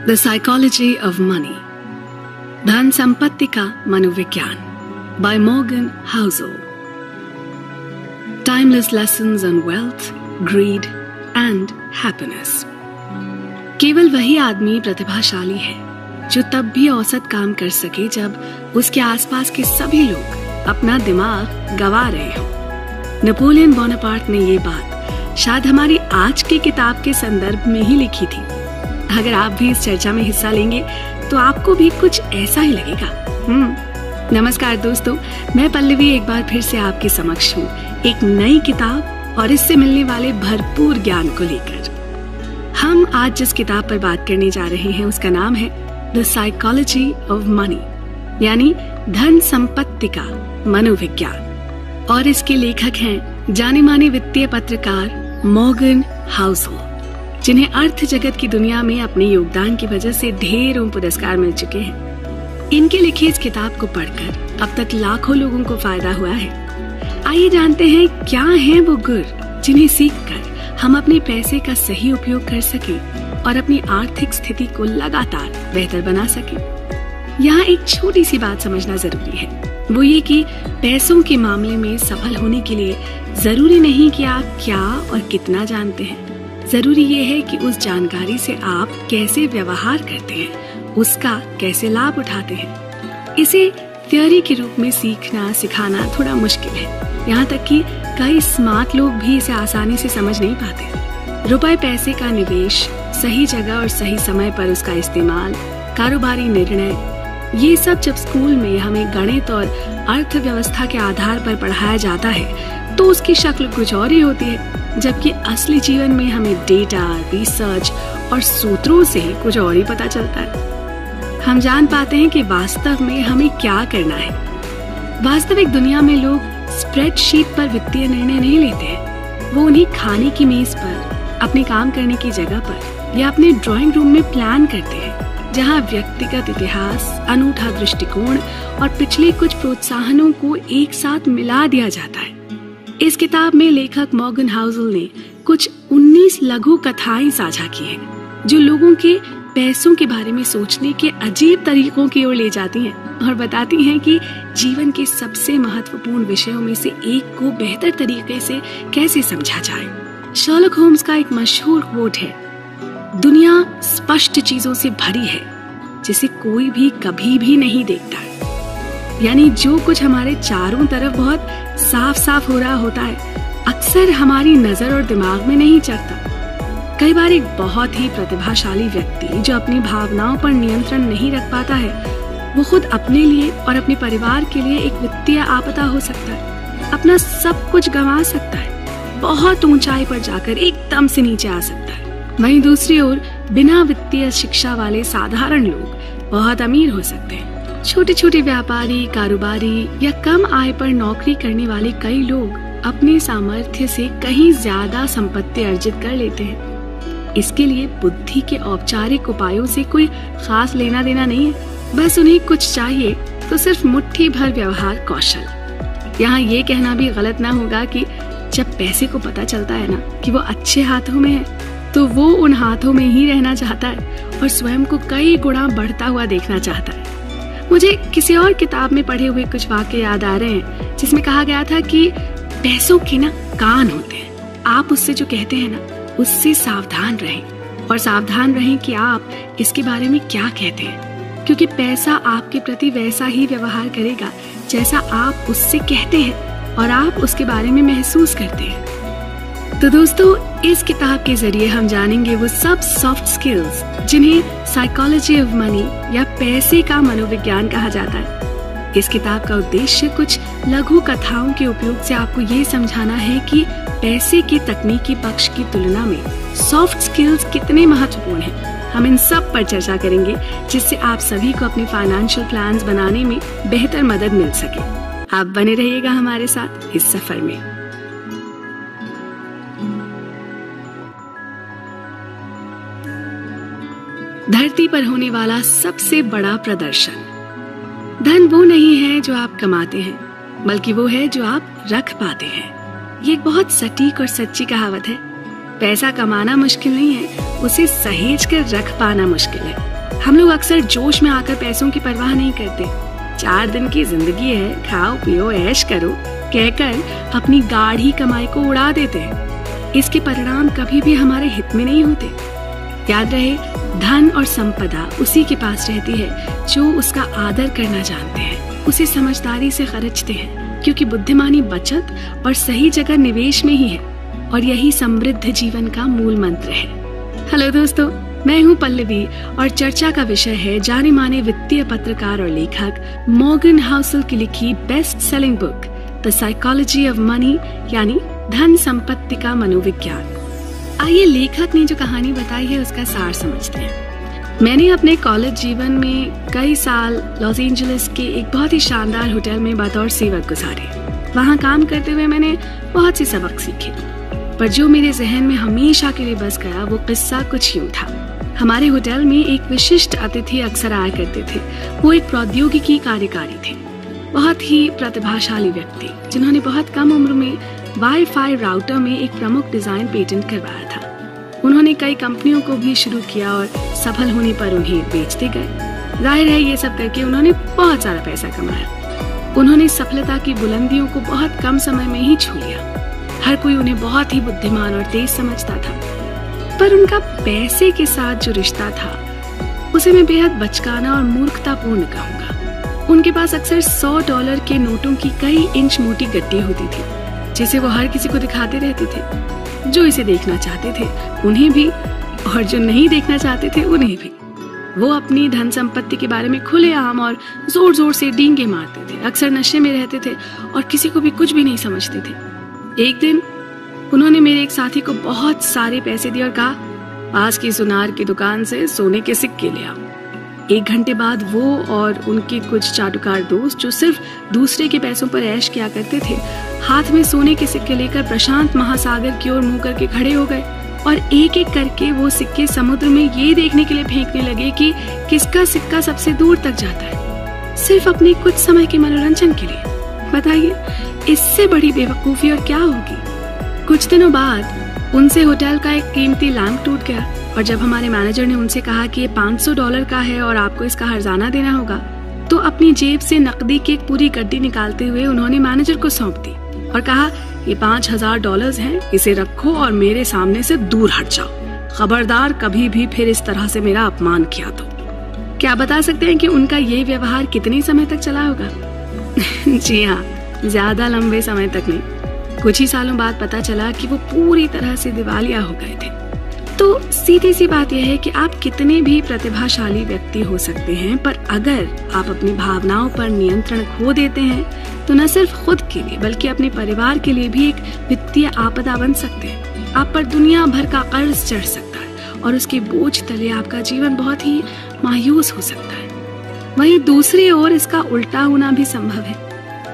The psychology of money, धन संपत्ति का मनोविज्ञान, bye Morgan Housel. Timeless lessons on wealth, grid and happiness. केवल वही आदमी प्रतिभाशाली है जो तब भी औसत काम कर सके जब उसके आसपास के सभी लोग अपना दिमाग गंवा रहे हों। नेपोलियन बोनापार्ट ने ये बात शायद हमारी आज की किताब के संदर्भ में ही लिखी थी। अगर आप भी इस चर्चा में हिस्सा लेंगे तो आपको भी कुछ ऐसा ही लगेगा। नमस्कार दोस्तों, मैं पल्लवी एक बार फिर से आपके समक्ष हूँ एक नई किताब और इससे मिलने वाले भरपूर ज्ञान को लेकर। हम आज जिस किताब पर बात करने जा रहे हैं उसका नाम है द साइकोलॉजी ऑफ मनी, यानी धन संपत्ति का मनोविज्ञान। और इसके लेखक हैं जाने माने वित्तीय पत्रकार मॉर्गन हाउसल, जिन्हें अर्थ जगत की दुनिया में अपने योगदान की वजह से ढेरों पुरस्कार मिल चुके हैं। इनके लिखे इस किताब को पढ़कर अब तक लाखों लोगों को फायदा हुआ है। आइए जानते हैं क्या है वो गुर जिन्हें सीखकर हम अपने पैसे का सही उपयोग कर सके और अपनी आर्थिक स्थिति को लगातार बेहतर बना सके। यहाँ एक छोटी सी बात समझना जरूरी है, वो ये कि पैसों के मामले में सफल होने के लिए जरूरी नहीं कि आप क्या और कितना जानते हैं। जरूरी ये है कि उस जानकारी से आप कैसे व्यवहार करते हैं, उसका कैसे लाभ उठाते हैं। इसे थ्योरी के रूप में सीखना सिखाना थोड़ा मुश्किल है। यहाँ तक कि कई स्मार्ट लोग भी इसे आसानी से समझ नहीं पाते। रुपए पैसे का निवेश, सही जगह और सही समय पर उसका इस्तेमाल, कारोबारी निर्णय, ये सब जब स्कूल में हमें गणित और अर्थव्यवस्था के आधार पर पढ़ाया जाता है तो उसकी शक्ल कुछ और ही होती है, जबकि असली जीवन में हमें डेटा, रिसर्च और सूत्रों से कुछ और ही पता चलता है। हम जान पाते हैं कि वास्तव में हमें क्या करना है। वास्तविक दुनिया में लोग स्प्रेडशीट पर वित्तीय निर्णय नहीं लेते हैं। वो उन्हें खाने की मेज पर, अपने काम करने की जगह पर या अपने ड्राइंग रूम में प्लान करते हैं, जहाँ व्यक्तिगत इतिहास, अनूठा दृष्टिकोण और पिछले कुछ प्रोत्साहनों को एक साथ मिला दिया जाता है। इस किताब में लेखक मॉर्गन हाउसल ने कुछ 19 लघु कथाएं साझा की हैं, जो लोगों के पैसों के बारे में सोचने के अजीब तरीकों की ओर ले जाती हैं और बताती हैं कि जीवन के सबसे महत्वपूर्ण विषयों में से एक को बेहतर तरीके से कैसे समझा जाए। शर्लक होम्स का एक मशहूर कोट है, दुनिया स्पष्ट चीजों से भरी है जिसे कोई भी कभी भी नहीं देखता। यानी जो कुछ हमारे चारों तरफ बहुत साफ साफ हो रहा होता है, अक्सर हमारी नजर और दिमाग में नहीं चढ़ता। कई बार एक बहुत ही प्रतिभाशाली व्यक्ति जो अपनी भावनाओं पर नियंत्रण नहीं रख पाता है, वो खुद अपने लिए और अपने परिवार के लिए एक वित्तीय आपदा हो सकता है। अपना सब कुछ गंवा सकता है, बहुत ऊंचाई पर जाकर एकदम से नीचे आ सकता है। वहीं दूसरी ओर बिना वित्तीय शिक्षा वाले साधारण लोग बहुत अमीर हो सकते हैं। छोटे छोटे व्यापारी, कारोबारी या कम आय पर नौकरी करने वाले कई लोग अपने सामर्थ्य से कहीं ज्यादा संपत्ति अर्जित कर लेते हैं। इसके लिए बुद्धि के औपचारिक उपायों से कोई खास लेना देना नहीं है। बस उन्हें कुछ चाहिए तो सिर्फ मुट्ठी भर व्यवहार कौशल। यहाँ ये कहना भी गलत ना होगा कि जब पैसे को पता चलता है ना कि वो अच्छे हाथों में है, तो वो उन हाथों में ही रहना चाहता है और स्वयं को कई गुना बढ़ता हुआ देखना चाहता है। मुझे किसी और किताब में पढ़े हुए कुछ वाक्य याद आ रहे हैं, जिसमें कहा गया था कि पैसों के ना कान होते हैं, आप उससे जो कहते हैं ना उससे सावधान रहें, और सावधान रहें कि आप इसके बारे में क्या कहते हैं, क्योंकि पैसा आपके प्रति वैसा ही व्यवहार करेगा जैसा आप उससे कहते हैं और आप उसके बारे में महसूस करते हैं। तो दोस्तों, इस किताब के जरिए हम जानेंगे वो सब सॉफ्ट स्किल्स जिन्हें साइकोलॉजी ऑफ मनी या पैसे का मनोविज्ञान कहा जाता है। इस किताब का उद्देश्य कुछ लघु कथाओं के उपयोग से आपको ये समझाना है कि पैसे के तकनीकी पक्ष की तुलना में सॉफ्ट स्किल्स कितने महत्वपूर्ण हैं। हम इन सब पर चर्चा करेंगे, जिससे आप सभी को अपने फाइनेंशियल प्लान्स बनाने में बेहतर मदद मिल सके। आप बने रहिएगा हमारे साथ इस सफर में। धरती पर होने वाला सबसे बड़ा प्रदर्शन, धन वो नहीं है जो आप कमाते हैं, बल्कि वो है जो आप रख पाते हैं। ये एक बहुत सटीक और सच्ची कहावत है। पैसा कमाना मुश्किल नहीं है, उसे सहेज कर रख पाना मुश्किल है। हम लोग अक्सर जोश में आकर पैसों की परवाह नहीं करते। 4 दिन की जिंदगी है, खाओ पियो ऐश करो कहकर अपनी गाढ़ी कमाई को उड़ा देते हैं। इसके परिणाम कभी भी हमारे हित में नहीं होते। याद रहे, धन और संपदा उसी के पास रहती है जो उसका आदर करना जानते हैं, उसे समझदारी से खर्चते हैं, क्योंकि बुद्धिमानी बचत और सही जगह निवेश में ही है, और यही समृद्ध जीवन का मूल मंत्र है। हेलो दोस्तों, मैं हूं पल्लवी और चर्चा का विषय है जाने माने वित्तीय पत्रकार और लेखक मॉर्गन हाउसल की लिखी best selling book the psychology of money, यानी धन संपत्ति का मनोविज्ञान। आइए लेखक ने जो कहानी बताई है उसका सार समझते हैं। मैंने अपने कॉलेज जीवन में कई साल लॉस एंजलिस के एक बहुत ही शानदार होटल में बतौर सेवक गुजारे। वहाँ काम करते हुए मैंने बहुत से सबक सीखे, पर जो मेरे जहन में हमेशा के लिए बस गया वो किस्सा कुछ यूं था। हमारे होटल में एक विशिष्ट अतिथि अक्सर आया करते थे। वो एक प्रौद्योगिकी कार्यकारी थे, बहुत ही प्रतिभाशाली व्यक्ति, जिन्होंने बहुत कम उम्र में वाईफाई राउटर में एक प्रमुख डिजाइन पेटेंट करवाया था। उन्होंने कई कंपनियों को भी शुरू किया और सफल होने पर उन्हें बेचते गए। जाहिर है ये सब करके उन्होंने बहुत सारा पैसा कमाया। उन्होंने सफलता की बुलंदियों को बहुत कम समय में ही छू लिया। हर कोई उन्हें बहुत ही बुद्धिमान और तेज समझता था, पर उनका पैसे के साथ जो रिश्ता था उसे मैं बेहद बचकाना और मूर्खतापूर्ण कहूँगा। उनके पास अक्सर $100 के नोटों की कई इंच मोटी गड्डी होती थी, जिसे वो हर किसी को दिखाते रहते थे। जो इसे देखना चाहते थे उन्हें भी, और जो नहीं देखना चाहते थे उन्हें भी। वो अपनी धन संपत्ति के बारे में खुलेआम और जोर जोर से डींगे मारते थे। अक्सर नशे में रहते थे और किसी को भी कुछ भी नहीं समझते थे। एक दिन उन्होंने मेरे एक साथी को बहुत सारे पैसे दिए और कहा, पास की सुनार की दुकान से सोने के सिक्के ले आओ। 1 घंटे बाद वो और उनके कुछ चाटुकार दोस्त, जो सिर्फ दूसरे के पैसों पर ऐश किया करते थे, हाथ में सोने के सिक्के लेकर प्रशांत महासागर की ओर मुंह करके खड़े हो गए और एक एक करके वो सिक्के समुद्र में ये देखने के लिए फेंकने लगे कि किसका सिक्का सबसे दूर तक जाता है, सिर्फ अपने कुछ समय के मनोरंजन के लिए। बताइए, इससे बड़ी बेवकूफी और क्या होगी। कुछ दिनों बाद उनसे होटल का एक कीमती लैंप टूट गया, और जब हमारे मैनेजर ने उनसे कहा कि ये $500 का है और आपको इसका हर्जाना देना होगा, तो अपनी जेब से नकदी की एक पूरी गड्डी निकालते हुए उन्होंने मैनेजर को सौंप दी और कहा, ये $5000 हैं, इसे रखो और मेरे सामने से दूर हट जाओ। खबरदार कभी भी फिर इस तरह से मेरा अपमान किया तो। क्या बता सकते हैं कि उनका ये व्यवहार कितने समय तक चला होगा? जी हाँ, ज्यादा लंबे समय तक नहीं। कुछ ही सालों बाद पता चला कि वो पूरी तरह से दिवालिया हो गए थे। तो सीधी सी बात यह है कि आप कितने भी प्रतिभाशाली व्यक्ति हो सकते हैं, पर अगर आप अपनी भावनाओं पर नियंत्रण खो देते हैं तो न सिर्फ खुद के लिए बल्कि अपने परिवार के लिए भी एक वित्तीय आपदा बन सकते हैं। आप पर दुनिया भर का कर्ज चढ़ सकता है और उसके बोझ तले आपका जीवन बहुत ही मायूस हो सकता है। वहीं दूसरी ओर इसका उल्टा होना भी संभव है।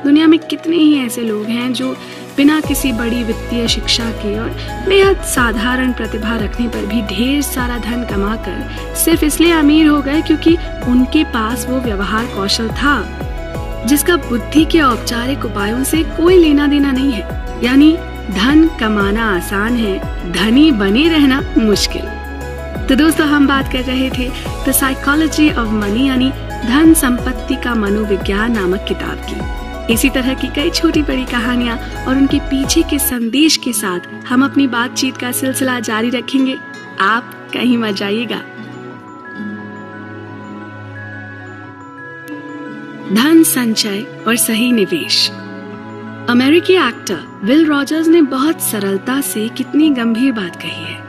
दुनिया में कितने ही ऐसे लोग हैं जो बिना किसी बड़ी वित्तीय शिक्षा के और बेहद साधारण प्रतिभा रखने पर भी ढेर सारा धन कमाकर सिर्फ इसलिए अमीर हो गए क्योंकि उनके पास वो व्यवहार कौशल था जिसका बुद्धि के औपचारिक उपायों से कोई लेना देना नहीं है। यानी धन कमाना आसान है, धनी बने रहना मुश्किल। तो दोस्तों, हम बात कर रहे थे द साइकोलॉजी ऑफ मनी, यानी धन संपत्ति का मनोविज्ञान नामक किताब की। इसी तरह की कई छोटी बड़ी कहानियां और उनके पीछे के संदेश के साथ हम अपनी बातचीत का सिलसिला जारी रखेंगे। आप कहीं मत जाइएगा। धन संचय और सही निवेश। अमेरिकी एक्टर विल रॉजर्स ने बहुत सरलता से कितनी गंभीर बात कही है।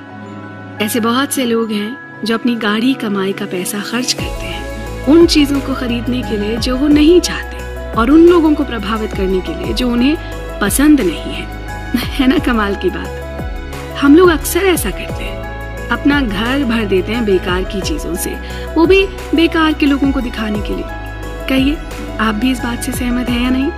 ऐसे बहुत से लोग हैं जो अपनी गाढ़ी कमाई का पैसा खर्च करते हैं उन चीजों को खरीदने के लिए जो वो नहीं चाहते, और उन लोगों को प्रभावित करने के लिए जो उन्हें पसंद नहीं है ना कमाल की बात। हम लोग अक्सर ऐसा करते हैं, अपना घर भर देते हैं बेकार की चीजों से, वो भी बेकार के लोगों को दिखाने के लिए। कहिए, आप भी इस बात से सहमत हैं या नहीं?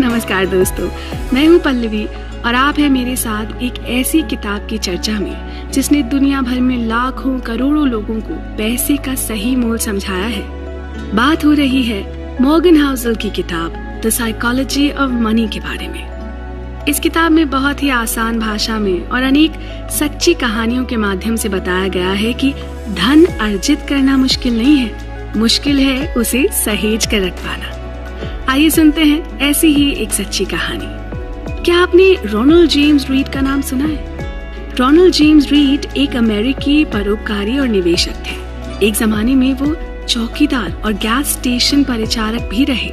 नमस्कार दोस्तों, मैं हूँ पल्लवी और आप हैं मेरे साथ एक ऐसी किताब की चर्चा में जिसने दुनिया भर में लाखों करोड़ों लोगों को पैसे का सही मोल समझाया है। बात हो रही है मॉर्गन हाउसल की किताब द साइकोलॉजी ऑफ मनी के बारे में। इस किताब में बहुत ही आसान भाषा में और अनेक सच्ची कहानियों के माध्यम से बताया गया है कि धन अर्जित करना मुश्किल नहीं है, मुश्किल है उसे सहेज कर रख पाना। आइए सुनते हैं ऐसी ही एक सच्ची कहानी। क्या आपने रोनाल्ड जेम्स रीड का नाम सुना है? रोनाल्ड जेम्स रीड एक अमेरिकी परोपकारी और निवेशक थे। एक जमाने में वो चौकीदार और गैस स्टेशन परिचारक भी रहे।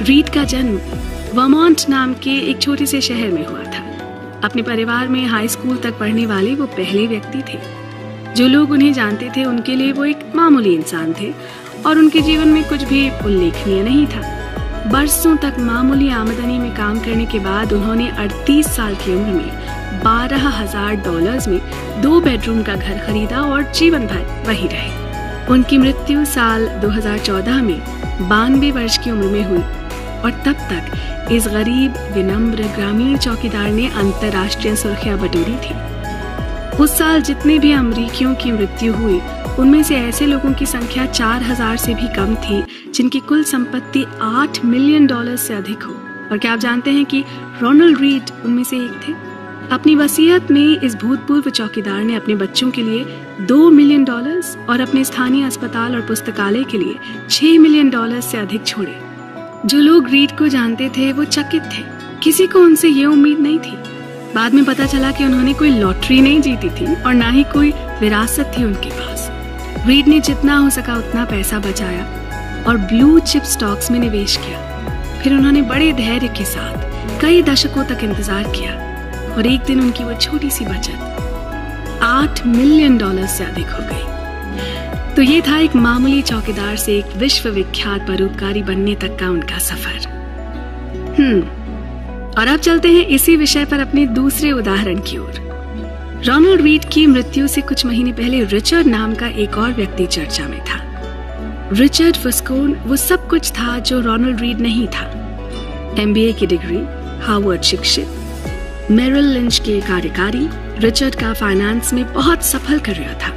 रीड का जन्म वर्मोंट नाम के एक छोटे से शहर में हुआ था। अपने परिवार में हाई स्कूल तक पढ़ने वाले वो पहले व्यक्ति थे। जो लोग उन्हें जानते थे उनके लिए वो एक मामूली इंसान थे और उनके जीवन में कुछ भी उल्लेखनीय नहीं था। बरसों तक मामूली आमदनी में काम करने के बाद उन्होंने 38 साल की उम्र में $12,000 में 2 बेडरूम का घर खरीदा और जीवन भर वही रहे। उनकी मृत्यु साल 2014 में 92 वर्ष की उम्र में हुई और तब तक इस गरीब विनम्र ग्रामीण चौकीदार ने अंतर्राष्ट्रीय सुर्खियां बटोरी थी। उस साल जितने भी अमरीकियों की मृत्यु हुई उनमें से ऐसे लोगों की संख्या 4000 से भी कम थी जिनकी कुल संपत्ति $8 मिलियन से अधिक हो। और क्या आप जानते हैं कि रोनाल्ड रीड उनमें से एक थे? अपनी वसीयत में इस भूतपूर्व चौकीदार ने अपने बच्चों के लिए $2 मिलियन और अपने स्थानीय अस्पताल और पुस्तकालय के लिए $6 मिलियन से अधिक छोड़े। जो लोग रीड को जानते थे वो चकित थे। किसी को उनसे ये उम्मीद नहीं थी। बाद में पता चला कि उन्होंने कोई लॉटरी नहीं जीती थी और ना ही कोई विरासत थी उनके पास। रीड ने जितना हो सका उतना पैसा बचाया और ब्लू चिप स्टॉक्स में निवेश किया। फिर उन्होंने बड़े धैर्य के साथ कई दशकों तक इंतजार किया और एक दिन उनकी वो छोटी सी बचत $8 मिलियन से अधिक हो गई। तो ये था एक मामूली चौकीदार से एक विश्वविख्यात परोपकारी बनने तक का उनका सफर। और अब चलते हैं इसी विषय पर अपने दूसरे उदाहरण की ओर। रोनाल्ड रीड की मृत्यु से कुछ महीने पहले रिचर्ड नाम का एक और व्यक्ति चर्चा में था। रिचर्ड फस्कोन वो सब कुछ था जो रोनाल्ड रीड नहीं था। MBA की डिग्री, हार्वर्ड शिक्षित, मेरिल लिंच के कार्यकारी, रिचर्ड का फाइनेंस में बहुत सफल करियर था।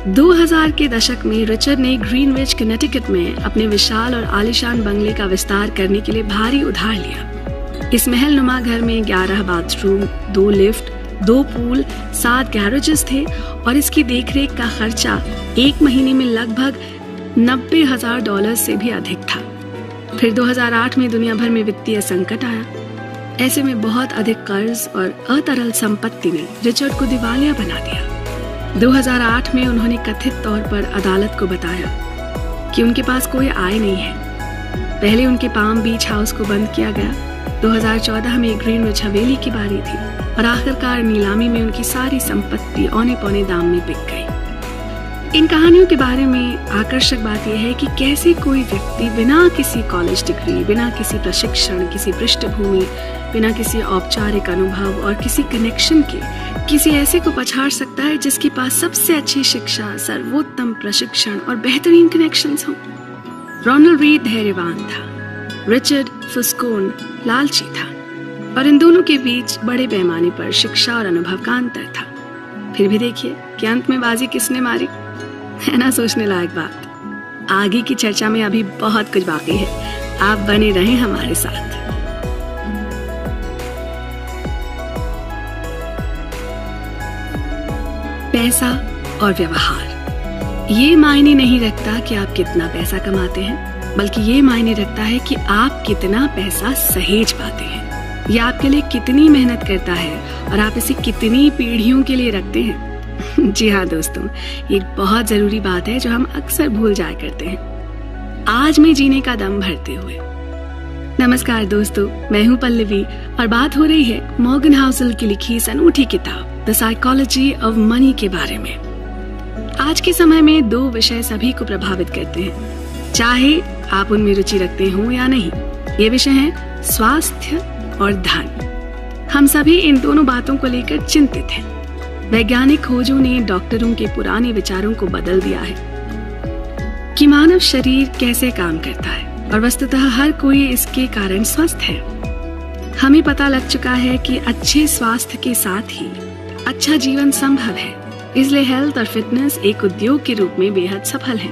2000 के दशक में रिचर्ड ने ग्रीनविच कनेटिकट में अपने विशाल और आलीशान बंगले का विस्तार करने के लिए भारी उधार लिया। इस महल नुमा घर में 11 बाथरूम, 2 लिफ्ट, 2 पूल, 7 गैरेजेस थे और इसकी देखरेख का खर्चा एक महीने में लगभग $90,000 से भी अधिक था। फिर 2008 में दुनिया भर में वित्तीय संकट आया। ऐसे में बहुत अधिक कर्ज और अतरल संपत्ति ने रिचर्ड को दिवालिया बना दिया। 2008 में उन्होंने कथित तौर पर अदालत को बताया कि उनके पास कोई आय नहीं है। पहले उनके पाम बीच हाउस को बंद किया गया। 2014 में ग्रीनविच हवेली की बारी थी और आखिरकार नीलामी में उनकी सारी संपत्ति औने पौने दाम में बिक गई। इन कहानियों के बारे में आकर्षक बात यह है कि कैसे कोई व्यक्ति बिना किसी कॉलेज डिग्री, बिना किसी प्रशिक्षण, किसी पृष्ठभूमि, बिना किसी औपचारिक अनुभव और किसी कनेक्शन के किसी ऐसे को पछाड़ सकता है जिसके पास सबसे अच्छी शिक्षा, सर्वोत्तम प्रशिक्षण और बेहतरीन कनेक्शंस हों। रोनाल्ड रीड धैर्यवान था, रिचर्ड फस्कोन लालची था और इन दोनों के बीच बड़े पैमाने पर शिक्षा और अनुभव का अंतर था। फिर भी देखिए कि अंत में बाजी किसने मारी, है ना सोचने लायक बात। आगे की चर्चा में अभी बहुत कुछ बाकी है, आप बने रहें हमारे साथ। पैसा और व्यवहार ये मायने नहीं रखता कि आप कितना पैसा कमाते हैं, बल्कि ये मायने रखता है कि आप कितना पैसा सहेज पाते हैं। यह आपके लिए कितनी मेहनत करता है और आप इसे कितनी पीढ़ियों के लिए रखते हैं। जी हाँ दोस्तों, ये बहुत जरूरी बात है जो हम अक्सर भूल जाया करते हैं। आज में जीने का दम भरते हुए। नमस्कार दोस्तों, मैं हूँ पल्लवी और बात हो रही है मॉर्गन हाउसल की लिखी इस अनूठी किताब द साइकोलॉजी ऑफ मनी के बारे में। आज के समय में 2 विषय सभी को प्रभावित करते हैं, चाहे आप उनमें रुचि रखते हो या नहीं। ये विषय है स्वास्थ्य और धन। हम सभी इन दोनों बातों को लेकर चिंतित हैं। वैज्ञानिक खोजों ने डॉक्टरों के पुराने विचारों को बदल दिया है कि मानव शरीर कैसे काम करता है और वस्तुतः हर कोई इसके कारण स्वस्थ है। हमें पता लग चुका है कि अच्छे स्वास्थ्य के साथ ही अच्छा जीवन संभव है, इसलिए हेल्थ और फिटनेस एक उद्योग के रूप में बेहद सफल है।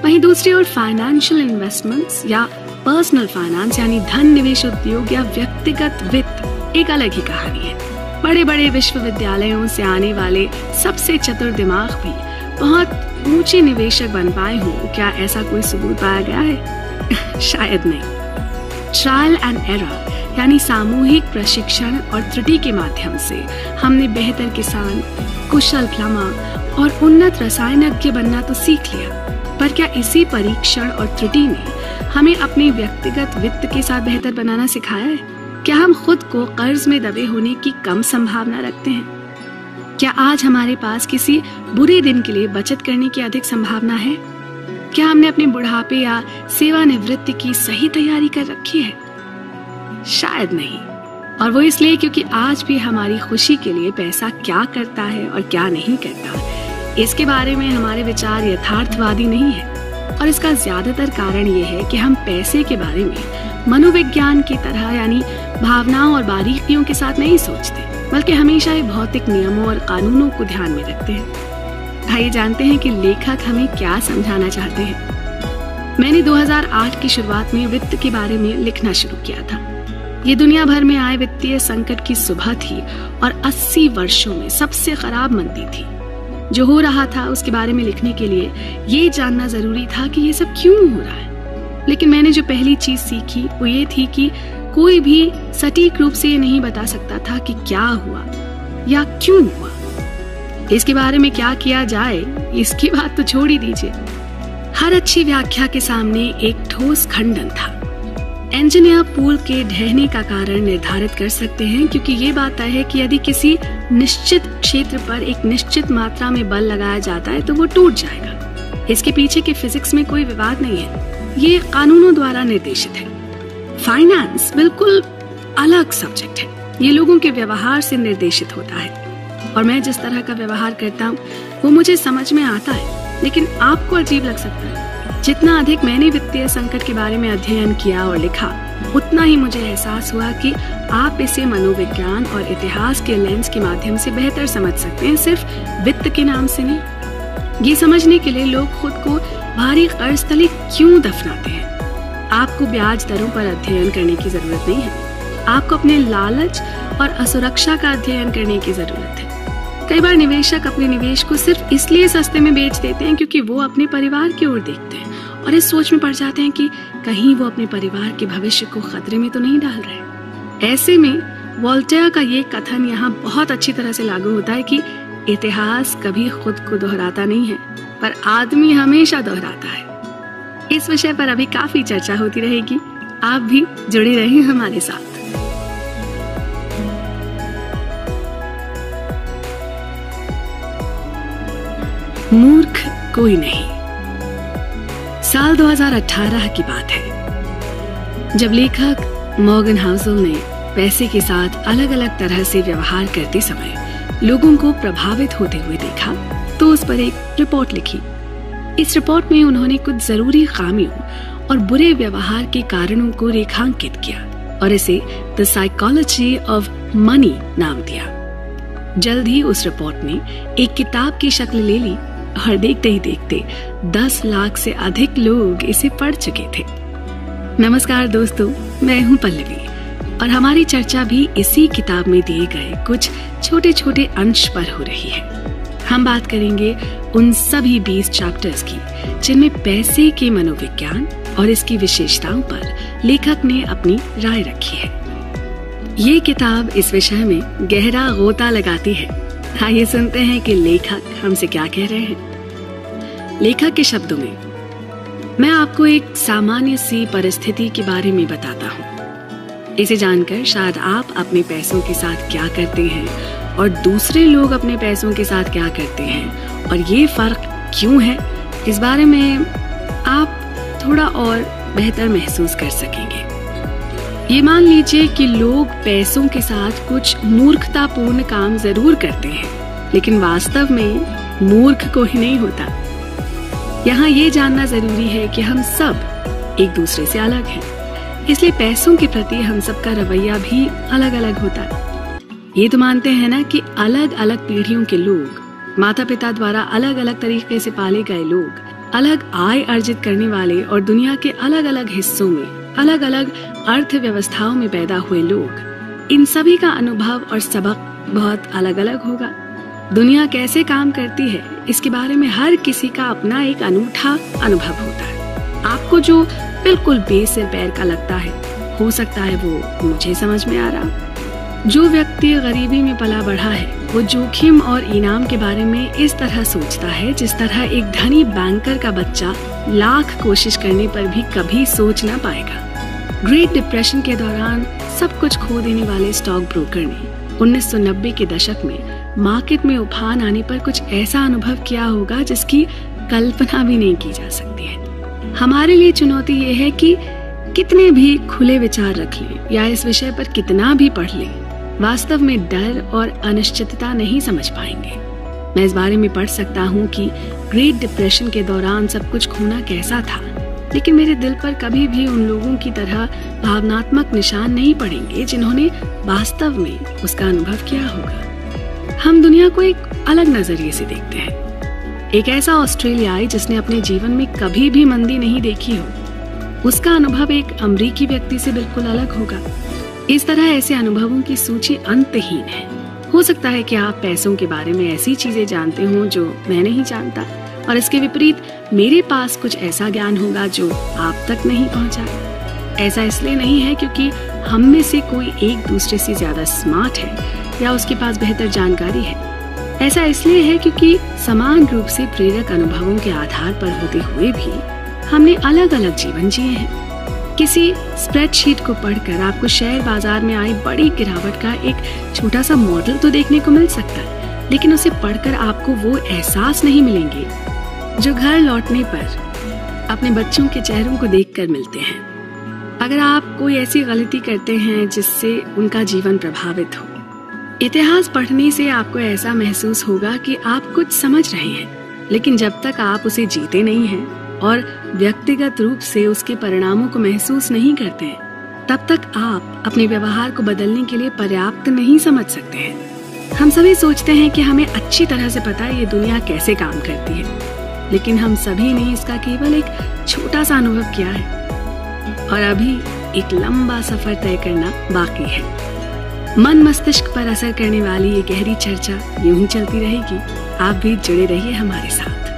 वहीं दूसरी ओर फाइनेंशियल इन्वेस्टमेंट्स या पर्सनल फाइनेंस यानी धन निवेश उद्योग या व्यक्तिगत वित्त एक अलग ही कहानी है। बड़े बड़े विश्वविद्यालयों से आने वाले सबसे चतुर दिमाग भी बहुत ऊंचे निवेशक बन पाए हों, क्या ऐसा कोई सबूत पाया गया है? शायद नहीं। ट्रायल एंड एरर यानी सामूहिक प्रशिक्षण और त्रुटि के माध्यम से हमने बेहतर किसान, कुशल प्लम्बर और उन्नत रसायनज्ञ बनना तो सीख लिया, पर क्या इसी परीक्षण और त्रुटि ने हमें अपने व्यक्तिगत वित्त के साथ बेहतर बनाना सिखाया है? क्या हम खुद को कर्ज में दबे होने की कम संभावना रखते हैं? क्या आज हमारे पास किसी बुरे दिन के लिए बचत करने की अधिक संभावना है? क्या हमने अपने बुढ़ापे या सेवानिवृत्ति की सही तैयारी कर रखी है? शायद नहीं। और वो इसलिए क्योंकि आज भी हमारी खुशी के लिए पैसा क्या करता है और क्या नहीं करता, इसके बारे में हमारे विचार यथार्थवादी नहीं है। और इसका ज्यादातर कारण ये है कि हम पैसे के बारे में मनोविज्ञान की तरह यानी भावनाओं और बारीकियों के साथ नहीं सोचते, बल्कि हमेशा ही भौतिक नियमों और कानूनों को ध्यान में रखते हैं। आइए जानते हैं कि लेखक हमें क्या समझाना चाहते हैं। मैंने 2008 की शुरुआत में वित्त के बारे में लिखना शुरू किया था। ये दुनिया भर में आए वित्तीय संकट की सुबह थी और 80 वर्षों में सबसे खराब मंदी थी। जो हो रहा था उसके बारे में लिखने के लिए ये जानना जरूरी था कि ये सब क्यों हो रहा है। लेकिन मैंने जो पहली चीज सीखी वो ये थी कि कोई भी सटीक रूप से ये नहीं बता सकता था कि क्या हुआ या क्यों हुआ। इसके बारे में क्या किया जाए इसकी बात तो छोड़ ही दीजिए। हर अच्छी व्याख्या के सामने एक ठोस खंडन था। इंजीनियर पुल के ढहने का कारण निर्धारित कर सकते हैं, क्योंकि ये बात तय है कि यदि किसी निश्चित क्षेत्र पर एक निश्चित मात्रा में बल लगाया जाता है तो वो टूट जाएगा। इसके पीछे के फिजिक्स में कोई विवाद नहीं है, ये कानूनों द्वारा निर्देशित है। फाइनेंस बिल्कुल अलग सब्जेक्ट है, ये लोगों के व्यवहार से निर्देशित होता है। और मैं जिस तरह का व्यवहार करता हूँ वो मुझे समझ में आता है, लेकिन आपको अजीब लग सकता है। जितना अधिक मैंने वित्तीय संकट के बारे में अध्ययन किया और लिखा, उतना ही मुझे एहसास हुआ कि आप इसे मनोविज्ञान और इतिहास के लेंस के माध्यम से बेहतर समझ सकते हैं, सिर्फ वित्त के नाम से नहीं। ये समझने के लिए लोग खुद को भारी कर्ज तले क्यों दफनाते हैं। आपको ब्याज दरों पर अध्ययन करने की जरूरत नहीं है, आपको अपने लालच और असुरक्षा का अध्ययन करने की जरूरत है। कई बार निवेशक अपने निवेश को सिर्फ इसलिए सस्ते में बेच देते हैं क्योंकि वो अपने परिवार की ओर देखते हैं और इस सोच में पड़ जाते हैं कि कहीं वो अपने परिवार के भविष्य को खतरे में तो नहीं डाल रहे। ऐसे में वोल्टेयर का ये कथन यहाँ बहुत अच्छी तरह से लागू होता है कि इतिहास कभी खुद को दोहराता नहीं है, पर आदमी हमेशा दोहराता है। इस विषय पर अभी काफी चर्चा होती रहेगी, आप भी जुड़े रहें हमारे साथ। मूर्ख कोई नहीं। साल 2018 की बात है, जब लेखक मॉर्गन हाउसेल ने पैसे के साथ अलग अलग तरह से व्यवहार करते समय लोगों को प्रभावित होते हुए देखा, तो उस पर एक रिपोर्ट लिखी। इस रिपोर्ट में उन्होंने कुछ जरूरी खामियों और बुरे व्यवहार के कारणों को रेखांकित किया और इसे द साइकोलॉजी ऑफ मनी नाम दिया। जल्द ही उस रिपोर्ट ने एक किताब की शक्ल ले ली और देखते ही देखते 10 लाख से अधिक लोग इसे पढ़ चुके थे। नमस्कार दोस्तों, मैं हूं पल्लवी और हमारी चर्चा भी इसी किताब में दिए गए कुछ छोटे छोटे अंश पर हो रही है। हम बात करेंगे उन सभी 20 चैप्टर्स की जिनमें पैसे के मनोविज्ञान और इसकी विशेषताओं पर लेखक ने अपनी राय रखी है। ये किताब इस विषय में गहरा गोता लगाती है। आइए सुनते हैं कि लेखक हमसे क्या कह रहे हैं। लेखक के शब्दों में, मैं आपको एक सामान्य सी परिस्थिति के बारे में बताता हूँ। इसे जानकर शायद आप अपने पैसों के साथ क्या करते हैं और दूसरे लोग अपने पैसों के साथ क्या करते हैं और ये फर्क क्यों है, इस बारे में आप थोड़ा और बेहतर महसूस कर सकेंगे। ये मान लीजिए कि लोग पैसों के साथ कुछ मूर्खतापूर्ण काम जरूर करते हैं, लेकिन वास्तव में मूर्ख कोई नहीं होता। यहाँ ये जानना जरूरी है कि हम सब एक दूसरे से अलग हैं, इसलिए पैसों के प्रति हम सबका रवैया भी अलग अलग होता है। ये तो मानते हैं ना कि अलग अलग पीढ़ियों के लोग, माता पिता द्वारा अलग अलग तरीके से पाले गए लोग, अलग आय अर्जित करने वाले और दुनिया के अलग अलग हिस्सों में अलग अलग अर्थव्यवस्थाओं में पैदा हुए लोग, इन सभी का अनुभव और सबक बहुत अलग अलग होगा। दुनिया कैसे काम करती है इसके बारे में हर किसी का अपना एक अनूठा अनुभव होता है। आपको जो बिल्कुल बेसिर पैर का लगता है, हो सकता है वो मुझे समझ में आ रहा। जो व्यक्ति गरीबी में पला बढ़ा है वो जोखिम और इनाम के बारे में इस तरह सोचता है जिस तरह एक धनी बैंकर का बच्चा लाख कोशिश करने पर भी कभी सोच ना पाएगा। ग्रेट डिप्रेशन के दौरान सब कुछ खो देने वाले स्टॉक ब्रोकर ने 1990 के दशक में मार्केट में उफान आने पर कुछ ऐसा अनुभव किया होगा जिसकी कल्पना भी नहीं की जा सकती है। हमारे लिए चुनौती ये है कि कितने भी खुले विचार रख लें या इस विषय पर कितना भी पढ़ लें, वास्तव में डर और अनिश्चितता नहीं समझ पाएंगे। मैं इस बारे में पढ़ सकता हूँ कि ग्रेट डिप्रेशन के दौरान सब कुछ खोना कैसा था, लेकिन मेरे दिल पर कभी भी उन लोगों की तरह भावनात्मक निशान नहीं पड़ेंगे जिन्होंने वास्तव में उसका अनुभव किया होगा। हम दुनिया को एक अलग नजरिए से देखते हैं। एक ऐसा ऑस्ट्रेलियाई जिसने अपने जीवन में कभी भी मंदी नहीं देखी हो, उसका अनुभव एक अमेरिकी व्यक्ति से बिल्कुल अलग होगा। इस तरह ऐसे अनुभवों की सूची अंतहीन है। हो सकता है कि आप पैसों के बारे में ऐसी चीजें जानते हो जो मैं नहीं जानता, और इसके विपरीत मेरे पास कुछ ऐसा ज्ञान होगा जो आप तक नहीं पहुंचा। ऐसा इसलिए नहीं है क्योंकि हम में से कोई एक दूसरे से ज्यादा स्मार्ट है या उसके पास बेहतर जानकारी है। ऐसा इसलिए है क्योंकि समान रूप से प्रेरक अनुभवों के आधार पर होते हुए भी हमने अलग अलग जीवन जिए हैं। किसी स्प्रेडशीट को पढ़कर आपको शेयर बाजार में आई बड़ी गिरावट का एक छोटा सा मॉडल तो देखने को मिल सकता है, लेकिन उसे पढ़कर आपको वो एहसास नहीं मिलेंगे जो घर लौटने पर अपने बच्चों के चेहरों को देखकर मिलते हैं। अगर आप कोई ऐसी गलती करते हैं जिससे उनका जीवन प्रभावित हो, इतिहास पढ़ने से आपको ऐसा महसूस होगा कि आप कुछ समझ रहे हैं, लेकिन जब तक आप उसे जीते नहीं हैं और व्यक्तिगत रूप से उसके परिणामों को महसूस नहीं करते हैं, तब तक आप अपने व्यवहार को बदलने के लिए पर्याप्त नहीं समझ सकते हैं। हम सभी सोचते हैं कि हमें अच्छी तरह से पता है ये दुनिया कैसे काम करती है, लेकिन हम सभी ने इसका केवल एक छोटा सा अनुभव किया है और अभी एक लंबा सफर तय करना बाकी है। मन मस्तिष्क पर असर करने वाली ये गहरी चर्चा यूं ही चलती रहेगी। आप भी जुड़े रहिए हमारे साथ।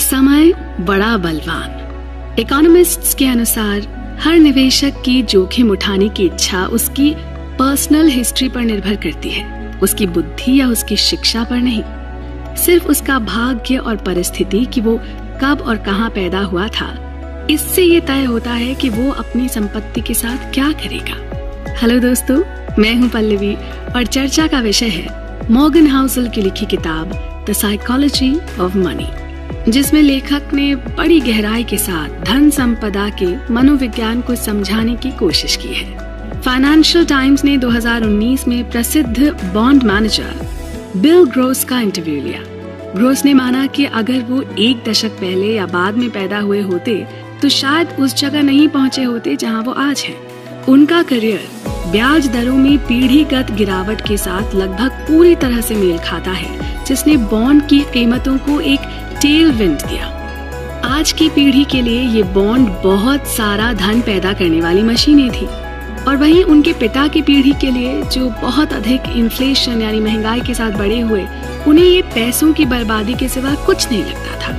समय बड़ा बलवान। इकोनॉमिस्ट्स के अनुसार हर निवेशक की जोखिम उठाने की इच्छा उसकी पर्सनल हिस्ट्री पर निर्भर करती है, उसकी बुद्धि या उसकी शिक्षा पर नहीं। सिर्फ उसका भाग्य और परिस्थिति कि वो कब और कहां पैदा हुआ था, इससे ये तय होता है कि वो अपनी संपत्ति के साथ क्या करेगा। हेलो दोस्तों, मैं हूं पल्लवी और चर्चा का विषय है मॉर्गन हाउसल की लिखी किताब द साइकोलॉजी ऑफ मनी, जिसमें लेखक ने बड़ी गहराई के साथ धन संपदा के मनोविज्ञान को समझाने की कोशिश की है। फाइनेंशियल टाइम्स ने 2019 में प्रसिद्ध बॉन्ड मैनेजर बिल ग्रोस का इंटरव्यू लिया। ग्रोस ने माना कि अगर वो एक दशक पहले या बाद में पैदा हुए होते तो शायद उस जगह नहीं पहुंचे होते जहां वो आज हैं। उनका करियर ब्याज दरों में पीढ़ीगत गिरावट के साथ लगभग पूरी तरह से मेल खाता है, जिसने बॉन्ड की कीमतों को एक टेल विंड दिया। आज की पीढ़ी के लिए ये बॉन्ड बहुत सारा धन पैदा करने वाली मशीनें थी, और वहीं उनके पिता की पीढ़ी के लिए जो बहुत अधिक इन्फ्लेशन यानी महंगाई के साथ बड़े हुए, उन्हें ये पैसों की बर्बादी के सिवा कुछ नहीं लगता था।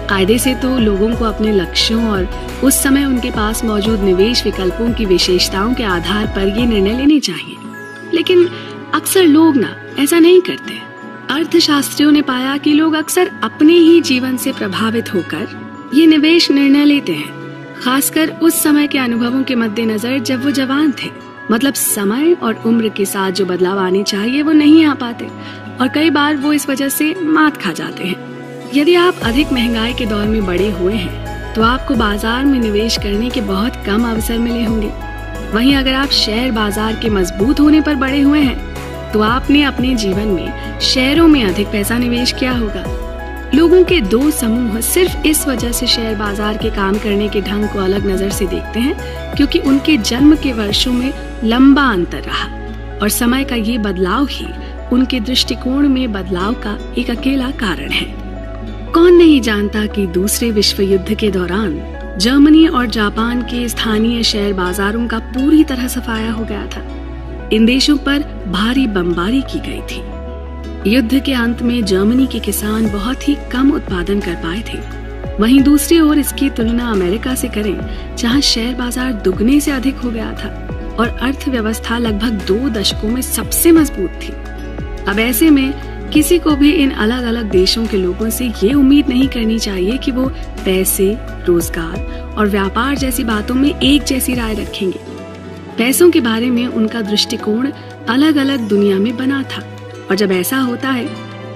कायदे से तो लोगों को अपने लक्ष्यों और उस समय उनके पास मौजूद निवेश विकल्पों की विशेषताओं के आधार पर ये निर्णय लेने चाहिए, लेकिन अक्सर लोग ऐसा नहीं करते। अर्थशास्त्रियों ने पाया कि लोग अक्सर अपने ही जीवन से प्रभावित होकर ये निवेश निर्णय लेते हैं, खासकर उस समय के अनुभवों के मद्देनजर जब वो जवान थे। मतलब समय और उम्र के साथ जो बदलाव आने चाहिए वो नहीं आ पाते, और कई बार वो इस वजह से मात खा जाते हैं। यदि आप अधिक महंगाई के दौर में बड़े हुए हैं तो आपको बाजार में निवेश करने के बहुत कम अवसर मिले होंगे। वहीं अगर आप शेयर बाजार के मजबूत होने पर बड़े हुए हैं तो आपने अपने जीवन में शेयरों में अधिक पैसा निवेश किया होगा। लोगों के दो समूह सिर्फ इस वजह से शेयर बाजार के काम करने के ढंग को अलग नजर से देखते हैं क्योंकि उनके जन्म के वर्षों में लंबा अंतर रहा, और समय का ये बदलाव ही उनके दृष्टिकोण में बदलाव का एक अकेला कारण है। कौन नहीं जानता कि दूसरे विश्व युद्ध के दौरान जर्मनी और जापान के स्थानीय शेयर बाजारों का पूरी तरह सफाया हो गया था। इन देशों पर भारी बमबारी की गई थी। युद्ध के अंत में जर्मनी के किसान बहुत ही कम उत्पादन कर पाए थे। वहीं दूसरी ओर इसकी तुलना अमेरिका से करें, जहां शेयर बाजार दुगने से अधिक हो गया था और अर्थव्यवस्था लगभग 2 दशकों में सबसे मजबूत थी। अब ऐसे में किसी को भी इन अलग अलग देशों के लोगों से ये उम्मीद नहीं करनी चाहिए कि वो पैसे, रोजगार और व्यापार जैसी बातों में एक जैसी राय रखेंगे। पैसों के बारे में उनका दृष्टिकोण अलग अलग दुनिया में बना था, और जब ऐसा होता है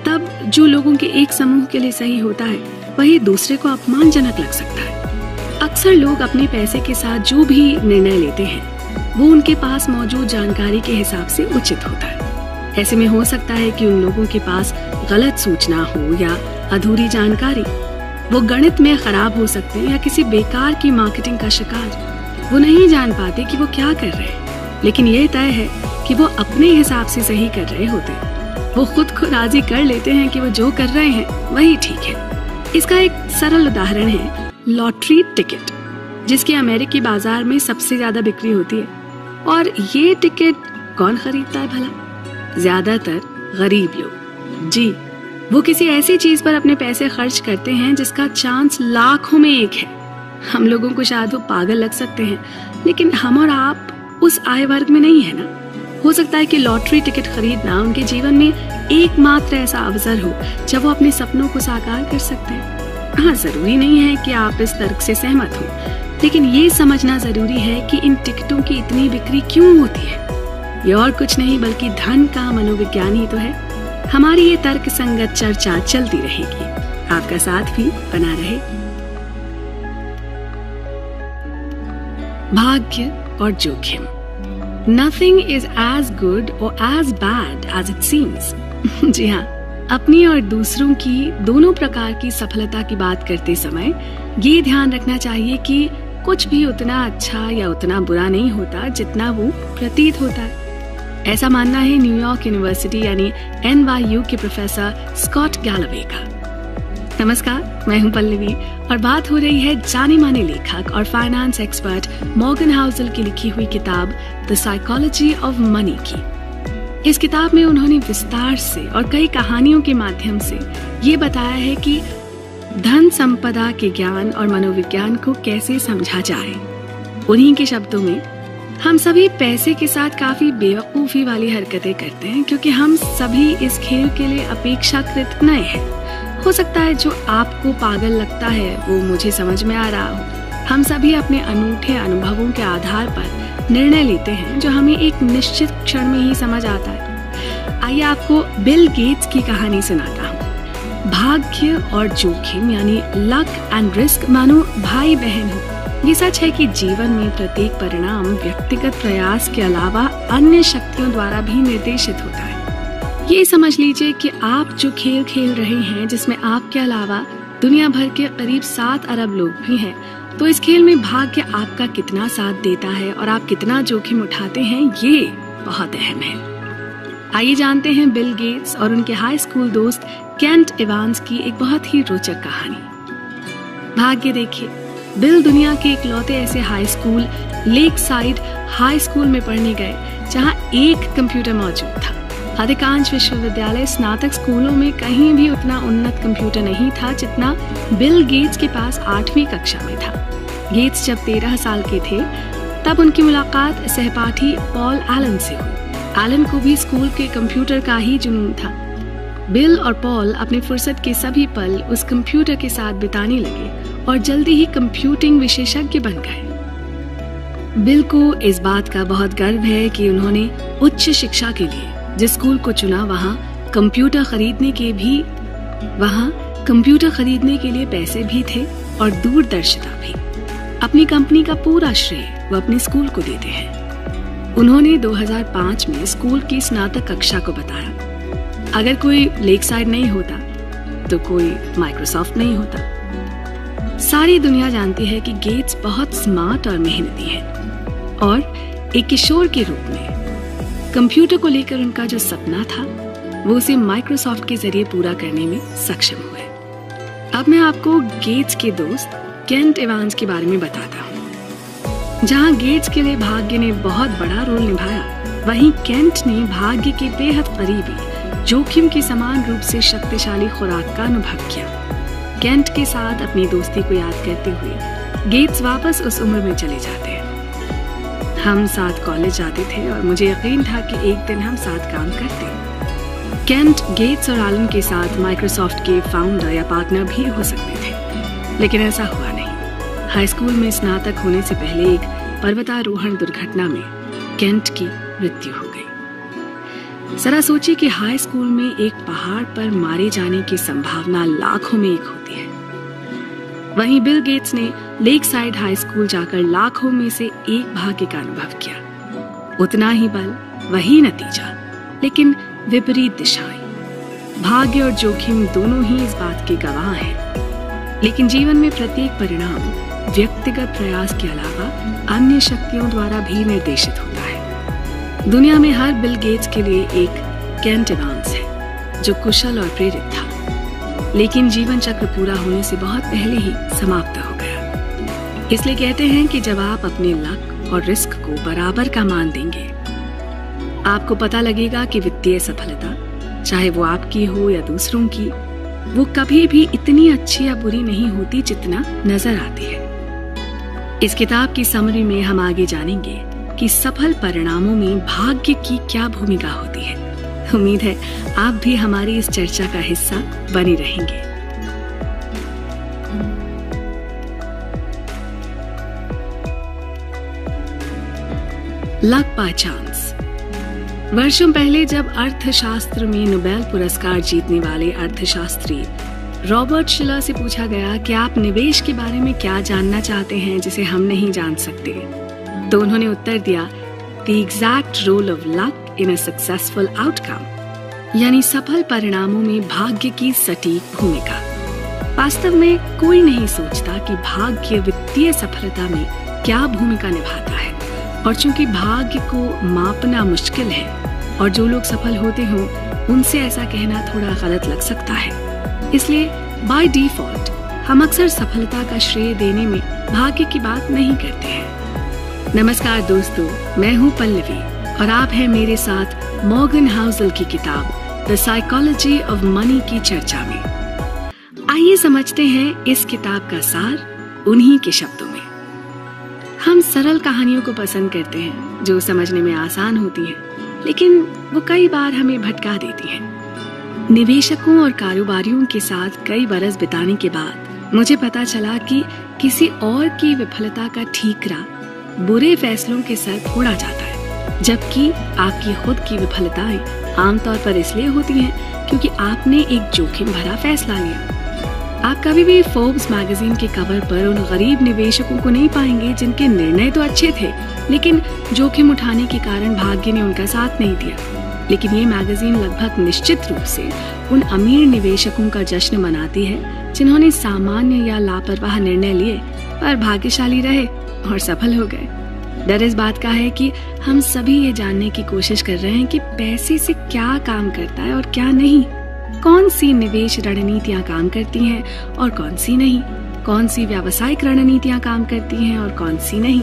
तब जो लोगों के एक समूह के लिए सही होता है वही दूसरे को अपमानजनक लग सकता है। अक्सर लोग अपने पैसे के साथ जो भी निर्णय लेते हैं वो उनके पास मौजूद जानकारी के हिसाब से उचित होता है। ऐसे में हो सकता है कि उन लोगों के पास गलत सूचना हो या अधूरी जानकारी। वो गणित में खराब हो सकते हैं या किसी बेकार की मार्केटिंग का शिकार। वो नहीं जान पाते कि वो क्या कर रहे हैं, लेकिन ये तय है कि वो अपने हिसाब से सही कर रहे होते हैं। वो खुद को राजी कर लेते हैं कि वो जो कर रहे हैं वही ठीक है। इसका एक सरल उदाहरण है लॉटरी टिकट, जिसकी अमेरिकी बाजार में सबसे ज्यादा बिक्री होती है। और ये टिकट कौन खरीदता है भला? ज्यादातर गरीब लोग। जी, वो किसी ऐसी चीज पर अपने पैसे खर्च करते हैं जिसका चांस लाखों में एक है। हम लोगों को शायद वो पागल लग सकते हैं, लेकिन हम और आप उस आय वर्ग में नहीं है ना। हो सकता है कि लॉटरी टिकट खरीदना उनके जीवन में एकमात्र ऐसा अवसर हो जब वो अपने सपनों को साकार कर सकते हैं। हाँ, जरूरी नहीं है कि आप इस तर्क से सहमत हो, लेकिन ये समझना जरूरी है कि इन टिकटों की इतनी बिक्री क्यों होती है। ये और कुछ नहीं bल्कि धन का मनोविज्ञान ही तो है। हमारी ये तर्क संगत चर्चा चलती रहेगी। आपका साथ भी बना रहे। भाग्य और जोखिम। Nothing is as good or as bad as it seems। जी हाँ, अपनी और दूसरों की दोनों प्रकार की सफलता की बात करते समय ये ध्यान रखना चाहिए कि कुछ भी उतना अच्छा या उतना बुरा नहीं होता जितना वो प्रतीत होता है। ऐसा मानना है न्यूयॉर्क यूनिवर्सिटी यानी NYU के प्रोफेसर स्कॉट गैलवे का। नमस्कार, मैं हूं पल्लवी और बात हो रही है जाने माने लेखक और फाइनेंस एक्सपर्ट मॉर्गन हाउसल की लिखी हुई किताब द साइकोलॉजी ऑफ मनी की। इस किताब में उन्होंने विस्तार से और कई कहानियों के माध्यम से ये बताया है कि धन संपदा के ज्ञान और मनोविज्ञान को कैसे समझा जाए। उन्हीं के शब्दों में, हम सभी पैसे के साथ काफी बेवकूफी वाली हरकतें करते हैं क्योंकि हम सभी इस खेल के लिए अपेक्षाकृत नए हैं। हो सकता है जो आपको पागल लगता है वो मुझे समझ में आ रहा हो। हम सभी अपने अनूठे अनुभवों के आधार पर निर्णय लेते हैं जो हमें एक निश्चित क्षण में ही समझ आता है। आइए आपको बिल गेट्स की कहानी सुनाता हूँ। भाग्य और जोखिम यानी लक एंड रिस्क मानो भाई बहन हो। ये सच है कि जीवन में प्रत्येक परिणाम व्यक्तिगत प्रयास के अलावा अन्य शक्तियों द्वारा भी निर्देशित होता है। ये समझ लीजिए कि आप जो खेल खेल रहे हैं, जिसमें आपके अलावा दुनिया भर के करीब 7 अरब लोग भी हैं, तो इस खेल में भाग्य आपका कितना साथ देता है और आप कितना जोखिम उठाते हैं, ये बहुत अहम है। आइए जानते हैं बिल गेट्स और उनके हाई स्कूल दोस्त केंट इवांस की एक बहुत ही रोचक कहानी। भाग्य देखिए, बिल दुनिया के इकलौते ऐसे high school lake side high school में पढ़ने गए जहां एक कंप्यूटर मौजूद था। अधिकांश विश्वविद्यालय स्नातक स्कूलों में कहीं भी उतना उन्नत कंप्यूटर नहीं था जितना बिल गेट्स के पास 8वीं कक्षा में था। गेट्स जब 13 साल के थे तब उनकी मुलाकात सहपाठी पॉल एलन से हुई। एलन को भी स्कूल के कंप्यूटर का ही जुनून था। बिल और पॉल अपने फुर्सत के सभी पल उस कंप्यूटर के साथ बिताने लगे और जल्दी ही कंप्यूटिंग विशेषज्ञ बन गए। बिल को इस बात का बहुत गर्व है कि उन्होंने उच्च शिक्षा के लिए जिस स्कूल को चुना वहाँ कंप्यूटर खरीदने के लिए पैसे भी थे और दूरदर्शिता भी। अपनी कंपनी का पूरा श्रेय वो अपने स्कूल को देते हैं। उन्होंने 2005 में स्कूल की स्नातक कक्षा को बताया, अगर कोई लेकसाइड नहीं होता तो कोई माइक्रोसॉफ्ट नहीं होता। सारी दुनिया जानती है कि गेट्स बहुत स्मार्ट और मेहनती हैं और एक किशोर के रूप में कंप्यूटर को लेकर उनका जो सपना था वो उसे माइक्रोसॉफ्ट के जरिए पूरा करने में सक्षम हुए। अब मैं आपको गेट्स के दोस्त केंट एवांस के बारे में बताता हूँ। जहाँ गेट्स के लिए भाग्य ने बहुत बड़ा रोल निभाया, वहीं केंट ने भाग्य के बेहद करीबी जोखिम के समान रूप से शक्तिशाली खुराक का अनुभव किया। केंट के साथ अपनी दोस्ती को याद करते हुए गेट्स वापस उस उम्र में चले जाते हैं। हम साथ कॉलेज जाते थे और मुझे यकीन था कि एक दिन हम साथ काम करते। केंट गेट्स और एलन के साथ माइक्रोसॉफ्ट के फाउंडर या पार्टनर भी हो सकते थे, लेकिन ऐसा हुआ नहीं। हाई स्कूल में स्नातक होने से पहले एक पर्वतारोहण दुर्घटना में केंट की मृत्यु हो गई। जरा सोचिए कि हाई स्कूल में एक पहाड़ पर मारे जाने की संभावना लाखों में एक होती है। वहीं बिल गेट्स ने लेक साइड हाई स्कूल जाकर लाखों में से एक भाग्य का अनुभव किया। उतना ही बल, वही नतीजा, लेकिन विपरीत दिशाएं। भाग्य और जोखिम दोनों ही इस बात के गवाह हैं, लेकिन जीवन में प्रत्येक परिणाम व्यक्तिगत प्रयास के अलावा अन्य शक्तियों द्वारा भी निर्देशित होता है। दुनिया में हर बिल गेट्स के लिए एक केंट एवांस है जो कुशल और प्रेरित था, लेकिन जीवन चक्र पूरा होने से बहुत पहले ही समाप्त हो गया। इसलिए कहते हैं कि जब आप अपने लक और रिस्क को बराबर का मान देंगे, आपको पता लगेगा कि वित्तीय सफलता, चाहे वो आपकी हो या दूसरों की, वो कभी भी इतनी अच्छी या बुरी नहीं होती जितना नजर आती है। इस किताब की समरी में हम आगे जानेंगे कि सफल परिणामों में भाग्य की क्या भूमिका होती है। उम्मीद है आप भी हमारी इस चर्चा का हिस्सा बने रहेंगे। Luck by chance. वर्षों पहले जब अर्थशास्त्र में नोबेल पुरस्कार जीतने वाले अर्थशास्त्री रॉबर्ट शिलर से पूछा गया कि आप निवेश के बारे में क्या जानना चाहते हैं जिसे हम नहीं जान सकते, तो उन्होंने उत्तर दिया, the exact role of luck in a successful outcome, यानी सफल परिणामों में भाग्य की सटीक भूमिका। वास्तव में कोई नहीं सोचता कि भाग्य वित्तीय सफलता में क्या भूमिका निभाता है, और चूंकि भाग्य को मापना मुश्किल है और जो लोग सफल होते हों उनसे ऐसा कहना थोड़ा गलत लग सकता है, इसलिए बाय डिफॉल्ट हम अक्सर सफलता का श्रेय देने में भाग्य की बात नहीं करते हैं। नमस्कार दोस्तों, मैं हूँ पल्लवी और आप हैं मेरे साथ मॉर्गन हाउसल की किताब द साइकोलॉजी ऑफ मनी की चर्चा में। आइए समझते हैं इस किताब का सार उन्हीं के शब्दों में। हम सरल कहानियों को पसंद करते हैं जो समझने में आसान होती हैं, लेकिन वो कई बार हमें भटका देती हैं। निवेशकों और कारोबारियों के साथ कई बरस बिताने के बाद मुझे पता चला कि किसी और की विफलता का ठीकरा बुरे फैसलों के सर फोड़ा जाता है, जबकि आपकी खुद की विफलताएं आमतौर पर इसलिए होती हैं क्योंकि आपने एक जोखिम भरा फैसला लिया। आप कभी भी फोर्ब्स मैगजीन के कवर पर उन गरीब निवेशकों को नहीं पाएंगे जिनके निर्णय तो अच्छे थे, लेकिन जोखिम उठाने के कारण भाग्य ने उनका साथ नहीं दिया। लेकिन ये मैगजीन लगभग निश्चित रूप से उन अमीर निवेशकों का जश्न मनाती है जिन्होंने सामान्य या लापरवाह निर्णय लिए पर भाग्यशाली रहे और सफल हो गए। डर इस बात का है कि हम सभी ये जानने की कोशिश कर रहे हैं कि पैसे से क्या काम करता है और क्या नहीं, कौन सी निवेश रणनीतियां काम करती हैं और कौन सी नहीं, कौन सी व्यावसायिक रणनीतियां काम करती हैं और कौन सी नहीं।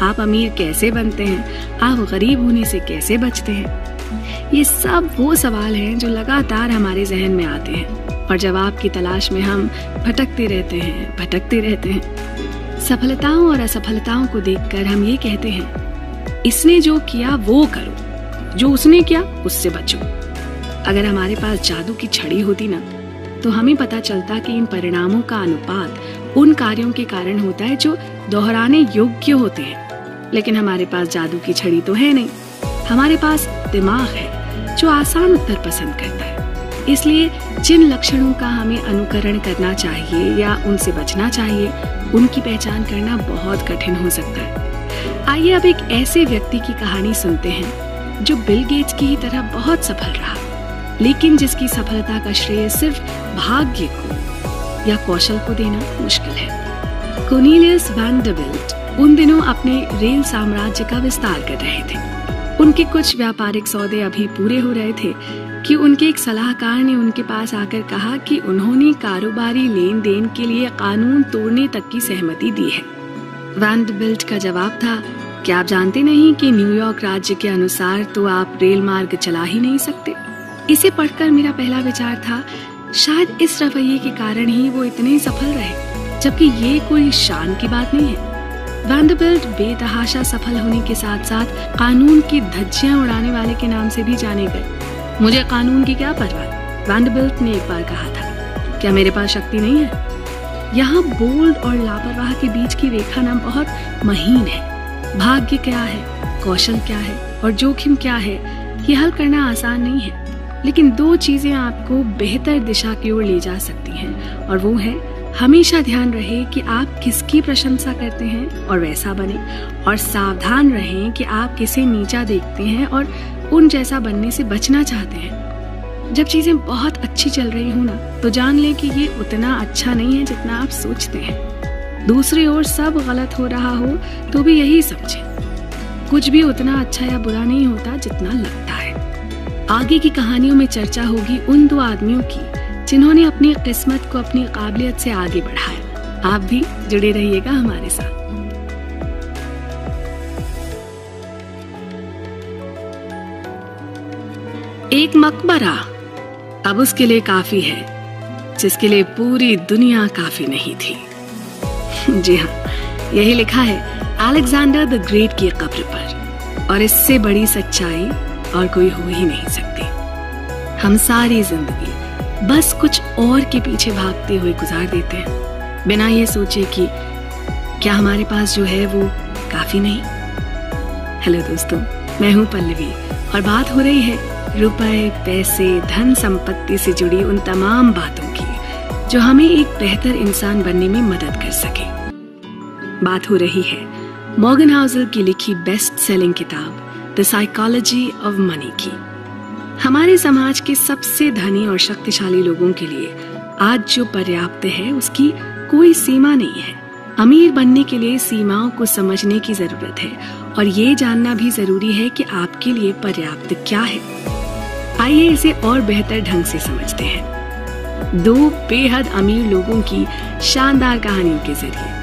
आप अमीर कैसे बनते हैं, आप गरीब होने से कैसे बचते हैं। ये सब वो सवाल हैं जो लगातार हमारे जहन में आते हैं और जवाब की तलाश में हम भटकते रहते हैं। सफलताओं और असफलताओं को देखकर हम ये कहते हैं, इसने जो किया वो करो, जो उसने किया उससे बचो। अगर हमारे पास जादू की छड़ी होती ना, तो हमें पता चलता कि इन परिणामों का अनुपात उन कार्यों के कारण होता है जो दोहराने योग्य होते हैं। लेकिन हमारे पास जादू की छड़ी तो है नहीं, हमारे पास दिमाग है जो आसान उत्तर पसंद करता है। इसलिए जिन लक्षणों का हमें अनुकरण करना चाहिए या उनसे बचना चाहिए, उनकी पहचान करना बहुत कठिन हो सकता है। आइए अब एक ऐसे व्यक्ति की कहानी सुनते हैं जो बिल गेट्स की ही तरह बहुत सफल रहा, लेकिन जिसकी सफलता का श्रेय सिर्फ भाग्य को या कौशल को देना मुश्किल है। कोर्नेलियस वैंडरबिल्ट उन दिनों अपने रेल साम्राज्य का विस्तार कर रहे थे। उनके कुछ व्यापारिक सौदे अभी पूरे हो रहे थे कि उनके एक सलाहकार ने उनके पास आकर कहा कि उन्होंने कारोबारी लेन देन के लिए कानून तोड़ने तक की सहमति दी है। वैंडरबिल्ट का जवाब था, क्या आप जानते नहीं कि न्यूयॉर्क राज्य के अनुसार तो आप रेल मार्ग चला ही नहीं सकते। इसे पढ़कर मेरा पहला विचार था, शायद इस रवैये के कारण ही वो इतने सफल रहे, जबकि ये कोई शान की बात नहीं है। वैंडरबिल्ट बेतहाशा सफल होने के साथ साथ कानून की धज्जियां उड़ाने वाले के नाम से भी जाने गए। मुझे कानून की क्या परवाह, वैंडरबिल्ट ने एक बार कहा था। क्या मेरे पास शक्ति नहीं है? यहाँ बोल्ड और लापरवाह के बीच की रेखा ना बहुत महीन है। भाग्य क्या है, कौशल क्या है और जोखिम क्या है, ये हल करना आसान नहीं है। लेकिन दो चीजें आपको बेहतर दिशा की ओर ले जा सकती हैं, और वो है, हमेशा ध्यान रहे कि आप किसकी प्रशंसा करते हैं और वैसा बने, और सावधान रहें कि आप किसे नीचा देखते हैं और उन जैसा बनने से बचना चाहते हैं। जब चीजें बहुत अच्छी चल रही हो ना, तो जान लें कि ये उतना अच्छा नहीं है जितना आप सोचते हैं। दूसरी ओर सब गलत हो रहा हो तो भी यही समझें, कुछ भी उतना अच्छा या बुरा नहीं होता जितना लगता है। आगे की कहानियों में चर्चा होगी उन दो आदमियों की जिन्होंने अपनी किस्मत को अपनी काबिलियत से आगे बढ़ाया। आप भी जुड़े रहिएगा हमारे साथ। एक मकबरा अब उसके लिए काफी है जिसके लिए पूरी दुनिया काफी नहीं थी। जी हाँ, यही लिखा है अलेक्जेंडर द ग्रेट की कब्र पर, और इससे बड़ी सच्चाई और कोई हो ही नहीं सकती। हम सारी जिंदगी बस कुछ और के पीछे भागते हुए गुजार देते हैं, बिना ये सोचे कि क्या हमारे पास जो है वो काफी नहीं। हेलो दोस्तों, मैं हूँ पल्लवी और बात हो रही है रुपए, पैसे, धन संपत्ति से जुड़ी उन तमाम बातों की जो हमें एक बेहतर इंसान बनने में मदद कर सके। बात हो रही है मॉर्गन हाउसल की लिखी बेस्ट सेलिंग किताब द साइकोलॉजी ऑफ मनी की। हमारे समाज के सबसे धनी और शक्तिशाली लोगों के लिए आज जो पर्याप्त है उसकी कोई सीमा नहीं है। अमीर बनने के लिए सीमाओं को समझने की जरूरत है, और ये जानना भी जरूरी है कि आपके लिए पर्याप्त क्या है। आइए इसे और बेहतर ढंग से समझते हैं दो बेहद अमीर लोगों की शानदार कहानियों के जरिए।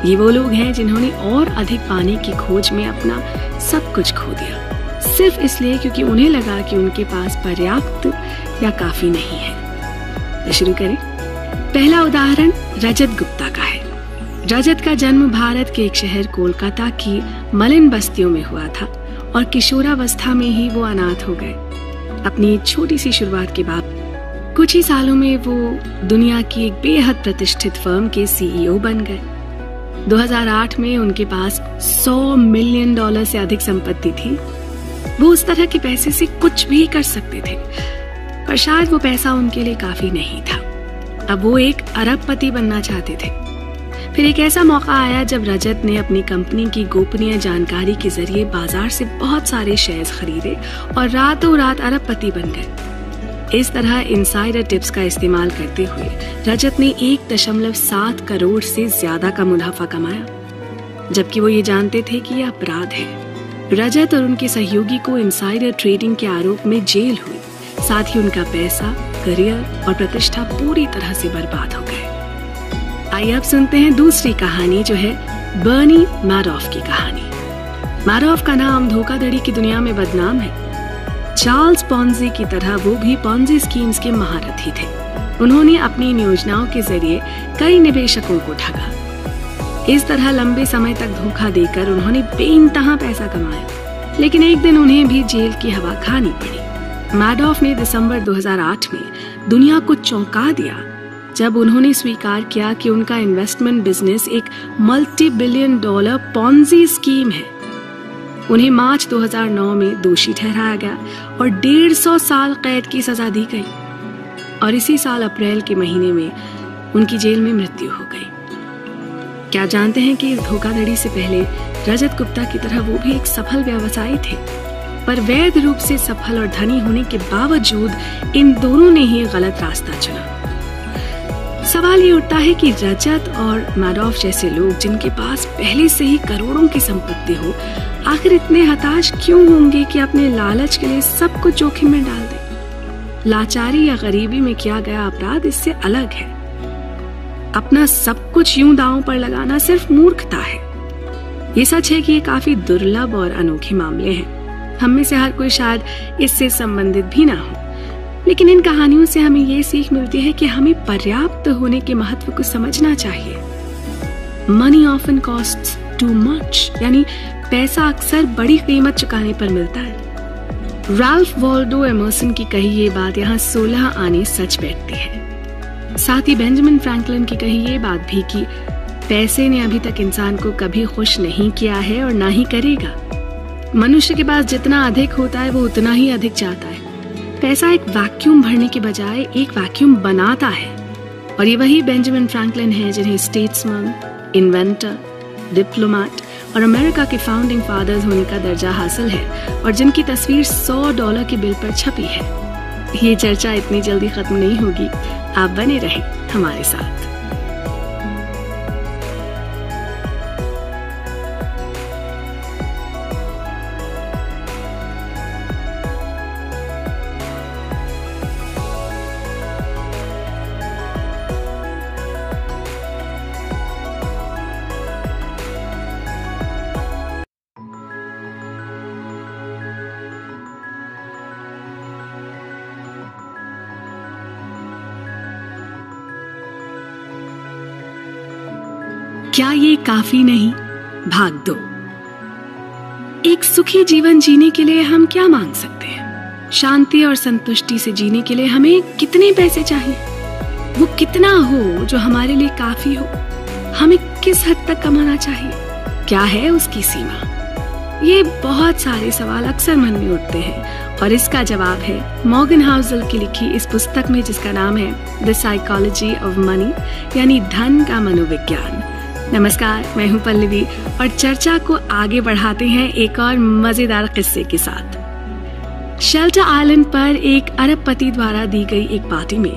ये वो लोग हैं जिन्होंने और अधिक पाने की खोज में अपना सब कुछ खो दिया, सिर्फ इसलिए क्योंकि उन्हें लगा कि उनके पास पर्याप्त या काफी नहीं है। तो शुरू करें। पहला उदाहरण रजत गुप्ता का है। रजत का जन्म भारत के एक शहर कोलकाता की मलिन बस्तियों में हुआ था, और किशोरावस्था में ही वो अनाथ हो गए। अपनी छोटी सी शुरुआत के बाद कुछ ही सालों में वो दुनिया की एक बेहद प्रतिष्ठित फर्म के सीईओ बन गए। 2008 में उनके पास $100 मिलियन से अधिक संपत्ति थी। वो उस तरह के पैसे से कुछ भी कर सकते थे, पर शायद वो पैसा उनके लिए काफी नहीं था। अब वो एक अरबपति बनना चाहते थे। फिर एक ऐसा मौका आया जब रजत ने अपनी कंपनी की गोपनीय जानकारी के जरिए बाजार से बहुत सारे शेयर्स खरीदे और रातों रात अरबपति बन गए। इस तरह इनसाइडर टिप्स का इस्तेमाल करते हुए रजत ने 1.7 करोड़ से ज्यादा का मुनाफा कमाया, जबकि वो ये जानते थे कि यह अपराध है। रजत और उनके सहयोगी को इनसाइडर ट्रेडिंग के आरोप में जेल हुई। साथ ही उनका पैसा, करियर और प्रतिष्ठा पूरी तरह से बर्बाद हो गए। आइए अब सुनते हैं दूसरी कहानी, जो है बर्नी मैडॉफ की कहानी। मैडॉफ का नाम धोखाधड़ी की दुनिया में बदनाम है। चार्ल्स पॉन्जी की तरह वो भी पॉन्जी स्कीम्स के महारथी थे। उन्होंने अपनी इन योजनाओं के जरिए कई निवेशकों को ठगा। इस तरह लंबे समय तक धोखा देकर उन्होंने बेइंतहा पैसा कमाया, लेकिन एक दिन उन्हें भी जेल की हवा खानी पड़ी। मैडॉफ ने दिसंबर 2008 में दुनिया को चौंका दिया जब उन्होंने स्वीकार किया कि उनका इन्वेस्टमेंट बिजनेस एक $multi-billion पॉन्जी स्कीम है। उन्हें मार्च 2009 में दोषी ठहराया गया और 150 साल कैद की सजा दी गई, और इसी साल अप्रैल के महीने में उनकी जेल में मृत्यु हो गई। क्या जानते हैं कि इस धोखाधड़ी से पहले रजत गुप्ता की तरह वो भी एक सफल व्यवसायी थे, पर वैध रूप से सफल और धनी होने के बावजूद इन दोनों ने ही गलत रास्ता चुना। सवाल ये उठता है कि रजत और मैडॉफ जैसे लोग जिनके पास पहले से ही करोड़ों की संपत्ति हो, आखिर इतने हताश क्यों होंगे कि अपने लालच के लिए सब कुछ जोखिम में डाल दें? लाचारी या गरीबी में किया गया अपराध इससे अलग है। अपना सब कुछ यूं दांव पर लगाना सिर्फ मूर्खता है। ये सच है कि ये काफी दुर्लभ और अनोखे मामले हैं। हम में से हर कोई शायद इससे संबंधित भी ना हो, लेकिन इन कहानियों से हमें ये सीख मिलती है कि हमें पर्याप्त होने के महत्व को समझना चाहिए। Money often costs too much, यानी पैसा अक्सर बड़ी कीमत चुकाने पर मिलता है। राल्फ वॉल्डो एमर्सन की कही ये बात यहाँ 16 आने सच बैठती है। साथ ही बेंजामिन फ्रैंकलिन की कही ये बात भी कि पैसे ने अभी तक इंसान को कभी खुश नहीं किया है और ना ही करेगा। मनुष्य के पास जितना अधिक होता है वो उतना ही अधिक चाहता है। पैसा एक वैक्यूम भरने के बजाय एक वैक्यूम बनाता है, और ये वही बेंजामिन फ्रैंकलिन है जिन्हें स्टेट्समैन, इन्वेंटर, डिप्लोमेट और अमेरिका के फाउंडिंग फादर्स होने का दर्जा हासिल है और जिनकी तस्वीर $100 के बिल पर छपी है। ये चर्चा इतनी जल्दी खत्म नहीं होगी, आप बने रहें हमारे साथ। क्या ये काफी नहीं? भाग 2। एक सुखी जीवन जीने के लिए हम क्या मांग सकते हैं? शांति और संतुष्टि से जीने के लिए हमें कितने पैसे चाहिए? वो कितना हो जो हमारे लिए काफी हो? हमें किस हद तक कमाना चाहिए? क्या है उसकी सीमा? ये बहुत सारे सवाल अक्सर मन में उठते हैं और इसका जवाब है मॉर्गन हाउसल की लिखी इस पुस्तक में, जिसका नाम है द साइकोलॉजी ऑफ मनी, यानी धन का मनोविज्ञान। नमस्कार, मैं हूं पल्लवी और चर्चा को आगे बढ़ाते हैं एक और मजेदार किस्से के साथ। शेल्टर आइलैंड पर एक अरबपति द्वारा दी गई एक पार्टी में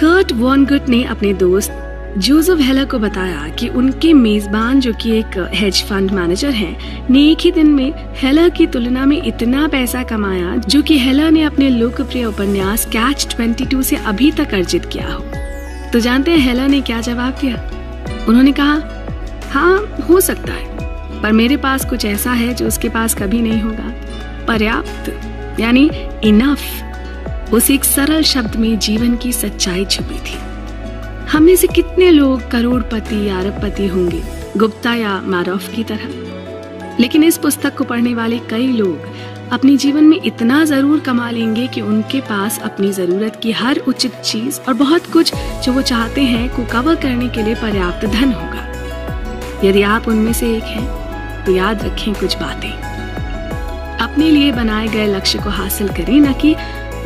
कर्ट वॉनगुट ने अपने दोस्त जोसेफ हेलर को बताया कि उनके मेजबान, जो कि एक हेज फंड मैनेजर हैं, ने एक ही दिन में हेलर की तुलना में इतना पैसा कमाया जो कि हेलर ने अपने लोकप्रिय उपन्यास कैच-22 से अभी तक अर्जित किया हो। तो जानते हैं हेलर ने क्या जवाब दिया? उन्होंने कहा, हाँ हो सकता है, पर मेरे पास कुछ ऐसा है जो उसके पास कभी नहीं होगा, पर्याप्त, यानी इनफ। उस एक सरल शब्द में जीवन की सच्चाई छुपी थी। हम में से कितने लोग करोड़पति या अरबपति होंगे, गुप्ता या मैडॉफ की तरह? लेकिन इस पुस्तक को पढ़ने वाले कई लोग अपने जीवन में इतना जरूर कमा लेंगे कि उनके पास अपनी जरूरत की हर उचित चीज और बहुत कुछ जो वो चाहते हैं को कवर करने के लिए पर्याप्त धन होगा। यदि आप उनमें से एक हैं, तो याद रखें कुछ बातें। अपने लिए बनाए गए लक्ष्य को हासिल करें, न कि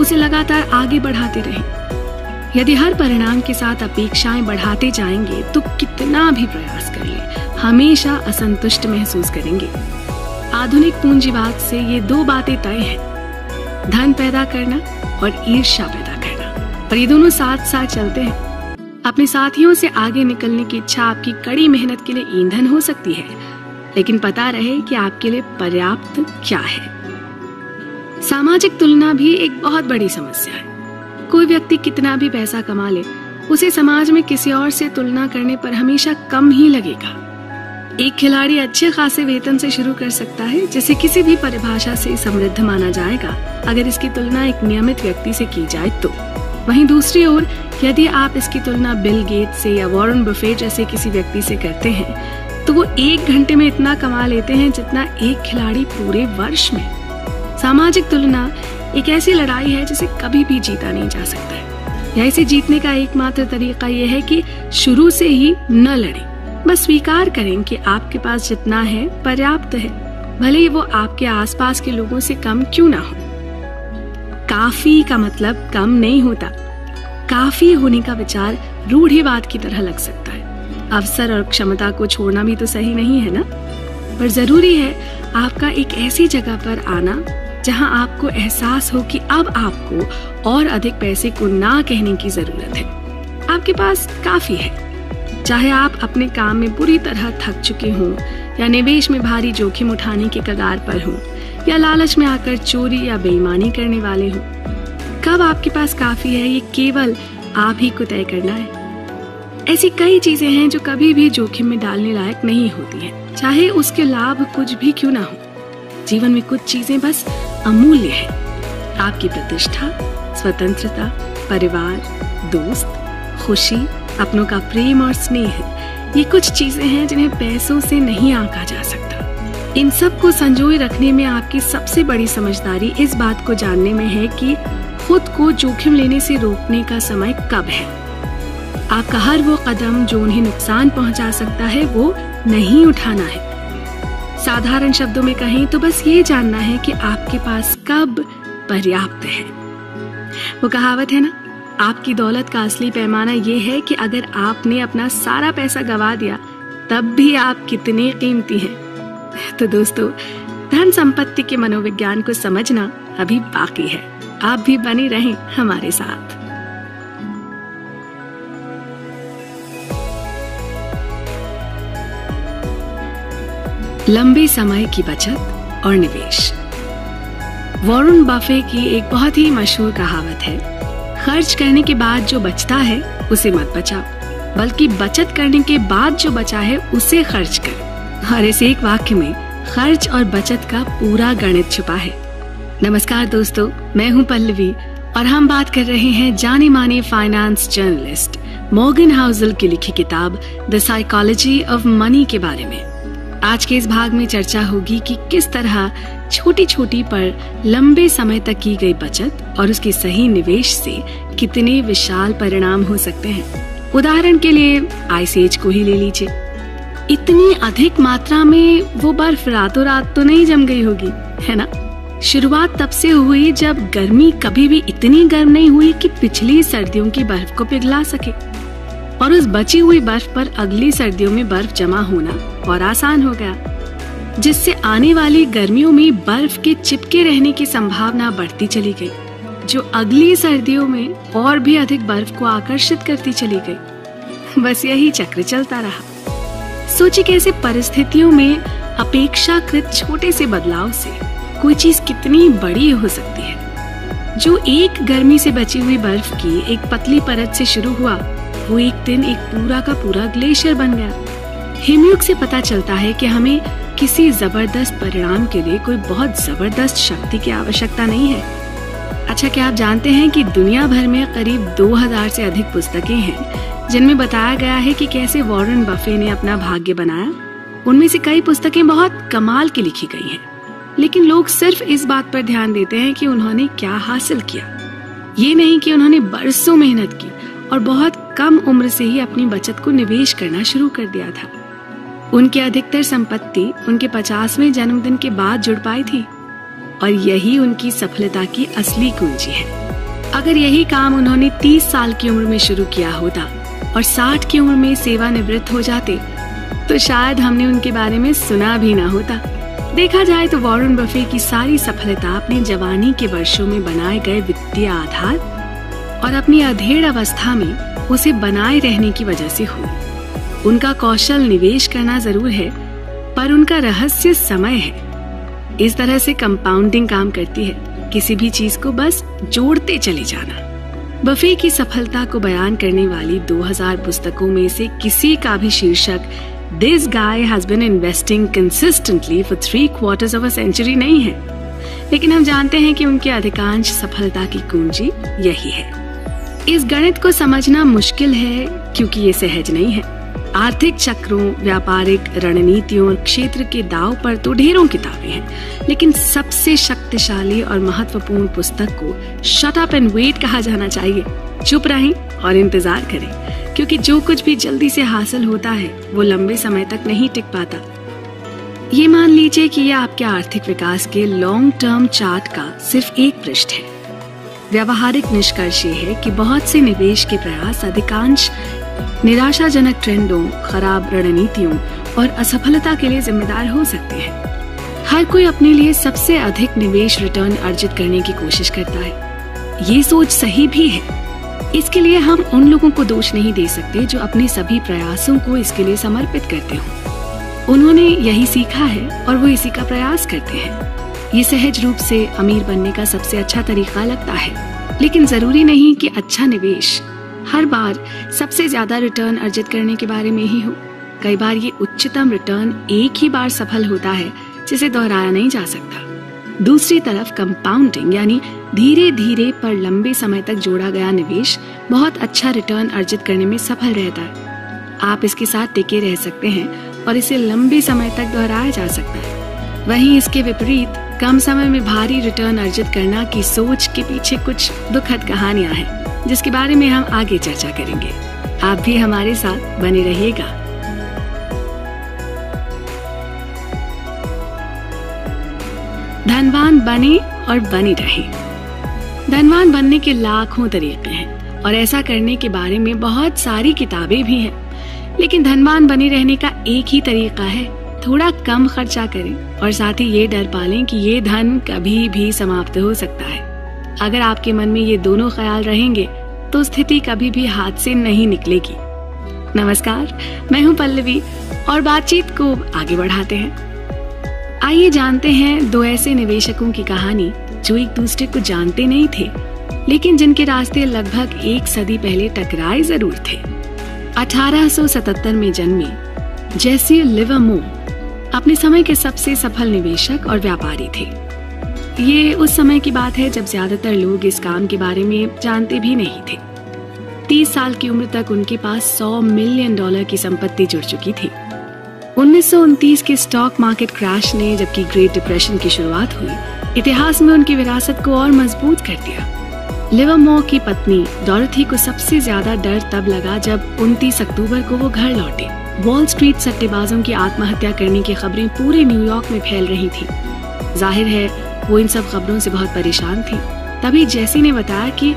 उसे लगातार आगे बढ़ाते रहें। यदि हर परिणाम के साथ अपेक्षाएं बढ़ाते जाएंगे तो कितना भी प्रयास कर लें, हमेशा असंतुष्ट महसूस करेंगे। आधुनिक पूंजीवाद से ये 2 बातें तय हैं, धन पैदा करना और ईर्ष्या पैदा करना, और ये दोनों साथ साथ चलते हैं। अपने साथियों से आगे निकलने की इच्छा आपकी कड़ी मेहनत के लिए ईंधन हो सकती है, लेकिन पता रहे कि आपके लिए पर्याप्त क्या है। सामाजिक तुलना भी एक बहुत बड़ी समस्या है। कोई व्यक्ति कितना भी पैसा कमा ले, उसे समाज में किसी और से तुलना करने पर हमेशा कम ही लगेगा। एक खिलाड़ी अच्छे खासे वेतन से शुरू कर सकता है, जिसे किसी भी परिभाषा से समृद्ध माना जाएगा अगर इसकी तुलना एक नियमित व्यक्ति से की जाए तो। वहीं दूसरी ओर यदि आप इसकी तुलना बिल गेट्स से या वॉरेन बफेट जैसे किसी व्यक्ति से करते हैं, तो वो 1 घंटे में इतना कमा लेते हैं जितना एक खिलाड़ी पूरे वर्ष में। सामाजिक तुलना एक ऐसी लड़ाई है जिसे कभी भी जीता नहीं जा सकता है, या इसे जीतने का एकमात्र तरीका यह है कि शुरू से ही न लड़ें। बस स्वीकार करें कि आपके पास जितना है पर्याप्त है, भले ही वो आपके आसपास के लोगों से कम क्यों ना हो। काफी का मतलब कम नहीं होता। काफी होने का विचार रूढ़िवाद की तरह लग सकता है। अवसर और क्षमता को छोड़ना भी तो सही नहीं है ना, पर जरूरी है आपका एक ऐसी जगह पर आना जहां आपको एहसास हो कि अब आपको और अधिक पैसे को ना कहने की जरूरत है। आपके पास काफी है। चाहे आप अपने काम में बुरी तरह थक चुके हों या निवेश में भारी जोखिम उठाने के कगार पर हों या लालच में आकर चोरी या बेईमानी करने वाले हों। कब आपके पास काफी है, ये केवल आप ही को तय करना है। ऐसी कई चीजें हैं जो कभी भी जोखिम में डालने लायक नहीं होती हैं, चाहे उसके लाभ कुछ भी क्यों ना हो। जीवन में कुछ चीजें बस अमूल्य हैं। आपकी प्रतिष्ठा, स्वतंत्रता, परिवार, दोस्त, खुशी, अपनों का प्रेम और स्नेह, ये कुछ चीजें हैं जिन्हें पैसों से नहीं आंका जा सकता। इन सब को संजोए रखने में आपकी सबसे बड़ी समझदारी इस बात को जानने में है कि खुद को जोखिम लेने से रोकने का समय कब है। आपका हर वो कदम जो उन्हें नुकसान पहुंचा सकता है वो नहीं उठाना है। साधारण शब्दों में कहें तो बस ये जानना है कि आपके पास कब पर्याप्त है। वो कहावत है ना, आपकी दौलत का असली पैमाना ये है कि अगर आपने अपना सारा पैसा गंवा दिया तब भी आप कितने कीमती हैं। तो दोस्तों, धन संपत्ति के मनोविज्ञान को समझना अभी बाकी है। आप भी बने रहें हमारे साथ। लंबे समय की बचत और निवेश। वॉरेन बफे की एक बहुत ही मशहूर कहावत है, खर्च करने के बाद जो बचता है उसे मत बचाओ, बल्कि बचत करने के बाद जो बचा है उसे खर्च करो। और इस एक वाक्य में खर्च और बचत का पूरा गणित छुपा है। नमस्कार दोस्तों, मैं हूं पल्लवी और हम बात कर रहे हैं जाने माने फाइनेंस जर्नलिस्ट मॉर्गन हाउसल की लिखी किताब द साइकोलॉजी ऑफ मनी के बारे में। आज के इस भाग में चर्चा होगी कि किस तरह छोटी छोटी पर लंबे समय तक की गई बचत और उसके सही निवेश से कितने विशाल परिणाम हो सकते हैं। उदाहरण के लिए आइस एज को ही ले लीजिए। इतनी अधिक मात्रा में वो बर्फ रातों रात तो नहीं जम गई होगी, है ना। शुरुआत तब से हुई जब गर्मी कभी भी इतनी गर्म नहीं हुई कि पिछली सर्दियों की बर्फ को पिघला सके, और उस बची हुई बर्फ पर अगली सर्दियों में बर्फ जमा होना और आसान हो गया, जिससे आने वाली गर्मियों में बर्फ के चिपके रहने की संभावना बढ़ती चली गई, जो अगली सर्दियों में और भी अधिक बर्फ को आकर्षित करती चली गई। बस यही चक्र चलता रहा। सोचिए कैसे परिस्थितियों में अपेक्षाकृत छोटे से बदलाव से कोई चीज कितनी बड़ी हो सकती है। जो एक गर्मी से बची हुई बर्फ की एक पतली परत से शुरू हुआ, वो एक दिन एक पूरा का पूरा ग्लेशियर बन गया। हिमयुग से पता चलता है कि हमें किसी जबरदस्त परिणाम के लिए कोई बहुत जबरदस्त शक्ति की आवश्यकता नहीं है। अच्छा, क्या आप जानते हैं कि दुनिया भर में करीब 2000 से अधिक पुस्तकें हैं जिनमें बताया गया है कि कैसे वॉरेन बफे ने अपना भाग्य बनाया। उनमें से कई पुस्तकें बहुत कमाल की लिखी गई हैं, लेकिन लोग सिर्फ इस बात पर ध्यान देते हैं कि उन्होंने क्या हासिल किया, ये नहीं कि उन्होंने बरसों मेहनत की और बहुत कम उम्र से ही अपनी बचत को निवेश करना शुरू कर दिया था। उनकी अधिकतर संपत्ति उनके 50वें जन्मदिन के बाद जुड़ पाई थी, और यही उनकी सफलता की असली कुंजी है। अगर यही काम उन्होंने 30 साल की उम्र में शुरू किया होता और 60 की उम्र में सेवानिवृत्त हो जाते, तो शायद हमने उनके बारे में सुना भी ना होता। देखा जाए तो वॉरेन बफे की सारी सफलता अपनी जवानी के वर्षों में बनाए गए वित्तीय आधार और अपनी अधेड़ अवस्था में उसे बनाए रहने की वजह से हुई। उनका कौशल निवेश करना जरूर है, पर उनका रहस्य समय है। इस तरह से कंपाउंडिंग काम करती है, किसी भी चीज को बस जोड़ते चले जाना। बफे की सफलता को बयान करने वाली 2000 पुस्तकों में से किसी का भी शीर्षक This guy has been investing consistently for 3/4 of a century नहीं है, लेकिन हम जानते हैं कि उनकी अधिकांश सफलता की कुंजी यही है। इस गणित को समझना मुश्किल है क्योंकि ये सहज नहीं है। आर्थिक चक्रों, व्यापारिक रणनीतियों और क्षेत्र के दाव पर तो ढेरों किताबें हैं, लेकिन सबसे शक्तिशाली और महत्वपूर्ण पुस्तक को शट अप एंड वेट कहा जाना चाहिए। चुप रहें और इंतजार करें, क्योंकि जो कुछ भी जल्दी से हासिल होता है वो लंबे समय तक नहीं टिक पाता। ये मान लीजिए कि यह आपके आर्थिक विकास के लॉन्ग टर्म चार्ट का सिर्फ एक पृष्ठ है। व्यावहारिक निष्कर्ष ये है कि बहुत से निवेश के प्रयास अधिकांश निराशाजनक ट्रेंडों, खराब रणनीतियों और असफलता के लिए जिम्मेदार हो सकते हैं। हर कोई अपने लिए सबसे अधिक निवेश रिटर्न अर्जित करने की कोशिश करता है। ये सोच सही भी है, इसके लिए हम उन लोगों को दोष नहीं दे सकते जो अपने सभी प्रयासों को इसके लिए समर्पित करते हो। उन्होंने यही सीखा है और वो इसी का प्रयास करते हैं। ये सहज रूप से अमीर बनने का सबसे अच्छा तरीका लगता है, लेकिन जरूरी नहीं कि अच्छा निवेश हर बार सबसे ज्यादा रिटर्न अर्जित करने के बारे में ही हो। कई बार ये उच्चतम रिटर्न एक ही बार सफल होता है जिसे दोहराया नहीं जा सकता। दूसरी तरफ कंपाउंडिंग यानी धीरे धीरे पर लंबे समय तक जोड़ा गया निवेश बहुत अच्छा रिटर्न अर्जित करने में सफल रहता है। आप इसके साथ टिके रह सकते हैं और इसे लंबे समय तक दोहराया जा सकता है। वहीं इसके विपरीत कम समय में भारी रिटर्न अर्जित करना की सोच के पीछे कुछ दुखद कहानियां हैं, जिसके बारे में हम आगे चर्चा करेंगे। आप भी हमारे साथ बने रहिएगा। धनवान बने और बनी रहे। धनवान बनने के लाखों तरीके हैं और ऐसा करने के बारे में बहुत सारी किताबें भी हैं, लेकिन धनवान बने रहने का एक ही तरीका है, थोड़ा कम खर्चा करें और साथ ही ये डर पालें कि ये धन कभी भी समाप्त हो सकता है। अगर आपके मन में ये दोनों ख्याल रहेंगे तो स्थिति कभी भी हाथ से नहीं निकलेगी। नमस्कार, मैं हूँ पल्लवी और बातचीत को आगे बढ़ाते हैं। आइए जानते हैं दो ऐसे निवेशकों की कहानी जो एक दूसरे को जानते नहीं थे, लेकिन जिनके रास्ते लगभग एक सदी पहले टकराए जरूर थे। 1877 में जन्मे जेसी लिवरमोर अपने समय के सबसे सफल निवेशक और व्यापारी थे। ये उस समय की बात है जब ज्यादातर लोग इस काम के बारे में जानते भी नहीं थे। 30 साल की उम्र तक उनके पास $100 मिलियन की संपत्ति जुड़ चुकी थी। 1929 के स्टॉक मार्केट क्रैश ने जबकि ग्रेट डिप्रेशन की शुरुआत हुई, इतिहास में उनकी विरासत को और मजबूत कर दिया। लिवरमोर की पत्नी डॉरथी को सबसे ज्यादा डर तब लगा जब 29 अक्टूबर को वो घर लौटे। वॉल स्ट्रीट सट्टेबाजों की आत्महत्या करने की खबरें पूरे न्यूयॉर्क में फैल रही थी। जाहिर है वो इन सब खबरों से बहुत परेशान थी। तभी जेसी ने बताया कि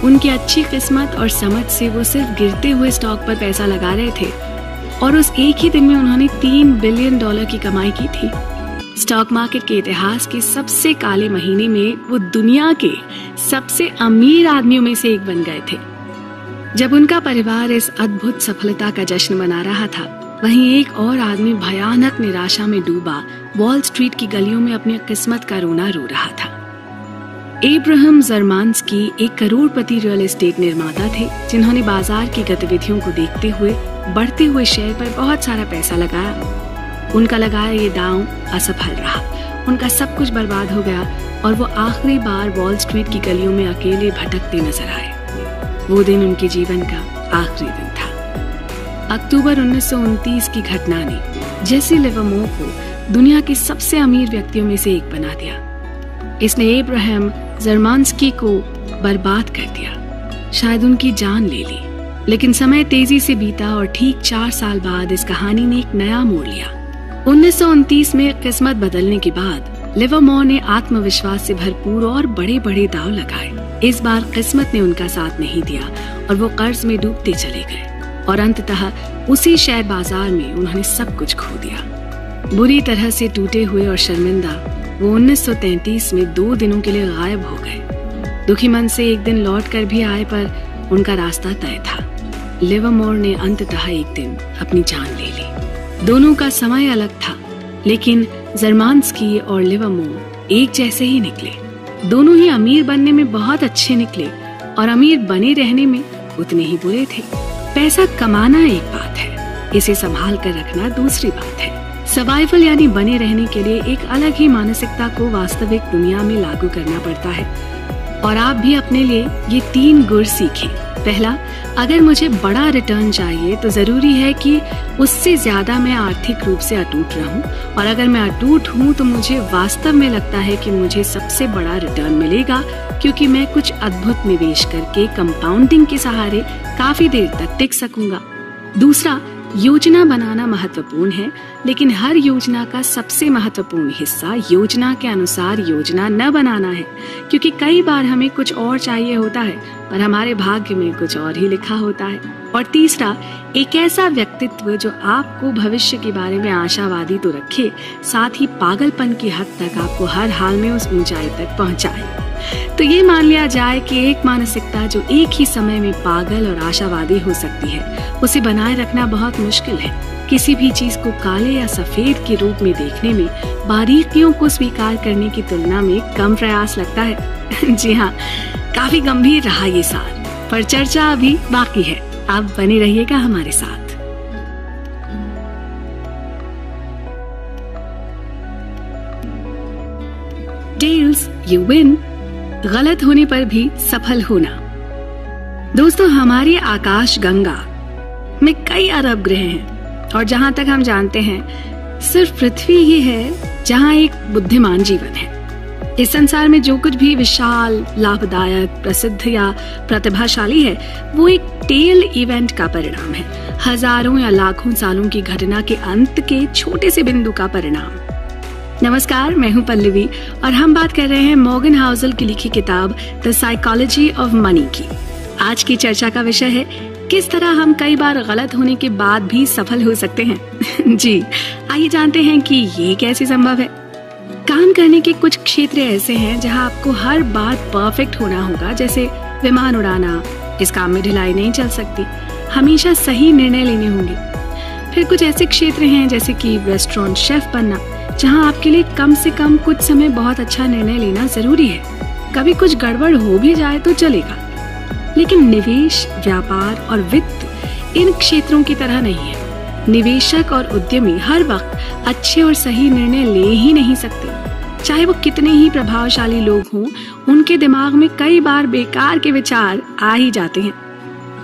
उनकी अच्छी किस्मत और समझ से वो सिर्फ गिरते हुए स्टॉक पर पैसा लगा रहे थे और उस एक ही दिन में उन्होंने $3 बिलियन की कमाई की थी। स्टॉक मार्केट के इतिहास के सबसे काले महीने में वो दुनिया के सबसे अमीर आदमियों में से एक बन गए थे। जब उनका परिवार इस अद्भुत सफलता का जश्न मना रहा था, वहीं एक और आदमी भयानक निराशा में डूबा वॉल स्ट्रीट की गलियों में अपनी किस्मत का रोना रो रहा था। एब्राहम ज़रमान्स्की एक करोड़पति रियल एस्टेट निर्माता थे, जिन्होंने बाजार की गतिविधियों को देखते हुए बढ़ते हुए शेयर पर बहुत सारा पैसा लगाया। उनका लगाया ये दांव असफल रहा। उनका सब कुछ बर्बाद हो गया और वो आखिरी बार वॉल स्ट्रीट की गलियों में अकेले भटकते नजर आए। वो दिन उनके जीवन का आखिरी दिन था। अक्टूबर 1929 की घटना ने जेसी लिवरमोर को दुनिया के सबसे अमीर व्यक्तियों में से एक बना दिया। इसने एब्राहम ज़रमान्स्की को बर्बाद कर दिया, शायद उनकी जान ले ली। लेकिन समय तेजी से बीता और ठीक 4 साल बाद इस कहानी ने एक नया मोड़ लिया। 1929 में किस्मत बदलने के बाद लिवरमोर ने आत्मविश्वास से भरपूर और बड़े बड़े दांव लगाए। इस बार किस्मत ने उनका साथ नहीं दिया और वो कर्ज में डूबते चले गए और अंततः उसी शेयर बाजार में उन्होंने सब कुछ खो दिया। बुरी तरह से टूटे हुए और शर्मिंदा वो 1933 में 2 दिनों के लिए गायब हो गए। दुखी मन से एक दिन लौट कर भी आए, पर उनका रास्ता तय था। लिवरमोर ने अंततः एक दिन अपनी जान ले ली। दोनों का समय अलग था, लेकिन ज़रमान्स्की और लिवरमोर एक जैसे ही निकले। दोनों ही अमीर बनने में बहुत अच्छे निकले और अमीर बने रहने में उतने ही बुरे थे। पैसा कमाना एक बात है, इसे संभाल कर रखना दूसरी बात है। सर्वाइवल यानी बने रहने के लिए एक अलग ही मानसिकता को वास्तविक दुनिया में लागू करना पड़ता है और आप भी अपने लिए ये 3 गुर सीखें। पहला, अगर मुझे बड़ा रिटर्न चाहिए तो जरूरी है कि उससे ज्यादा मैं आर्थिक रूप से अटूट रहूं, और अगर मैं अटूट हूं तो मुझे वास्तव में लगता है कि मुझे सबसे बड़ा रिटर्न मिलेगा, क्योंकि मैं कुछ अद्भुत निवेश करके कंपाउंडिंग के सहारे काफी देर तक टिक सकूंगा। दूसरा, योजना बनाना महत्वपूर्ण है, लेकिन हर योजना का सबसे महत्वपूर्ण हिस्सा योजना के अनुसार योजना न बनाना है, क्योंकि कई बार हमें कुछ और चाहिए होता है पर हमारे भाग्य में कुछ और ही लिखा होता है। और तीसरा, एक ऐसा व्यक्तित्व जो आपको भविष्य के बारे में आशावादी तो रखे, साथ ही पागलपन की हद तक आपको हर हाल में उस ऊंचाई तक पहुंचाए। तो ये मान लिया जाए कि एक मानसिकता जो एक ही समय में पागल और आशावादी हो सकती है, उसे बनाए रखना बहुत मुश्किल है। किसी भी चीज को काले या सफेद के रूप में देखने में बारीकियों को स्वीकार करने की तुलना में कम प्रयास लगता है। जी हाँ, काफी गंभीर रहा ये साल, पर चर्चा अभी बाकी है। आप बने रहिएगा हमारे साथ। टेल्स यू विन, गलत होने पर भी सफल होना। दोस्तों, हमारी आकाश गंगा में कई अरब ग्रह हैं और जहां तक हम जानते हैं सिर्फ पृथ्वी ही है जहां एक बुद्धिमान जीवन है। इस संसार में जो कुछ भी विशाल, लाभदायक, प्रसिद्ध या प्रतिभाशाली है, वो एक टेल इवेंट का परिणाम है। हजारों या लाखों सालों की घटना के अंत के छोटे से बिंदु का परिणाम। नमस्कार, मैं हूं पल्लवी और हम बात कर रहे हैं मॉर्गन हाउसल की लिखी किताब द साइकोलॉजी ऑफ मनी की। आज की चर्चा का विषय है किस तरह हम कई बार गलत होने के बाद भी सफल हो सकते हैं। जी, आइए जानते हैं कि ये कैसे संभव है। काम करने के कुछ क्षेत्र ऐसे हैं जहां आपको हर बार परफेक्ट होना होगा, जैसे विमान उड़ाना। इस काम में ढिलाई नहीं चल सकती, हमेशा सही निर्णय लेने होंगे। फिर कुछ ऐसे क्षेत्र हैं जैसे कि रेस्टोरेंट शेफ बनना, जहां आपके लिए कम से कम कुछ समय बहुत अच्छा निर्णय लेना जरूरी है। कभी कुछ गड़बड़ हो भी जाए तो चलेगा, लेकिन निवेश, व्यापार और वित्त इन क्षेत्रों की तरह नहीं है। निवेशक और उद्यमी हर वक्त अच्छे और सही निर्णय ले ही नहीं सकते। चाहे वो कितने ही प्रभावशाली लोग हों, उनके दिमाग में कई बार बेकार के विचार आ ही जाते हैं।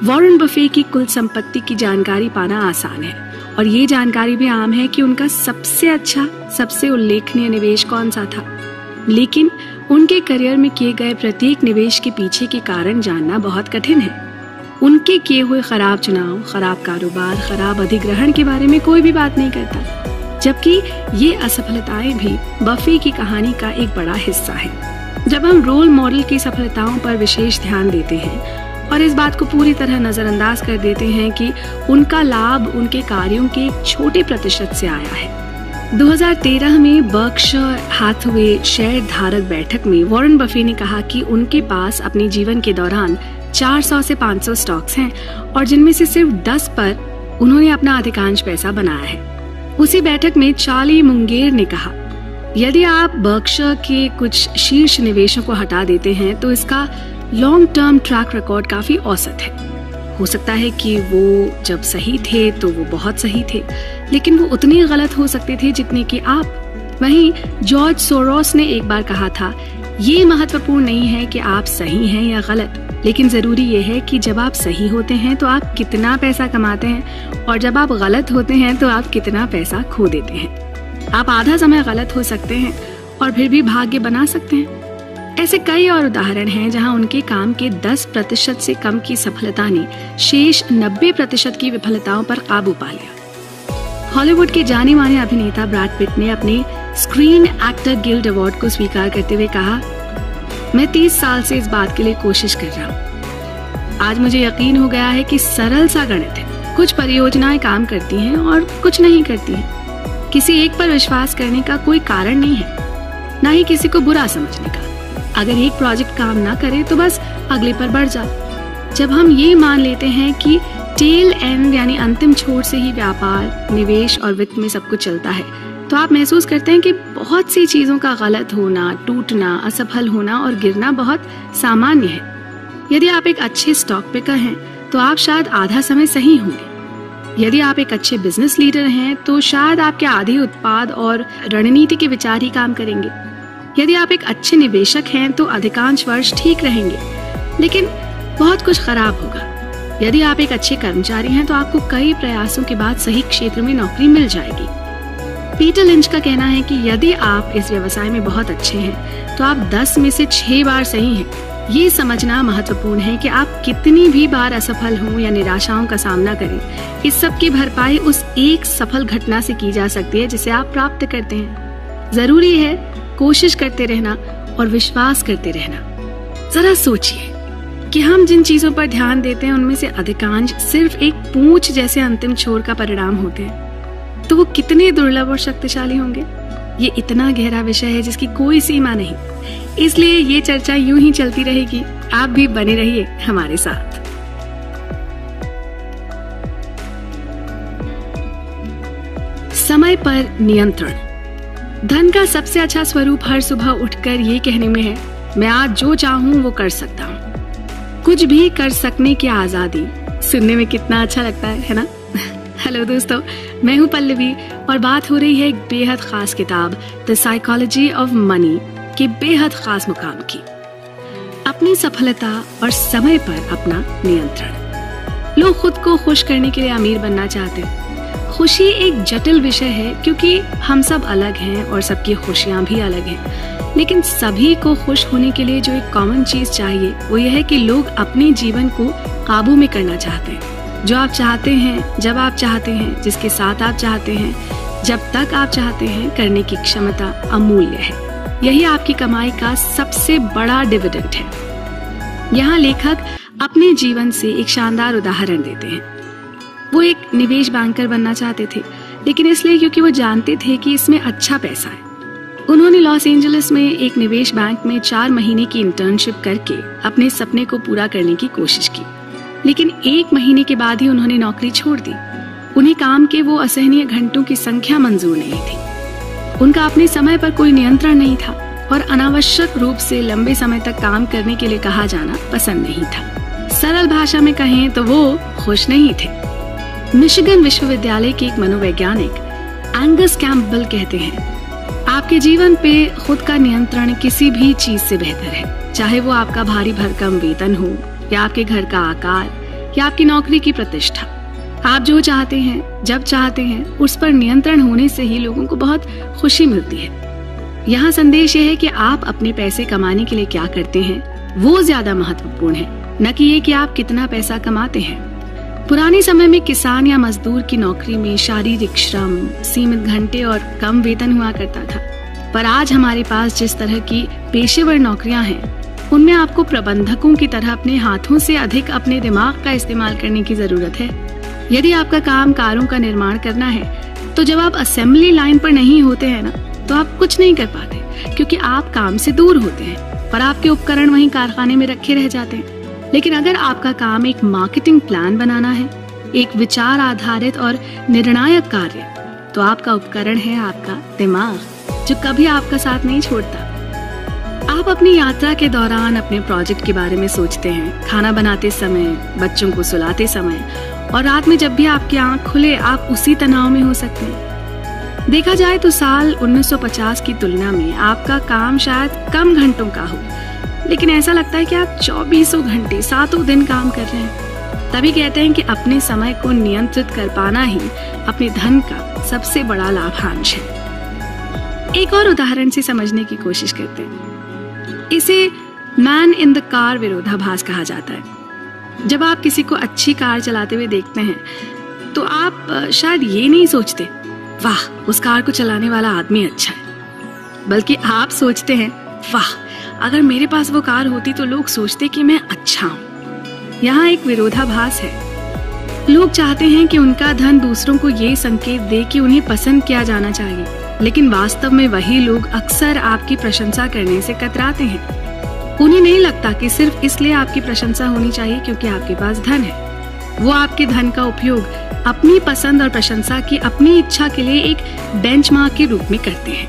वॉरेन बफे की कुल संपत्ति की जानकारी पाना आसान है और ये जानकारी भी आम है कि उनका सबसे अच्छा, सबसे उल्लेखनीय निवेश कौन सा था। लेकिन उनके करियर में किए गए प्रत्येक निवेश के पीछे के कारण जानना बहुत कठिन है। उनके किए हुए खराब चुनाव, खराब कारोबार, खराब अधिग्रहण के बारे में कोई भी बात नहीं करता, जबकि ये असफलताएं भी बफे की कहानी का एक बड़ा हिस्सा है। जब हम रोल मॉडल की सफलताओं पर विशेष ध्यान देते हैं और इस बात को पूरी तरह नजरअंदाज कर देते हैं कि उनका लाभ उनके कार्यों के एक छोटे प्रतिशत से आया है। 2013 में बर्कशायर हैथवे शेयर धारक बैठक में वॉरेन बफे ने कहा कि उनके पास अपने जीवन के दौरान 400 से 500 स्टॉक्स हैं और जिनमें से सिर्फ 10 पर उन्होंने अपना अधिकांश पैसा बनाया है। उसी बैठक में चार्ली मुंगेर ने कहा, यदि आप बर्कशायर के कुछ शीर्ष निवेशों को हटा देते हैं तो इसका लॉन्ग टर्म ट्रैक रिकॉर्ड काफी औसत है। हो सकता है कि वो जब सही थे तो वो बहुत सही थे, लेकिन वो उतने गलत हो सकते थे जितने कि आप। वहीं जॉर्ज सोरोस ने एक बार कहा था, ये महत्वपूर्ण नहीं है कि आप सही हैं या गलत, लेकिन जरूरी ये है कि जब आप सही होते हैं तो आप कितना पैसा कमाते हैं और जब आप गलत होते हैं तो आप कितना पैसा खो देते हैं। आप आधा समय गलत हो सकते हैं और फिर भी भाग्य बना सकते हैं। ऐसे कई और उदाहरण हैं जहां उनके काम के 10% से कम की सफलता ने शेष 90% की विफलताओं पर काबू पा लिया। हॉलीवुड के जाने माने अभिनेता ब्रैड पिट ने अपने स्क्रीन एक्टर गिल्ड अवार्ड को स्वीकार करते हुए कहा, मैं 30 साल से इस बात के लिए कोशिश कर रहा हूँ। आज मुझे यकीन हो गया है कि सरल सा गणित है। कुछ परियोजनाएं काम करती हैं और कुछ नहीं करती हैं। किसी एक पर विश्वास करने का कोई कारण नहीं है, ना ही किसी को बुरा समझने का। अगर एक प्रोजेक्ट काम ना करे तो बस अगले पर बढ़ जाओ। जब हम ये मान लेते हैं कि टेल एंड यानी अंतिम छोर से ही व्यापार, निवेश और वित्त में सब कुछ चलता है, तो आप महसूस करते हैं कि बहुत सी चीजों का गलत होना, टूटना, असफल होना और गिरना बहुत सामान्य है। यदि आप एक अच्छे स्टॉक पिकर हैं तो आप शायद आधा समय सही होंगे। यदि आप एक अच्छे बिजनेस लीडर हैं तो शायद आपके आधे उत्पाद और रणनीति के विचार ही काम करेंगे। यदि आप एक अच्छे निवेशक हैं तो अधिकांश वर्ष ठीक रहेंगे, लेकिन बहुत कुछ खराब होगा। यदि आप एक अच्छे कर्मचारी हैं तो आपको कई प्रयासों के बाद सही क्षेत्र में नौकरी मिल जाएगी। पीटर लिंच का कहना है कि यदि आप इस व्यवसाय में बहुत अच्छे हैं तो आप 10 में से 6 बार सही हैं। ये समझना महत्वपूर्ण है कि आप कितनी भी बार असफल हों या निराशाओं का सामना करें, इस सब की भरपाई उस एक सफल घटना से की जा सकती है जिसे आप प्राप्त करते हैं। जरूरी है कोशिश करते रहना और विश्वास करते रहना। जरा सोचिए कि हम जिन चीजों पर ध्यान देते हैं उनमें से अधिकांश सिर्फ एक पूंछ जैसे अंतिम छोर का परिणाम होते हैं, तो वो कितने दुर्लभ और शक्तिशाली होंगे। ये इतना गहरा विषय है जिसकी कोई सीमा नहीं, इसलिए ये चर्चा यूं ही चलती रहेगी। आप भी बने रहिए हमारे साथ। समय पर नियंत्रण। धन का सबसे अच्छा स्वरूप हर सुबह उठकर ये कहने में है, मैं आज जो चाहूं वो कर सकता हूं। कुछ भी कर सकने की आजादी सुनने में कितना अच्छा लगता है ना? हेलो दोस्तों, मैं हूं पल्लवी और बात हो रही है एक बेहद खास किताब द साइकोलॉजी ऑफ मनी के बेहद खास मुकाम की। अपनी सफलता और समय पर अपना नियंत्रण। लोग खुद को खुश करने के लिए अमीर बनना चाहते हैं। खुशी एक जटिल विषय है क्योंकि हम सब अलग हैं और सबकी खुशियां भी अलग हैं। लेकिन सभी को खुश होने के लिए जो एक कॉमन चीज चाहिए वो यह है कि लोग अपने जीवन को काबू में करना चाहते हैं। जो आप चाहते हैं, जब आप चाहते हैं, जिसके साथ आप चाहते हैं, जब तक आप चाहते हैं करने की क्षमता अमूल्य है। यही आपकी कमाई का सबसे बड़ा डिविडेंड है। यहाँ लेखक अपने जीवन से एक शानदार उदाहरण देते हैं। वो एक निवेश बैंकर बनना चाहते थे, लेकिन इसलिए क्योंकि वो जानते थे कि इसमें अच्छा पैसा है। उन्होंने लॉस एंजलिस में एक निवेश बैंक में 4 महीने की इंटर्नशिप करके अपने सपने को पूरा करने की कोशिश की, लेकिन 1 महीने के बाद ही उन्होंने नौकरी छोड़ दी। उन्हें काम के वो असहनीय घंटों की संख्या मंजूर नहीं थी। उनका अपने समय पर कोई नियंत्रण नहीं था और अनावश्यक रूप से लंबे समय तक काम करने के लिए कहा जाना पसंद नहीं था। सरल भाषा में कहें तो वो खुश नहीं थे। मिशिगन विश्वविद्यालय के एक मनोवैज्ञानिक एंगस कैम्पबेल कहते हैं, आपके जीवन पे खुद का नियंत्रण किसी भी चीज से बेहतर है, चाहे वो आपका भारी भरकम वेतन हो या आपके घर का आकार या आपकी नौकरी की प्रतिष्ठा। आप जो चाहते हैं, जब चाहते हैं, उस पर नियंत्रण होने से ही लोगों को बहुत खुशी मिलती है। यहाँ संदेश यह है कि आप अपने पैसे कमाने के लिए क्या करते हैं वो ज्यादा महत्वपूर्ण है, न कि ये कि आप कितना पैसा कमाते हैं। पुराने समय में किसान या मजदूर की नौकरी में शारीरिक श्रम, सीमित घंटे और कम वेतन हुआ करता था, पर आज हमारे पास जिस तरह की पेशेवर नौकरियां हैं उनमें आपको प्रबंधकों की तरह अपने हाथों से अधिक अपने दिमाग का इस्तेमाल करने की जरूरत है। यदि आपका काम कारों का निर्माण करना है तो जब आप असेंबली लाइन पर नहीं होते हैं ना, तो आप कुछ नहीं कर पाते क्योंकि आप काम से दूर होते हैं, पर आपके उपकरण वहीं कारखाने में रखे रह जाते हैं। लेकिन अगर आपका काम एक मार्केटिंग प्लान बनाना है, एक विचार आधारित और निर्णायक कार्य, तो आपका उपकरण है आपका दिमाग, जो कभी आपका साथ नहीं छोड़ता। आप अपनी यात्रा के दौरान अपने प्रोजेक्ट के बारे में सोचते हैं, खाना बनाते समय, बच्चों को सुलाते समय, और रात में जब भी आपकी आंख खुले आप उसी तनाव में हो सकते हैं। देखा जाए तो साल 1950 की तुलना में आपका काम शायद कम घंटों का हो, लेकिन ऐसा लगता है कि आप 24 घंटे 7 दिन काम कर रहे हैं। तभी कहते हैं कि अपने समय को नियंत्रित कर पाना ही अपने धन का सबसे बड़ा लाभांश है। एक और उदाहरण से समझने की कोशिश करते हैं। इसे मैन इन द कार विरोधाभास कहा जाता है। जब आप किसी को अच्छी कार चलाते हुए देखते हैं तो आप शायद ये नहीं सोचते, वाह उस कार को चलाने वाला आदमी अच्छा है, बल्कि आप सोचते हैं, वाह अगर मेरे पास वो कार होती तो लोग सोचते कि मैं अच्छा हूँ। यहाँ एक विरोधाभास है। लोग चाहते हैं कि उनका धन दूसरों को ये संकेत दे कि उन्हें पसंद किया जाना चाहिए, लेकिन वास्तव में वही लोग अक्सर आपकी प्रशंसा करने से कतराते हैं। उन्हें नहीं लगता कि सिर्फ इसलिए आपकी प्रशंसा होनी चाहिए क्योंकि आपके पास धन है। वो आपके धन का उपयोग अपनी पसंद और प्रशंसा की अपनी इच्छा के लिए एक बेंचमार्क के रूप में करते हैं।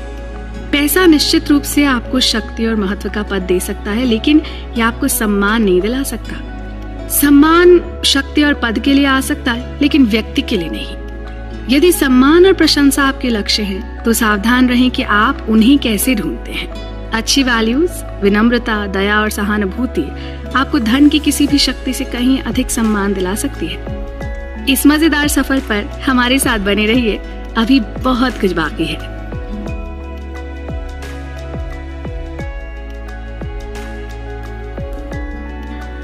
पैसा निश्चित रूप से आपको शक्ति और महत्व का पद दे सकता है, लेकिन यह आपको सम्मान नहीं दिला सकता। सम्मान शक्ति और पद के लिए आ सकता है, लेकिन व्यक्ति के लिए नहीं। यदि सम्मान और प्रशंसा आपके लक्ष्य हैं, तो सावधान रहें कि आप उन्हें कैसे ढूंढते हैं। अच्छी वैल्यूज, विनम्रता, दया और सहानुभूति आपको धन की किसी भी शक्ति से कहीं अधिक सम्मान दिला सकती है। इस मजेदार सफर पर हमारे साथ बने रहिए, अभी बहुत कुछ बाकी है।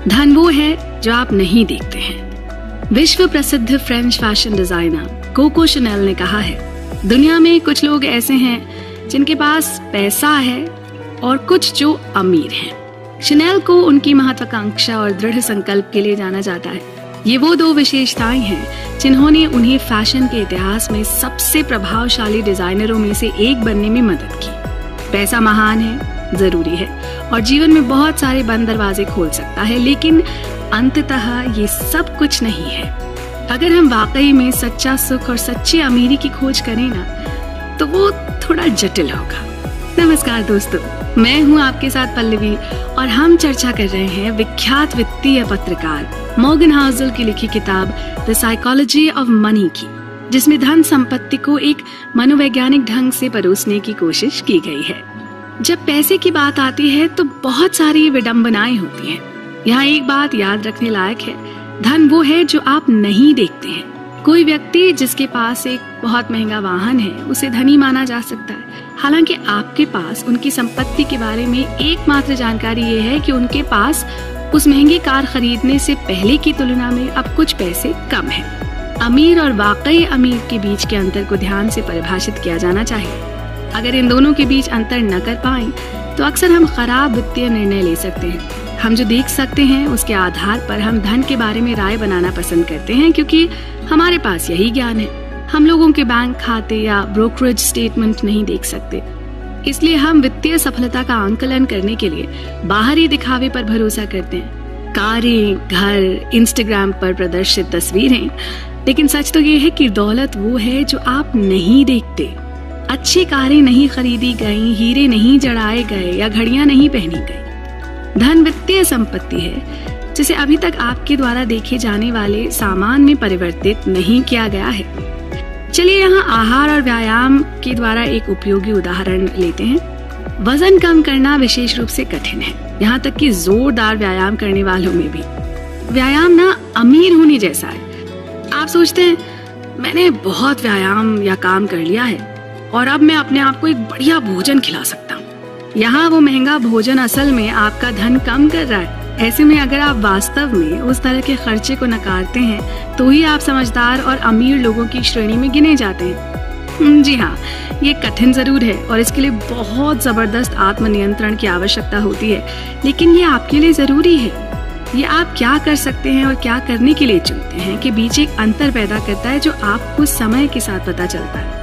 धन वो है जो आप नहीं देखते हैं। विश्व प्रसिद्ध French fashion designer Coco Chanel ने कहा है, दुनिया में कुछ लोग ऐसे हैं जिनके पास पैसा है और कुछ जो अमीर हैं। शनेल को उनकी महत्वाकांक्षा और दृढ़ संकल्प के लिए जाना जाता है। ये वो दो विशेषताएं हैं जिन्होंने उन्हें फैशन के इतिहास में सबसे प्रभावशाली डिजाइनरों में से एक बनने में मदद की। पैसा महान है, जरूरी है, और जीवन में बहुत सारे बंद दरवाजे खोल सकता है, लेकिन अंततः ये सब कुछ नहीं है। अगर हम वाकई में सच्चा सुख और सच्ची अमीरी की खोज करें ना, तो वो थोड़ा जटिल होगा। नमस्कार दोस्तों, मैं हूँ आपके साथ पल्लवी और हम चर्चा कर रहे हैं विख्यात वित्तीय पत्रकार मॉर्गन हाउसल की लिखी किताब द साइकोलॉजी ऑफ मनी की, जिसमें धन संपत्ति को एक मनोवैज्ञानिक ढंग से परोसने की कोशिश की गई है। जब पैसे की बात आती है तो बहुत सारी विडंबनाएं होती हैं। यहाँ एक बात याद रखने लायक है, धन वो है जो आप नहीं देखते हैं। कोई व्यक्ति जिसके पास एक बहुत महंगा वाहन है, उसे धनी माना जा सकता है, हालांकि आपके पास उनकी संपत्ति के बारे में एकमात्र जानकारी ये है कि उनके पास उस महंगी कार खरीदने से पहले की तुलना में अब कुछ पैसे कम हैं। अमीर और वाकई अमीर के बीच के अंतर को ध्यान से परिभाषित किया जाना चाहिए। अगर इन दोनों के बीच अंतर न कर पाएं, तो अक्सर हम खराब वित्तीय निर्णय ले सकते हैं। हम जो देख सकते हैं उसके आधार पर हम धन के बारे में राय बनाना पसंद करते हैं, क्योंकि हमारे पास यही ज्ञान है। हम लोगों के बैंक खाते या ब्रोकरेज स्टेटमेंट नहीं देख सकते, इसलिए हम वित्तीय सफलता का आंकलन करने के लिए बाहरी दिखावे पर भरोसा करते हैं, कारें, घर, इंस्टाग्राम पर प्रदर्शित तस्वीरें। लेकिन सच तो ये है कि दौलत वो है जो आप नहीं देखते। अच्छी कारें नहीं खरीदी गई, हीरे नहीं जड़ाए गए या घड़ियां नहीं पहनी गई। धन वित्तीय संपत्ति है जिसे अभी तक आपके द्वारा देखे जाने वाले सामान में परिवर्तित नहीं किया गया है। चलिए यहाँ आहार और व्यायाम के द्वारा एक उपयोगी उदाहरण लेते हैं। वजन कम करना विशेष रूप से कठिन है, यहाँ तक कि जोरदार व्यायाम करने वालों में भी। व्यायाम ना अमीर होने जैसा है। आप सोचते हैं मैंने बहुत व्यायाम या काम कर लिया है और अब मैं अपने आप को एक बढ़िया भोजन खिला सकता हूँ। यहाँ वो महंगा भोजन असल में आपका धन कम कर रहा है। ऐसे में अगर आप वास्तव में उस तरह के खर्चे को नकारते हैं, तो ही आप समझदार और अमीर लोगों की श्रेणी में गिने जाते हैं। जी हाँ, ये कठिन जरूर है और इसके लिए बहुत जबरदस्त आत्मनियंत्रण की आवश्यकता होती है, लेकिन ये आपके लिए जरूरी है। ये आप क्या कर सकते हैं और क्या करने के लिए चुनते हैं के बीच एक अंतर पैदा करता है, जो आपको समय के साथ पता चलता है।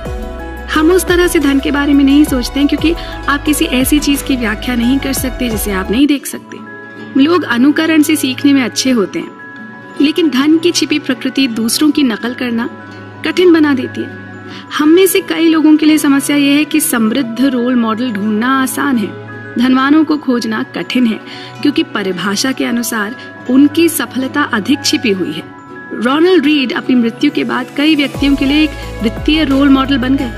हम उस तरह से धन के बारे में नहीं सोचते हैं क्योंकि आप किसी ऐसी चीज की व्याख्या नहीं कर सकते जिसे आप नहीं देख सकते। लोग अनुकरण से सीखने में अच्छे होते हैं, लेकिन धन की छिपी प्रकृति दूसरों की नकल करना कठिन बना देती है। हम में से कई लोगों के लिए समस्या यह है कि समृद्ध रोल मॉडल ढूंढना आसान है, धनवानों को खोजना कठिन है, क्योंकि परिभाषा के अनुसार उनकी सफलता अधिक छिपी हुई है। रोनाल्ड रीड अपनी मृत्यु के बाद कई व्यक्तियों के लिए एक वित्तीय रोल मॉडल बन गए,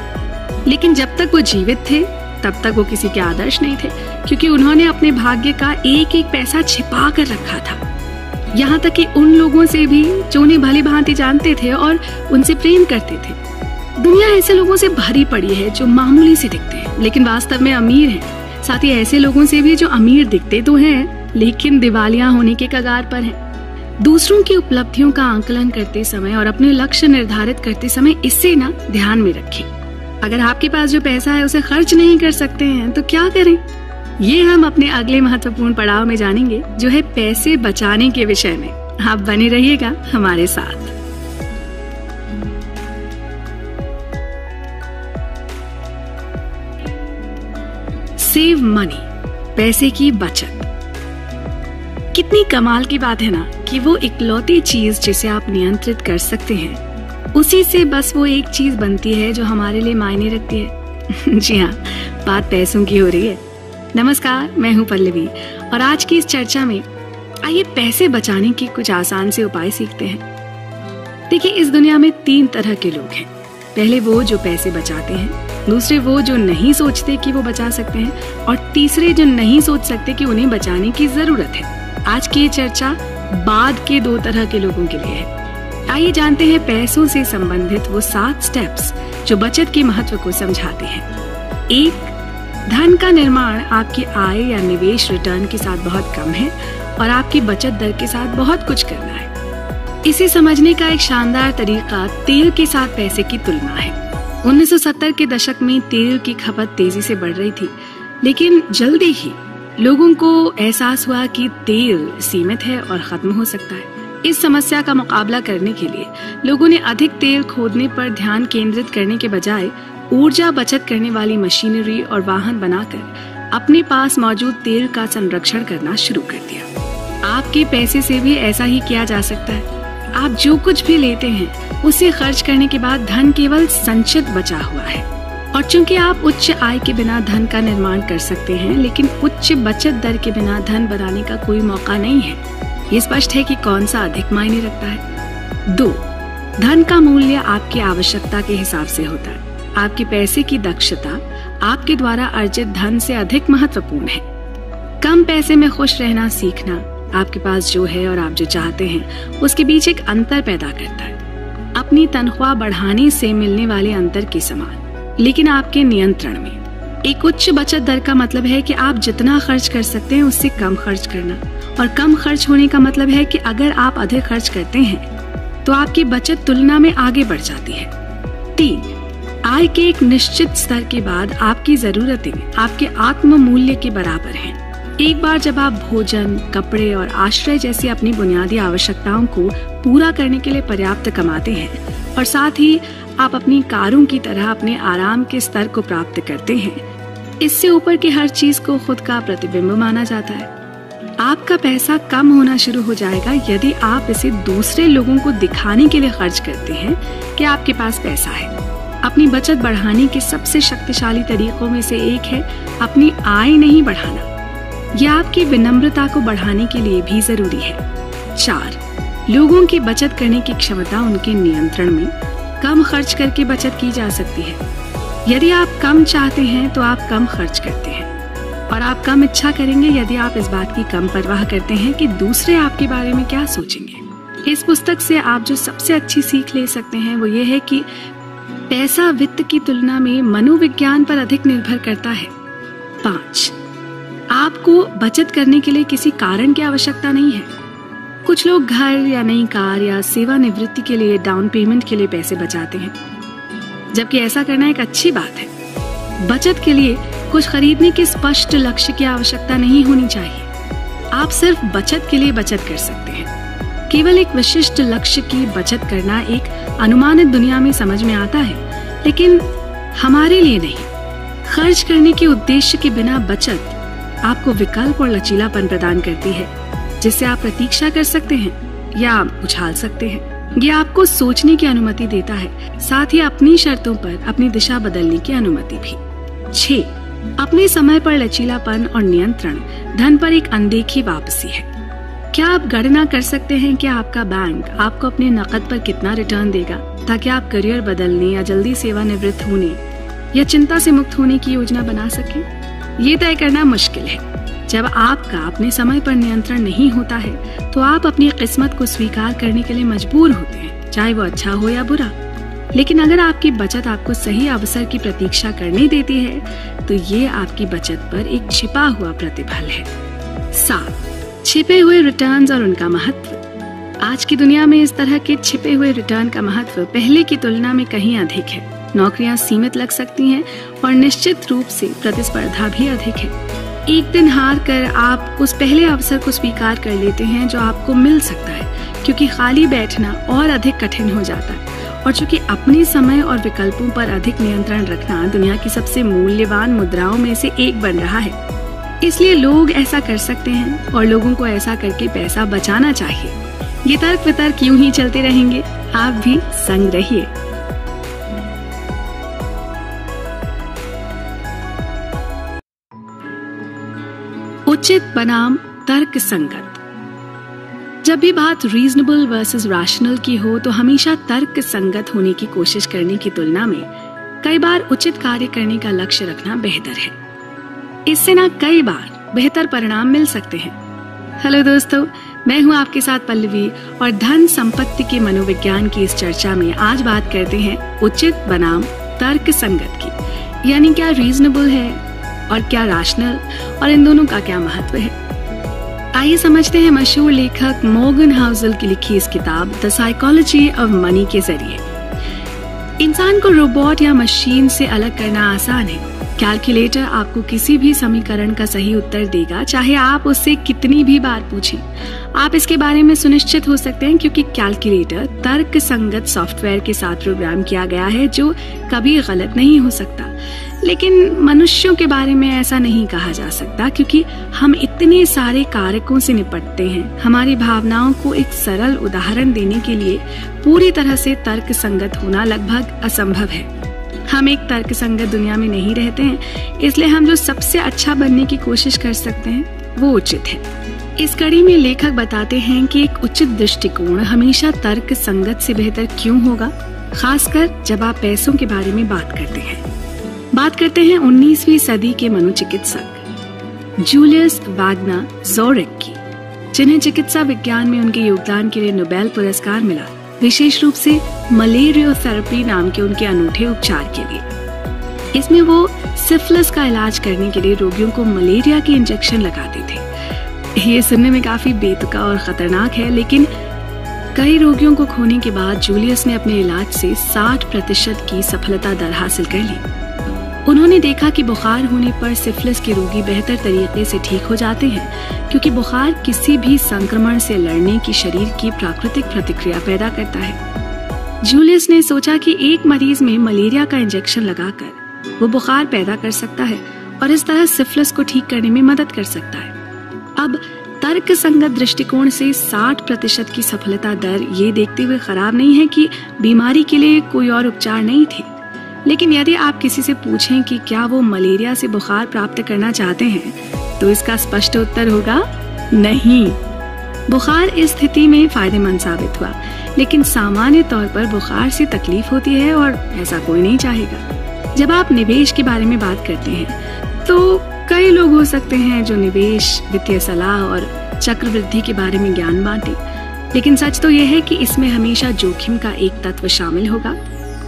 लेकिन जब तक वो जीवित थे तब तक वो किसी के आदर्श नहीं थे, क्योंकि उन्होंने अपने भाग्य का एक एक पैसा छिपा कर रखा था। यहाँ तक कि उन लोगों से भी जो उन्हें भली भांति जानते थे और उनसे प्रेम करते थे। दुनिया ऐसे लोगों से भरी पड़ी है जो मामूली से दिखते हैं लेकिन वास्तव में अमीर हैं। साथ ही ऐसे लोगों से भी जो अमीर दिखते तो हैं लेकिन दिवालिया होने के कगार पर हैं। दूसरों की उपलब्धियों का आंकलन करते समय और अपने लक्ष्य निर्धारित करते समय इसे ना ध्यान में रखें। अगर आपके पास जो पैसा है उसे खर्च नहीं कर सकते हैं तो क्या करें? ये हम अपने अगले महत्वपूर्ण पड़ाव में जानेंगे, जो है पैसे बचाने के विषय में। आप बने रहिएगा हमारे साथ। सेव मनी, पैसे की बचत। कितनी कमाल की बात है ना कि वो इकलौती चीज जिसे आप नियंत्रित कर सकते हैं, उसी से बस वो एक चीज बनती है जो हमारे लिए मायने रखती है। जी हाँ, बात पैसों की हो रही है। नमस्कार, मैं हूँ पल्लवी और आज की इस चर्चा में आइए पैसे बचाने के कुछ आसान से उपाय सीखते हैं। देखिए, इस दुनिया में 3 तरह के लोग हैं। पहले वो जो पैसे बचाते हैं, दूसरे वो जो नहीं सोचते कि वो बचा सकते हैं, और तीसरे जो नहीं सोच सकते कि उन्हें बचाने की जरूरत है। आज की ये चर्चा बाद के 2 तरह के लोगों के लिए है। आइए जानते हैं पैसों से संबंधित वो 7 स्टेप्स जो बचत के महत्व को समझाते हैं। 1, धन का निर्माण आपकी आय या निवेश रिटर्न के साथ बहुत कम है और आपकी बचत दर के साथ बहुत कुछ करना है। इसे समझने का एक शानदार तरीका तेल के साथ पैसे की तुलना है। 1970 के दशक में तेल की खपत तेजी से बढ़ रही थी, लेकिन जल्दी ही लोगों को एहसास हुआ कि तेल सीमित है और खत्म हो सकता है। इस समस्या का मुकाबला करने के लिए लोगों ने अधिक तेल खोदने पर ध्यान केंद्रित करने के बजाय ऊर्जा बचत करने वाली मशीनरी और वाहन बनाकर अपने पास मौजूद तेल का संरक्षण करना शुरू कर दिया। आपके पैसे से भी ऐसा ही किया जा सकता है। आप जो कुछ भी लेते हैं उसे खर्च करने के बाद धन केवल संचित बचा हुआ है। और चूंकि आप उच्च आय के बिना धन का निर्माण कर सकते हैं, लेकिन उच्च बचत दर के बिना धन बनाने का कोई मौका नहीं है। ये स्पष्ट है कि कौन सा अधिक मायने रखता है। 2. धन का मूल्य आपकी आवश्यकता के हिसाब से होता है। आपके पैसे की दक्षता आपके द्वारा अर्जित धन से अधिक महत्वपूर्ण है। कम पैसे में खुश रहना सीखना आपके पास जो है और आप जो चाहते हैं उसके बीच एक अंतर पैदा करता है, अपनी तनख्वाह बढ़ाने से मिलने वाले अंतर के समान, लेकिन आपके नियंत्रण में। एक उच्च बचत दर का मतलब है कि आप जितना खर्च कर सकते हैं उससे कम खर्च करना, और कम खर्च होने का मतलब है कि अगर आप अधिक खर्च करते हैं तो आपकी बचत तुलना में आगे बढ़ जाती है। 3. आय के एक निश्चित स्तर के बाद आपकी जरूरतें आपके आत्म मूल्य के बराबर हैं। एक बार जब आप भोजन, कपड़े और आश्रय जैसी अपनी बुनियादी आवश्यकताओं को पूरा करने के लिए पर्याप्त कमाते हैं और साथ ही आप अपनी कारों की तरह अपने आराम के स्तर को प्राप्त करते हैं, इससे ऊपर की हर चीज को खुद का प्रतिबिंब माना जाता है। आपका पैसा कम होना शुरू हो जाएगा यदि आप इसे दूसरे लोगों को दिखाने के लिए खर्च करते हैं कि आपके पास पैसा है। अपनी बचत बढ़ाने के सबसे शक्तिशाली तरीकों में से एक है अपनी आय नहीं बढ़ाना। यह आपकी विनम्रता को बढ़ाने के लिए भी जरूरी है। 4. लोगों की बचत करने की क्षमता उनके नियंत्रण में। कम खर्च करके बचत की जा सकती है। यदि आप कम चाहते हैं तो आप कम खर्च करते हैं, और आप कम इच्छा करेंगे यदि आप इस बात की कम परवाह करते हैं कि दूसरे आपके बारे में क्या सोचेंगे। इस पुस्तक से आप जो सबसे अच्छी सीख ले सकते हैं वो ये है कि पैसा वित्त की तुलना में मनोविज्ञान पर अधिक निर्भर करता है। 5. आपको बचत करने के लिए किसी कारण की आवश्यकता नहीं है। कुछ लोग घर या नई कार या सेवानिवृत्ति के लिए डाउन पेमेंट के लिए पैसे बचाते हैं, जबकि ऐसा करना एक अच्छी बात है। बचत के लिए कुछ खरीदने के स्पष्ट लक्ष्य की आवश्यकता नहीं होनी चाहिए। आप सिर्फ बचत के लिए बचत कर सकते हैं। केवल एक विशिष्ट लक्ष्य की बचत करना एक अनुमानित दुनिया में समझ में आता है, लेकिन हमारे लिए नहीं। खर्च करने के उद्देश्य के बिना बचत आपको विकल्प और लचीलापन प्रदान करती है, जिससे आप प्रतीक्षा कर सकते हैं या उछाल सकते हैं। यह आपको सोचने की अनुमति देता है, साथ ही अपनी शर्तों पर अपनी दिशा बदलने की अनुमति भी। 6. अपने समय पर लचीलापन और नियंत्रण धन पर एक अनदेखी वापसी है। क्या आप गणना कर सकते हैं कि आपका बैंक आपको अपने नकद पर कितना रिटर्न देगा, ताकि आप करियर बदलने या जल्दी सेवानिवृत्त होने या चिंता से मुक्त होने की योजना बना सकें? ये तय करना मुश्किल है। जब आपका अपने समय पर नियंत्रण नहीं होता है तो आप अपनी किस्मत को स्वीकार करने के लिए मजबूर होते हैं, चाहे वो अच्छा हो या बुरा। लेकिन अगर आपकी बचत आपको सही अवसर की प्रतीक्षा करने देती है तो ये आपकी बचत पर एक छिपा हुआ प्रतिफल है। 7. छिपे हुए रिटर्न्स और उनका महत्व। आज की दुनिया में इस तरह के छिपे हुए रिटर्न का महत्व पहले की तुलना में कहीं अधिक है। नौकरियां सीमित लग सकती हैं और निश्चित रूप से प्रतिस्पर्धा भी अधिक है। एक दिन हार कर आप उस पहले अवसर को स्वीकार कर लेते हैं जो आपको मिल सकता है, क्योंकि खाली बैठना और अधिक कठिन हो जाता है। और चूंकि अपने समय और विकल्पों पर अधिक नियंत्रण रखना दुनिया की सबसे मूल्यवान मुद्राओं में से एक बन रहा है, इसलिए लोग ऐसा कर सकते हैं और लोगों को ऐसा करके पैसा बचाना चाहिए। ये तर्क वितर्क यूं ही चलते रहेंगे, आप भी संग रहिए। उचित बनाम तर्क संगत। जब भी बात रीजनेबल वर्सेस रैशनल की हो तो हमेशा तर्क संगत होने की कोशिश करने की तुलना में कई बार उचित कार्य करने का लक्ष्य रखना बेहतर है। इससे ना कई बार बेहतर परिणाम मिल सकते हैं। हेलो दोस्तों, मैं हूं आपके साथ पल्लवी और धन संपत्ति के मनोविज्ञान की इस चर्चा में आज बात करते हैं उचित बनाम तर्क संगत की, यानी क्या रीजनेबल है और क्या रैशनल, और इन दोनों का क्या महत्व है। आइए समझते हैं मशहूर लेखक मॉर्गन हाउसल की लिखी इस किताब द साइकोलॉजी ऑफ मनी के जरिए। इंसान को रोबोट या मशीन से अलग करना आसान है। कैलकुलेटर आपको किसी भी समीकरण का सही उत्तर देगा, चाहे आप उससे कितनी भी बार पूछें। आप इसके बारे में सुनिश्चित हो सकते हैं क्योंकि कैलकुलेटर तर्क संगत सॉफ्टवेयर के साथ प्रोग्राम किया गया है जो कभी गलत नहीं हो सकता। लेकिन मनुष्यों के बारे में ऐसा नहीं कहा जा सकता क्योंकि हम इतने सारे कारकों से निपटते हैं। हमारी भावनाओं को एक सरल उदाहरण देने के लिए पूरी तरह से तर्क संगत होना लगभग असंभव है। हम एक तर्क संगत दुनिया में नहीं रहते हैं, इसलिए हम जो सबसे अच्छा बनने की कोशिश कर सकते हैं वो उचित है। इस कड़ी में लेखक बताते हैं कि एक उचित दृष्टिकोण हमेशा तर्क संगत से बेहतर क्यों होगा, खासकर जब आप पैसों के बारे में बात करते हैं। बात करते हैं 19वीं सदी के मनोचिकित्सक जूलियस वैगनर ज़ोरिक की, जिन्हें चिकित्सा विज्ञान में उनके योगदान के लिए नोबेल पुरस्कार मिला, विशेष रूप से मलेरियोथेरेपी नाम के उनके अनूठे उपचार के लिए। इसमें वो सिफिलिस का इलाज करने के लिए रोगियों को मलेरिया के इंजेक्शन लगाते थे। ये सुनने में काफी बेतुका और खतरनाक है, लेकिन कई रोगियों को खोने के बाद जूलियस ने अपने इलाज से 60% की सफलता दर हासिल कर ली। उन्होंने देखा कि बुखार होने पर सिफिलिस के रोगी बेहतर तरीके से ठीक हो जाते हैं क्योंकि बुखार किसी भी संक्रमण से लड़ने की शरीर की प्राकृतिक प्रतिक्रिया पैदा करता है। जूलियस ने सोचा कि एक मरीज में मलेरिया का इंजेक्शन लगाकर वो बुखार पैदा कर सकता है और इस तरह सिफिलिस को ठीक करने में मदद कर सकता है। अब तर्क संगत दृष्टिकोण से 60% की सफलता दर ये देखते हुए खराब नहीं है कि बीमारी के लिए कोई और उपचार नहीं थे। लेकिन यदि आप किसी से पूछें कि क्या वो मलेरिया से बुखार प्राप्त करना चाहते हैं, तो इसका स्पष्ट उत्तर होगा नहीं। बुखार इस स्थिति में फायदेमंद साबित हुआ, लेकिन सामान्य तौर पर बुखार से तकलीफ होती है और ऐसा कोई नहीं चाहेगा। जब आप निवेश के बारे में बात करते हैं तो कई लोग हो सकते हैं जो निवेश, वित्तीय सलाह और चक्रवृद्धि के बारे में ज्ञान बांटे, लेकिन सच तो यह है कि इसमें हमेशा जोखिम का एक तत्व शामिल होगा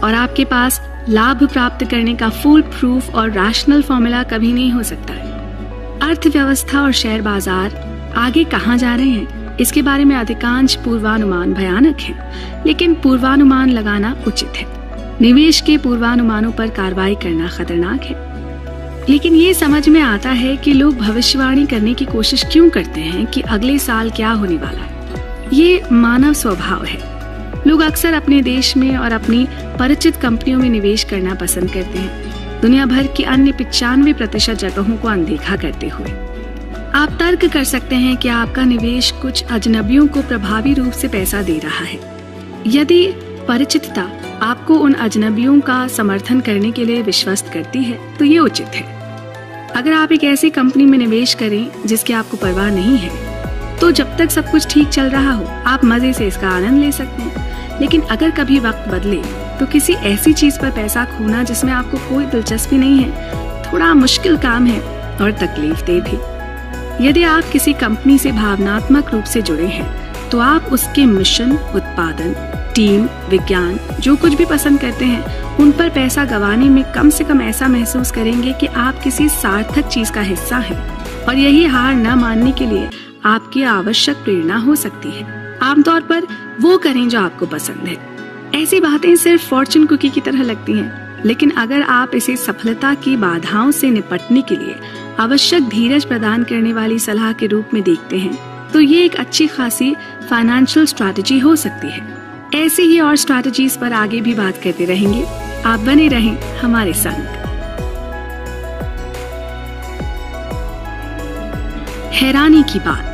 और आपके पास लाभ प्राप्त करने का फुल प्रूफ और रैशनल फॉर्मूला कभी नहीं हो सकता है। अर्थव्यवस्था और शेयर बाजार आगे कहाँ जा रहे हैं, इसके बारे में अधिकांश पूर्वानुमान भयानक हैं, लेकिन पूर्वानुमान लगाना उचित है। निवेश के पूर्वानुमानों पर कार्रवाई करना खतरनाक है, लेकिन ये समझ में आता है कि लोग भविष्यवाणी करने की कोशिश क्यों करते हैं कि अगले साल क्या होने वाला है। ये मानव स्वभाव है। लोग अक्सर अपने देश में और अपनी परिचित कंपनियों में निवेश करना पसंद करते हैं, दुनिया भर की अन्य 95% जगहों को अनदेखा करते हुए। आप तर्क कर सकते हैं कि आपका निवेश कुछ अजनबियों को प्रभावी रूप से पैसा दे रहा है। यदि परिचितता आपको उन अजनबियों का समर्थन करने के लिए विश्वस्त करती है तो ये उचित है। अगर आप एक ऐसी कंपनी में निवेश करें जिसकी आपको परवाह नहीं है, तो जब तक सब कुछ ठीक चल रहा हो आप मजे से इसका आनंद ले सकते हैं। लेकिन अगर कभी वक्त बदले तो किसी ऐसी चीज पर पैसा खोना जिसमें आपको कोई दिलचस्पी नहीं है थोड़ा मुश्किल काम है और तकलीफ दे भी। यदि आप किसी कंपनी से भावनात्मक रूप से जुड़े हैं तो आप उसके मिशन, उत्पादन, टीम, विज्ञान जो कुछ भी पसंद करते हैं उन पर पैसा गंवाने में कम से कम ऐसा महसूस करेंगे कि आप किसी सार्थक चीज का हिस्सा हैं, और यही हार न मानने के लिए आपकी आवश्यक प्रेरणा हो सकती है। आमतौर पर वो करें जो आपको पसंद है। ऐसी बातें सिर्फ फॉर्चून कुकी की तरह लगती हैं, लेकिन अगर आप इसे सफलता की बाधाओं से निपटने के लिए आवश्यक धीरज प्रदान करने वाली सलाह के रूप में देखते हैं तो ये एक अच्छी खासी फाइनेंशियल स्ट्रैटेजी हो सकती है। ऐसी ही और स्ट्रैटेजीज पर आगे भी बात करते रहेंगे। आप बने रहें हमारे संग। हैरानी की बात,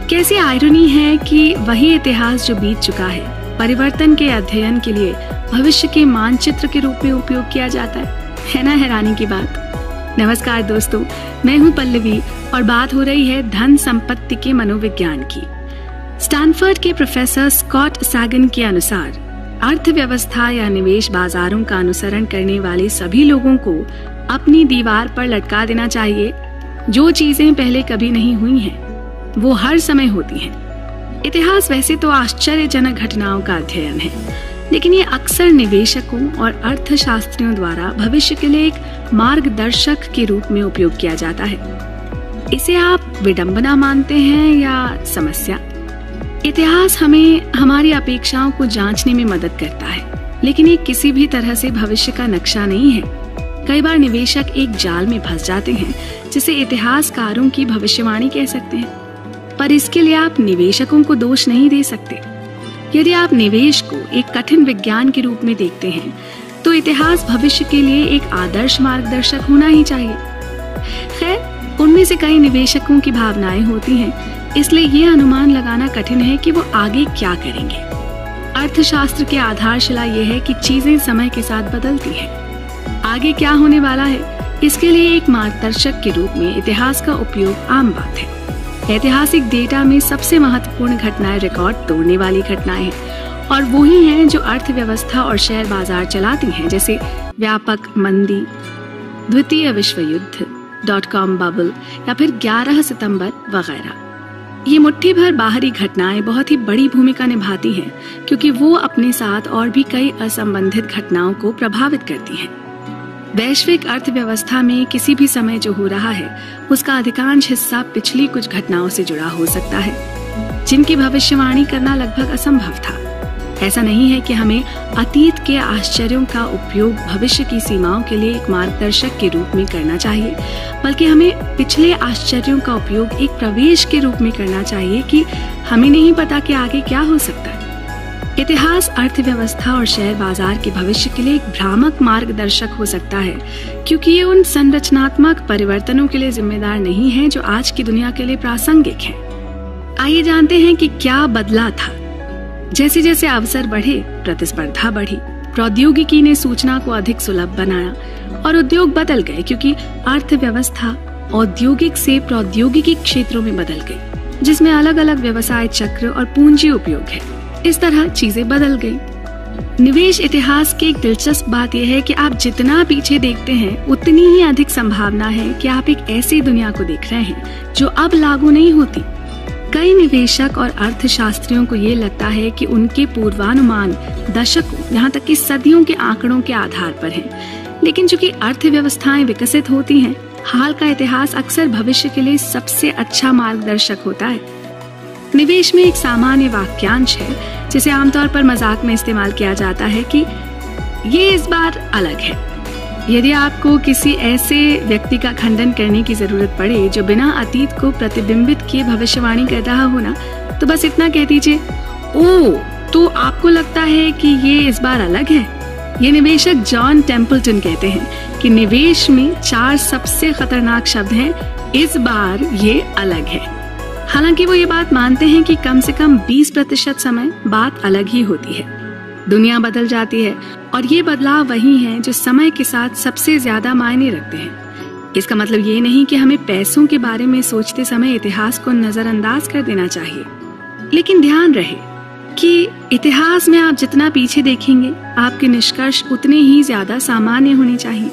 कैसी आयरनी है कि वही इतिहास जो बीत चुका है परिवर्तन के अध्ययन के लिए भविष्य के मानचित्र के रूप में उपयोग किया जाता है ना हैरानी की बात। नमस्कार दोस्तों, मैं हूं पल्लवी और बात हो रही है धन संपत्ति के मनोविज्ञान की। स्टैनफोर्ड के प्रोफेसर स्कॉट सैगन के अनुसार अर्थव्यवस्था या निवेश बाजारों का अनुसरण करने वाले सभी लोगों को अपनी दीवार पर लटका देना चाहिए जो चीजें पहले कभी नहीं हुई हैं वो हर समय होती हैं। इतिहास वैसे तो आश्चर्यजनक घटनाओं का अध्ययन है, लेकिन ये अक्सर निवेशकों और अर्थशास्त्रियों द्वारा भविष्य के लिए एक मार्गदर्शक के रूप में उपयोग किया जाता है। इसे आप विडंबना मानते हैं या समस्या? इतिहास हमें हमारी अपेक्षाओं को जांचने में मदद करता है। लेकिन ये किसी भी तरह से भविष्य का नक्शा नहीं है। कई बार निवेशक एक जाल में फंस जाते हैं जिसे इतिहासकारों की भविष्यवाणी कह सकते हैं, पर इसके लिए आप निवेशकों को दोष नहीं दे सकते। यदि आप निवेश को एक कठिन विज्ञान के रूप में देखते हैं तो इतिहास भविष्य के लिए एक आदर्श मार्गदर्शक होना ही चाहिए। खैर, उनमें से कई निवेशकों की भावनाएं होती हैं, इसलिए ये अनुमान लगाना कठिन है कि वो आगे क्या करेंगे। अर्थशास्त्र की आधारशिला ये है कि चीजें समय के साथ बदलती हैं। आगे क्या होने वाला है, इसके लिए एक मार्गदर्शक के रूप में इतिहास का उपयोग आम बात है। ऐतिहासिक डेटा में सबसे महत्वपूर्ण घटनाएं रिकॉर्ड तोड़ने वाली घटनाएं हैं और वो ही हैं जो अर्थव्यवस्था और शेयर बाजार चलाती हैं, जैसे व्यापक मंदी, द्वितीय विश्व युद्ध, .com बबल या फिर 11 सितंबर वगैरह। ये मुट्ठी भर बाहरी घटनाएं बहुत ही बड़ी भूमिका निभाती हैं क्योंकि वो अपने साथ और भी कई असंबंधित घटनाओं को प्रभावित करती हैं। वैश्विक अर्थव्यवस्था में किसी भी समय जो हो रहा है उसका अधिकांश हिस्सा पिछली कुछ घटनाओं से जुड़ा हो सकता है, जिनकी भविष्यवाणी करना लगभग असंभव था। ऐसा नहीं है कि हमें अतीत के आश्चर्यों का उपयोग भविष्य की सीमाओं के लिए एक मार्गदर्शक के रूप में करना चाहिए, बल्कि हमें पिछले आश्चर्यों का उपयोग एक प्रवेश के रूप में करना चाहिए कि हमें नहीं पता कि आगे क्या हो सकता है। इतिहास अर्थव्यवस्था और शेयर बाजार के भविष्य के लिए एक भ्रामक मार्गदर्शक हो सकता है, क्योंकि ये उन संरचनात्मक परिवर्तनों के लिए जिम्मेदार नहीं है जो आज की दुनिया के लिए प्रासंगिक हैं। आइए जानते हैं कि क्या बदला था। जैसे जैसे अवसर बढ़े, प्रतिस्पर्धा बढ़ी, प्रौद्योगिकी ने सूचना को अधिक सुलभ बनाया और उद्योग बदल गए, क्योंकि अर्थव्यवस्था औद्योगिक से प्रौद्योगिकी क्षेत्रों में बदल गई, जिसमें अलग अलग व्यवसाय चक्र और पूंजी उपयोग है। इस तरह चीजें बदल गई। निवेश इतिहास की एक दिलचस्प बात यह है कि आप जितना पीछे देखते हैं उतनी ही अधिक संभावना है कि आप एक ऐसी दुनिया को देख रहे हैं जो अब लागू नहीं होती। कई निवेशक और अर्थशास्त्रियों को ये लगता है कि उनके पूर्वानुमान दशकों, यहाँ तक कि सदियों के आंकड़ों के आधार पर हैं। लेकिन चूंकि अर्थव्यवस्थाएं विकसित होती हैं, हाल का इतिहास अक्सर भविष्य के लिए सबसे अच्छा मार्गदर्शक होता है। निवेश में एक सामान्य वाक्यांश है जिसे आमतौर पर मजाक में इस्तेमाल किया जाता है कि ये इस बार अलग है। यदि आपको किसी ऐसे व्यक्ति का खंडन करने की जरूरत पड़े जो बिना अतीत को प्रतिबिंबित किए भविष्यवाणी कर रहा हो ना, तो बस इतना कह दीजिए, ओह, तो आपको लगता है कि ये इस बार अलग है। ये निवेशक जॉन टेम्पल्टन कहते हैं कि निवेश में 4 सबसे खतरनाक शब्द हैं, इस बार ये अलग है। हालांकि वो ये बात मानते हैं कि कम से कम 20% समय बात अलग ही होती है। दुनिया बदल जाती है और ये बदलाव वही हैं जो समय के साथ सबसे ज्यादा मायने रखते हैं। इसका मतलब ये नहीं कि हमें पैसों के बारे में सोचते समय इतिहास को नजरअंदाज कर देना चाहिए, लेकिन ध्यान रहे कि इतिहास में आप जितना पीछे देखेंगे आपके निष्कर्ष उतने ही ज्यादा सामान्य होने चाहिए।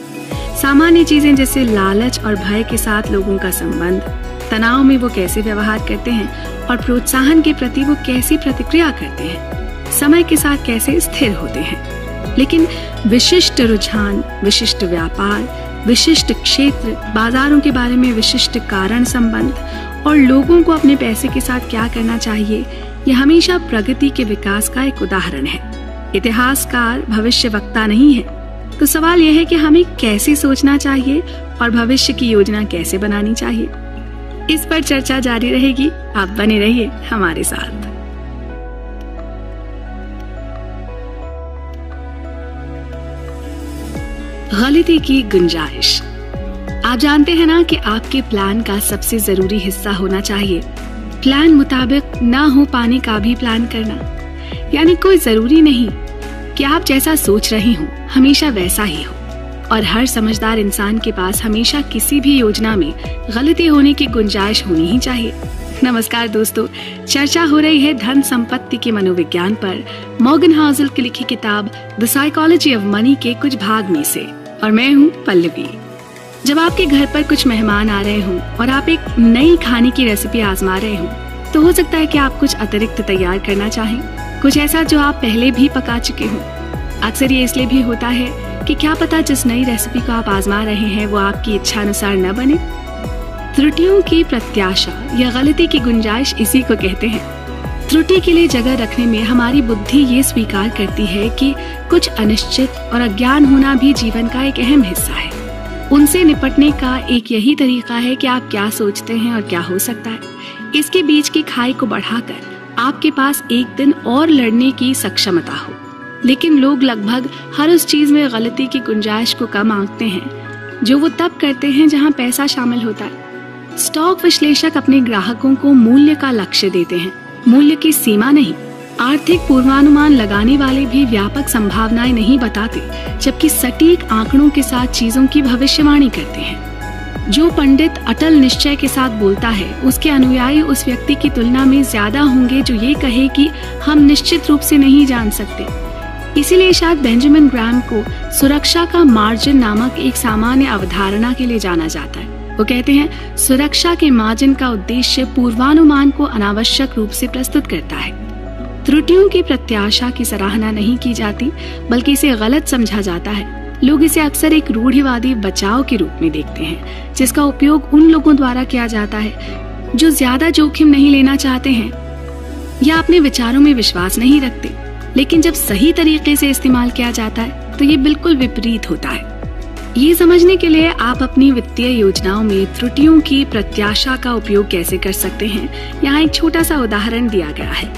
सामान्य चीजें जैसे लालच और भय के साथ लोगों का संबंध, तनाव में वो कैसे व्यवहार करते हैं और प्रोत्साहन के प्रति वो कैसी प्रतिक्रिया करते हैं, समय के साथ कैसे स्थिर होते हैं। लेकिन विशिष्ट रुझान, विशिष्ट व्यापार, विशिष्ट क्षेत्र, बाजारों के बारे में विशिष्ट कारण संबंध और लोगों को अपने पैसे के साथ क्या करना चाहिए, यह हमेशा प्रगति के विकास का एक उदाहरण है। इतिहासकार भविष्यवक्ता नहीं है, तो सवाल यह है कि हमें कैसे सोचना चाहिए और भविष्य की योजना कैसे बनानी चाहिए। इस पर चर्चा जारी रहेगी, आप बने रहिए हमारे साथ। गलती की गुंजाइश। आप जानते हैं ना कि आपके प्लान का सबसे जरूरी हिस्सा होना चाहिए प्लान मुताबिक ना हो पाने का भी प्लान करना। यानी कोई जरूरी नहीं कि आप जैसा सोच रहे हो हमेशा वैसा ही हो, और हर समझदार इंसान के पास हमेशा किसी भी योजना में गलती होने की गुंजाइश होनी ही चाहिए। नमस्कार दोस्तों, चर्चा हो रही है धन संपत्ति के मनोविज्ञान पर मॉर्गन हाउसल की लिखी किताब द साइकोलॉजी ऑफ मनी के कुछ भाग में से, और मैं हूँ पल्लवी। जब आपके घर पर कुछ मेहमान आ रहे हों और आप एक नई खाने की रेसिपी आजमा रहे हों, तो हो सकता है कि आप कुछ अतिरिक्त तैयार करना चाहें, कुछ ऐसा जो आप पहले भी पका चुके हों। अक्सर ये इसलिए भी होता है कि क्या पता जिस नई रेसिपी को आप आजमा रहे हैं वो आपकी इच्छा अनुसार न बने। त्रुटियों की प्रत्याशा या गलती की गुंजाइश इसी को कहते हैं। त्रुटि के लिए जगह रखने में हमारी बुद्धि ये स्वीकार करती है कि कुछ अनिश्चित और अज्ञान होना भी जीवन का एक अहम हिस्सा है। उनसे निपटने का एक यही तरीका है कि आप क्या सोचते हैं और क्या हो सकता है। इसके बीच की खाई को बढ़ाकर आपके पास एक दिन और लड़ने की सक्षमता हो। लेकिन लोग लगभग हर उस चीज में गलती की गुंजाइश को कम आंकते हैं जो वो तब करते हैं जहां पैसा शामिल होता है। स्टॉक विश्लेषक अपने ग्राहकों को मूल्य का लक्ष्य देते हैं, मूल्य की सीमा नहीं। आर्थिक पूर्वानुमान लगाने वाले भी व्यापक संभावनाएं नहीं बताते, जबकि सटीक आंकड़ों के साथ चीजों की भविष्यवाणी करते हैं। जो पंडित अटल निश्चय के साथ बोलता है, उसके अनुयायी उस व्यक्ति की तुलना में ज्यादा होंगे जो ये कहे कि हम निश्चित रूप से नहीं जान सकते। इसीलिए शायद बेंजामिन ग्राहम को सुरक्षा का मार्जिन नामक एक सामान्य अवधारणा के लिए जाना जाता है। वो कहते हैं, सुरक्षा के मार्जिन का उद्देश्य पूर्वानुमान को अनावश्यक रूप से प्रस्तुत करता है। त्रुटियों की प्रत्याशा की सराहना नहीं की जाती, बल्कि इसे गलत समझा जाता है। लोग इसे अक्सर एक रूढ़िवादी बचाव के रूप में देखते हैं, जिसका उपयोग उन लोगों द्वारा किया जाता है जो ज्यादा जोखिम नहीं लेना चाहते हैं या अपने विचारों में विश्वास नहीं रखते। लेकिन जब सही तरीके से इस्तेमाल किया जाता है तो ये बिल्कुल विपरीत होता है। ये समझने के लिए आप अपनी वित्तीय योजनाओं में त्रुटियों की प्रत्याशा का उपयोग कैसे कर सकते हैं, यहाँ एक छोटा सा उदाहरण दिया गया है।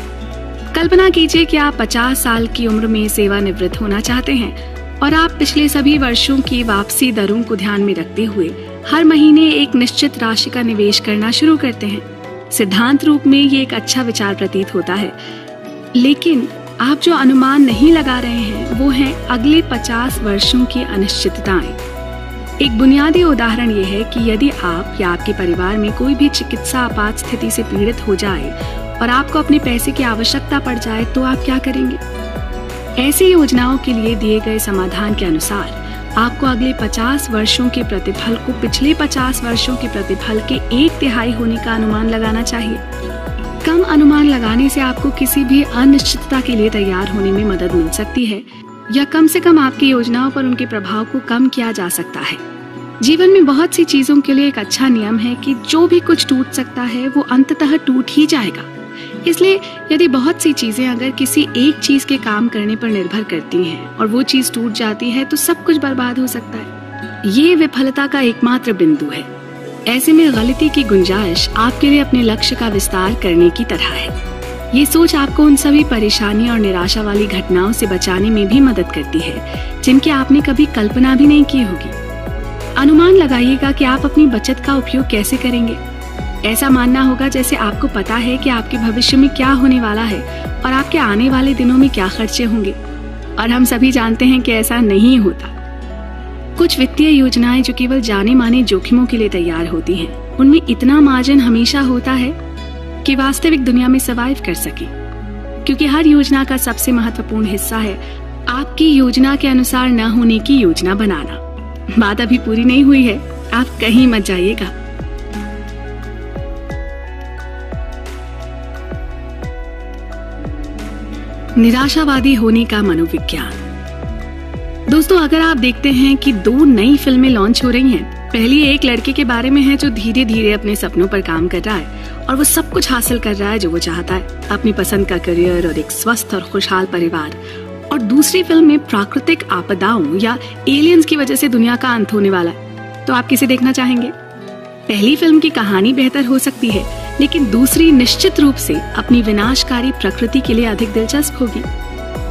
कल्पना कीजिए कि आप 50 साल की उम्र में सेवानिवृत्त होना चाहते हैं और आप पिछले सभी वर्षों की वापसी दरों को ध्यान में रखते हुए हर महीने एक निश्चित राशि का निवेश करना शुरू करते हैं। सिद्धांत रूप में ये एक अच्छा विचार प्रतीत होता है, लेकिन आप जो अनुमान नहीं लगा रहे हैं वो हैं अगले 50 वर्षों की अनिश्चितताएं। एक बुनियादी उदाहरण ये है कि यदि आप या आपके परिवार में कोई भी चिकित्सा आपात स्थिति से पीड़ित हो जाए और आपको अपने पैसे की आवश्यकता पड़ जाए तो आप क्या करेंगे? ऐसी योजनाओं के लिए दिए गए समाधान के अनुसार आपको अगले 50 वर्षों के प्रतिफल को पिछले 50 वर्षों के प्रतिफल के 1/3 होने का अनुमान लगाना चाहिए। कम अनुमान लगाने से आपको किसी भी अनिश्चितता के लिए तैयार होने में मदद मिल सकती है, या कम से कम आपकी योजनाओं पर उनके प्रभाव को कम किया जा सकता है। जीवन में बहुत सी चीजों के लिए एक अच्छा नियम है कि जो भी कुछ टूट सकता है वो अंततः टूट ही जाएगा। इसलिए यदि बहुत सी चीजें अगर किसी एक चीज के काम करने पर निर्भर करती हैं और वो चीज टूट जाती है तो सब कुछ बर्बाद हो सकता है। ये विफलता का एकमात्र बिंदु है। ऐसे में गलती की गुंजाइश आपके लिए अपने लक्ष्य का विस्तार करने की तरह है। ये सोच आपको उन सभी परेशानी और निराशा वाली घटनाओं से बचाने में भी मदद करती है जिनकी आपने कभी कल्पना भी नहीं की होगी। अनुमान लगाइएगा कि आप अपनी बचत का उपयोग कैसे करेंगे। ऐसा मानना होगा जैसे आपको पता है कि आपके भविष्य में क्या होने वाला है और आपके आने वाले दिनों में क्या खर्चे होंगे, और हम सभी जानते हैं कि ऐसा नहीं होता। कुछ वित्तीय योजनाएं जो केवल जाने माने जोखिमों के लिए तैयार होती हैं, उनमें इतना मार्जिन हमेशा होता है कि वास्तविक दुनिया में सर्वाइव कर सके। क्योंकि हर योजना का सबसे महत्वपूर्ण हिस्सा है आपकी योजना के अनुसार न होने की योजना बनाना। बात अभी पूरी नहीं हुई है, आप कहीं मत जाइएगा। निराशावादी होने का मनोविज्ञान। दोस्तों, अगर आप देखते हैं कि 2 नई फिल्में लॉन्च हो रही हैं। पहली एक लड़के के बारे में है जो धीरे धीरे अपने सपनों पर काम कर रहा है और वो सब कुछ हासिल कर रहा है जो वो चाहता है, अपनी पसंद का करियर और एक स्वस्थ और खुशहाल परिवार। और दूसरी फिल्म में प्राकृतिक आपदाओं या एलियंस की वजह से दुनिया का अंत होने वाला है। तो आप किसे देखना चाहेंगे? पहली फिल्म की कहानी बेहतर हो सकती है, लेकिन दूसरी निश्चित रूप से अपनी विनाशकारी प्रकृति के लिए अधिक दिलचस्प होगी।